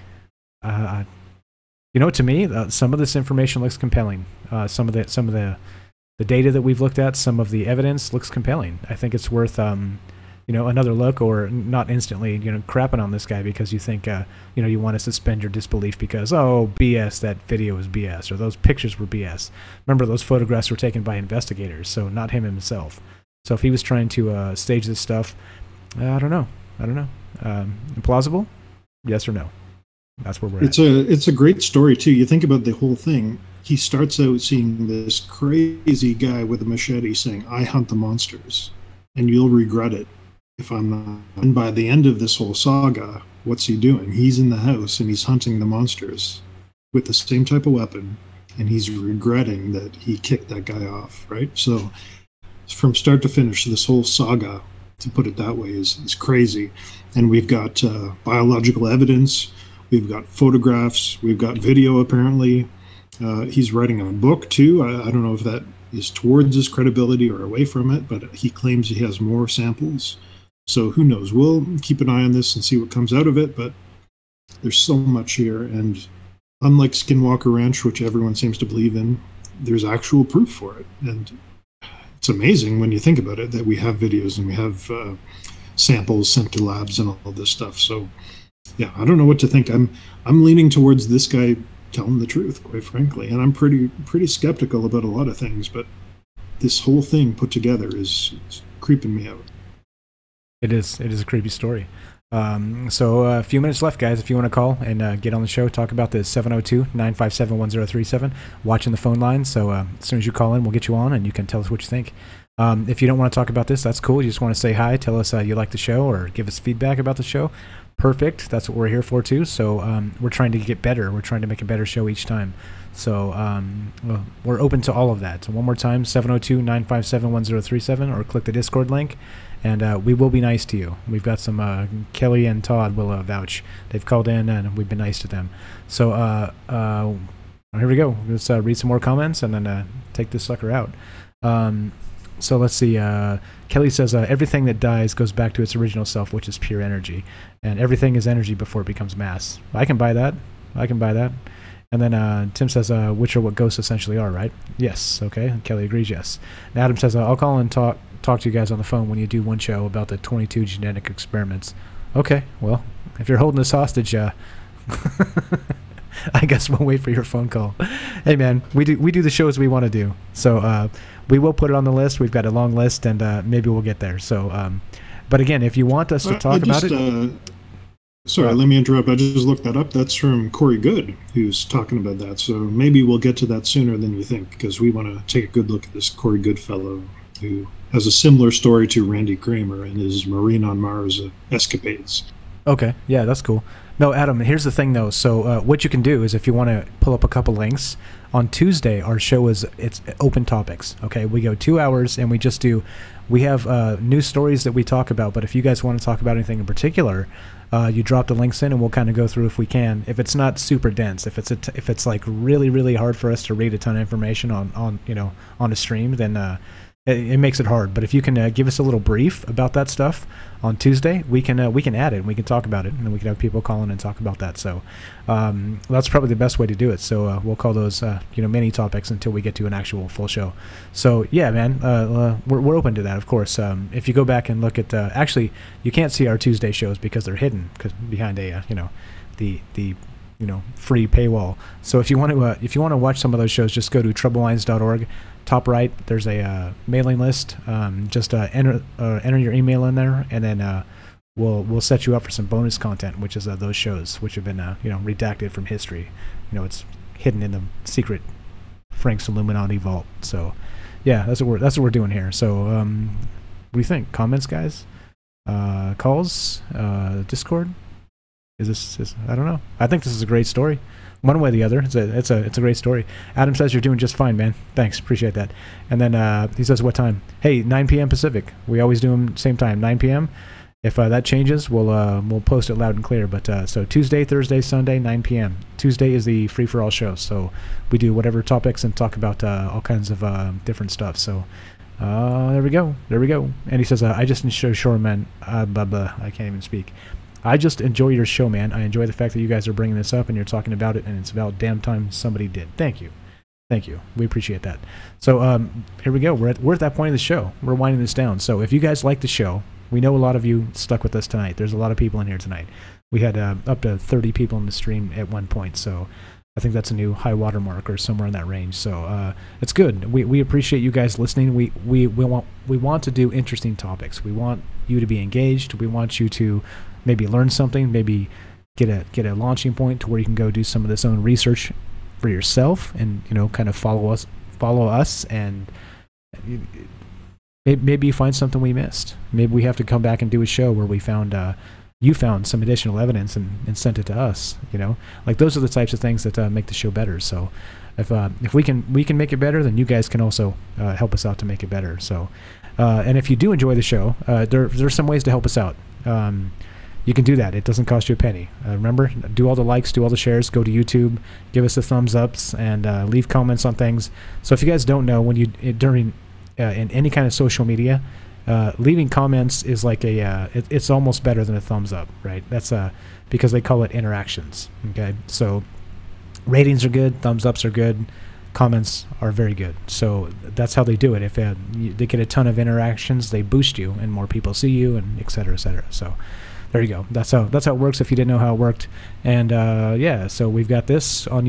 To me, some of this information looks compelling. Some of the data that we've looked at, some of the evidence looks compelling. I think it's worth another look, or not instantly crapping on this guy because you think you want to suspend your disbelief because BS, that video was BS, or those pictures were BS. Remember, those photographs were taken by investigators, so not him himself. So if he was trying to stage this stuff, I don't know. Implausible? Yes or no? That's where we're at. It's a great story too. You think about the whole thing. He starts out seeing this crazy guy with a machete saying, "I hunt the monsters, and you'll regret it if I'm not." And by the end of this whole saga, what's he doing? He's in the house and he's hunting the monsters with the same type of weapon, and he's regretting that he kicked that guy off, right? So from start to finish, this whole saga, to put it that way, is crazy. And we've got biological evidence, we've got photographs, we've got video apparently. He's writing a book too. I don't know if that is towards his credibility or away from it, but he claims he has more samples. So who knows? We'll keep an eye on this and see what comes out of it, but there's so much here. And unlike Skinwalker Ranch, which everyone seems to believe in, there's actual proof for it. And it's amazing when you think about it that we have videos and we have samples sent to labs and all this stuff. So yeah, I don't know what to think. I'm leaning towards this guy telling the truth, quite frankly, and I'm pretty skeptical about a lot of things, but this whole thing put together is creeping me out. It is a creepy story. So a few minutes left, guys. If you want to call and get on the show, talk about this, 702-957-1037. Watching the phone line. So as soon as you call in, we'll get you on and you can tell us what you think. If you don't want to talk about this, that's cool. You just want to say hi, tell us you like the show, or give us feedback about the show. Perfect. That's what we're here for too. So we're trying to get better. We're trying to make a better show each time. So we're open to all of that. So one more time, 702-957-1037, or click the Discord link. And we will be nice to you. We've got some Kelly and Todd will vouch. They've called in and we've been nice to them. So here we go. Let's read some more comments and then take this sucker out. So let's see. Kelly says, everything that dies goes back to its original self, which is pure energy. And everything is energy before it becomes mass. I can buy that. And then Tim says, which are what ghosts essentially are, right? Yes. Okay. And Kelly agrees, yes. And Adam says, I'll call and talk to you guys on the phone when you do one show about the 22 genetic experiments. Okay, well, if you're holding us hostage, I guess we'll wait for your phone call. Hey, man, we do the shows we want to do. So we will put it on the list. We've got a long list, and maybe we'll get there. So, but again, if you want us to talk about it... Sorry, let me interrupt. I just looked that up. That's from Corey Good, who's talking about that. So maybe we'll get to that sooner than you think, because we want to take a good look at this Corey Good fellow who has a similar story to Randy Kramer and his Marine on Mars escapades. Okay, yeah, that's cool. No, Adam, here's the thing, though. So what you can do is, if you want to pull up a couple links, on Tuesday, our show it's open topics, okay? We go 2 hours, and we have news stories that we talk about, but if you guys want to talk about anything in particular, you drop the links in, and we'll kind of go through if we can. If it's not super dense, if it's like really, really hard for us to read a ton of information on a stream, then it makes it hard. But if you can give us a little brief about that stuff on Tuesday, we can add it and we can talk about it, and then we can have people call in and talk about that. So that's probably the best way to do it. So we'll call those mini topics until we get to an actual full show. So yeah, man, we're open to that, of course. If you go back and look at actually, you can't see our Tuesday shows because they're hidden behind a the free paywall. So if you want to watch some of those shows, just go to troublelines.org. Top right, there's a mailing list. Just enter your email in there, and then we'll set you up for some bonus content, which is those shows which have been redacted from history. It's hidden in the secret Frank's Illuminati vault. So yeah, that's what we're doing here. So what do you think? Comments, guys? Calls? Discord? Is this? I don't know. I think this is a great story. One way or the other, it's a great story. Adam says you're doing just fine, man. Thanks, appreciate that. And then he says, what time? Hey, 9 p.m. Pacific. We always do them same time, 9 p.m. If that changes, we'll post it loud and clear. But so Tuesday, Thursday, Sunday, 9 p.m. Tuesday is the free for all show. So we do whatever topics and talk about all kinds of different stuff. So there we go. And he says, I just enjoy show, man. Blah blah. I can't even speak. I just enjoy your show, man. I enjoy the fact that you guys are bringing this up and you're talking about it, and it's about damn time somebody did. Thank you. We appreciate that. So here we go. We're at that point of the show. We're winding this down. So if you guys like the show, we know a lot of you stuck with us tonight. There's a lot of people in here tonight. We had up to 30 people in the stream at one point. So I think that's a new high water mark or somewhere in that range. So it's good. We appreciate you guys listening. We want to do interesting topics. We want you to be engaged. We want you to maybe learn something, maybe get a launching point to where you can go do some of this own research for yourself, and kind of follow us, and maybe you find something we missed. Maybe we have to come back and do a show where we found you found some additional evidence and sent it to us. Like those are the types of things that make the show better. So if we can make it better, then you guys can also help us out to make it better. So and if you do enjoy the show, there's some ways to help us out. You can do that. It doesn't cost you a penny. Remember, do all the likes, do all the shares, go to YouTube, give us the thumbs ups, and leave comments on things. So if you guys don't know, when during in any kind of social media, leaving comments is like it's almost better than a thumbs up, right? That's because they call it interactions. Okay, so ratings are good, thumbs ups are good, comments are very good. So that's how they do it. If they get a ton of interactions, they boost you, and more people see you, and et cetera, et cetera. So there you go. That's how it works. If you didn't know how it worked, and yeah, so we've got this on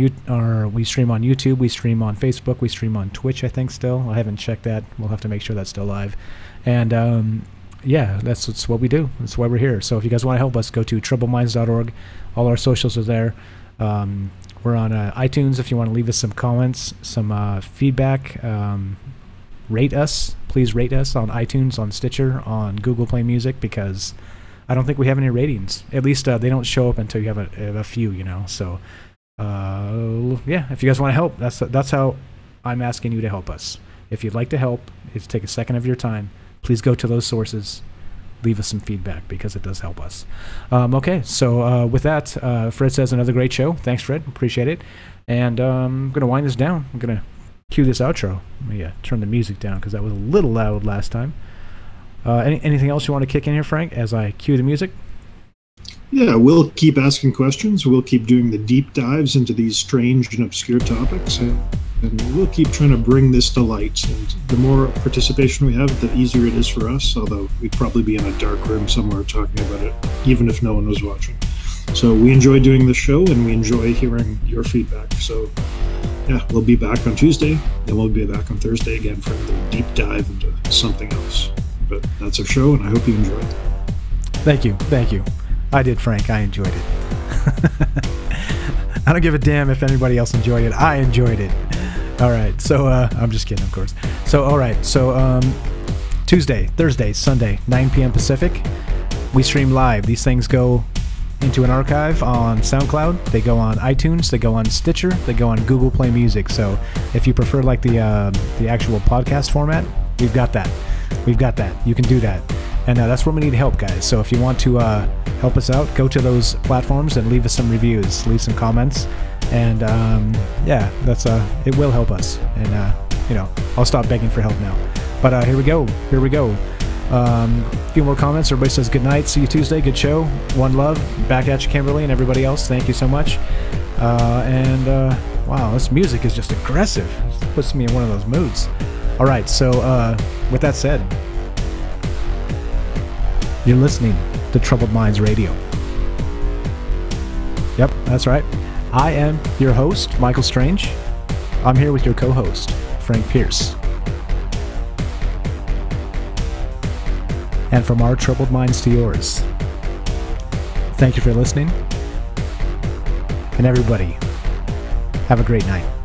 we stream on YouTube, we stream on Facebook, we stream on Twitch. I think still. I haven't checked that. We'll have to make sure that's still live. And yeah, that's what we do. That's why we're here. So if you guys want to help us, go to troubledminds.org. All our socials are there. We're on iTunes. If you want to leave us some comments, some feedback, rate us. Please rate us on iTunes, on Stitcher, on Google Play Music, because I don't think we have any ratings. At least they don't show up until you have a few, So, yeah, if you guys want to help, that's how I'm asking you to help us. If you'd like to help, it's take a second of your time. Please go to those sources. Leave us some feedback, because it does help us. Okay, so with that, Fred says another great show. Thanks, Fred. Appreciate it. And I'm going to wind this down. I'm going to cue this outro. Let me turn the music down, because that was a little loud last time. Anything else you want to kick in here, Frank, as I cue the music? Yeah, we'll keep asking questions. We'll keep doing the deep dives into these strange and obscure topics. And we'll keep trying to bring this to light. And the more participation we have, the easier it is for us, although we'd probably be in a dark room somewhere talking about it, even if no one was watching. So we enjoy doing this show, and we enjoy hearing your feedback. So yeah, we'll be back on Tuesday, and we'll be back on Thursday again for another deep dive into something else. But that's our show, and I hope you enjoyed it. Thank you. I did, Frank. I enjoyed it. I don't give a damn if anybody else enjoyed it. I enjoyed it. All right, so I'm just kidding, of course. So all right, so Tuesday, Thursday, Sunday, 9 p.m. Pacific, we stream live. These things go into an archive on SoundCloud. They go on iTunes. They go on Stitcher. They go on Google Play Music. So if you prefer like the actual podcast format, we've got that. You can do that. And that's where we need help, guys. So if you want to help us out, go to those platforms and leave us some reviews, leave some comments, and yeah, that's it will help us. And I'll stop begging for help now. But here we go. A few more comments. Everybody says good night. See you Tuesday. Good show. One love. Back at you, Kimberly, and everybody else. Thank you so much. Wow, this music is just aggressive. It puts me in one of those moods. All right. So with that said, you're listening to Troubled Minds Radio. Yep, that's right. I am your host, Michael Strange. I'm here with your co-host, Frank Pierce. And from our troubled minds to yours, Thank you for listening. And everybody, have a great night.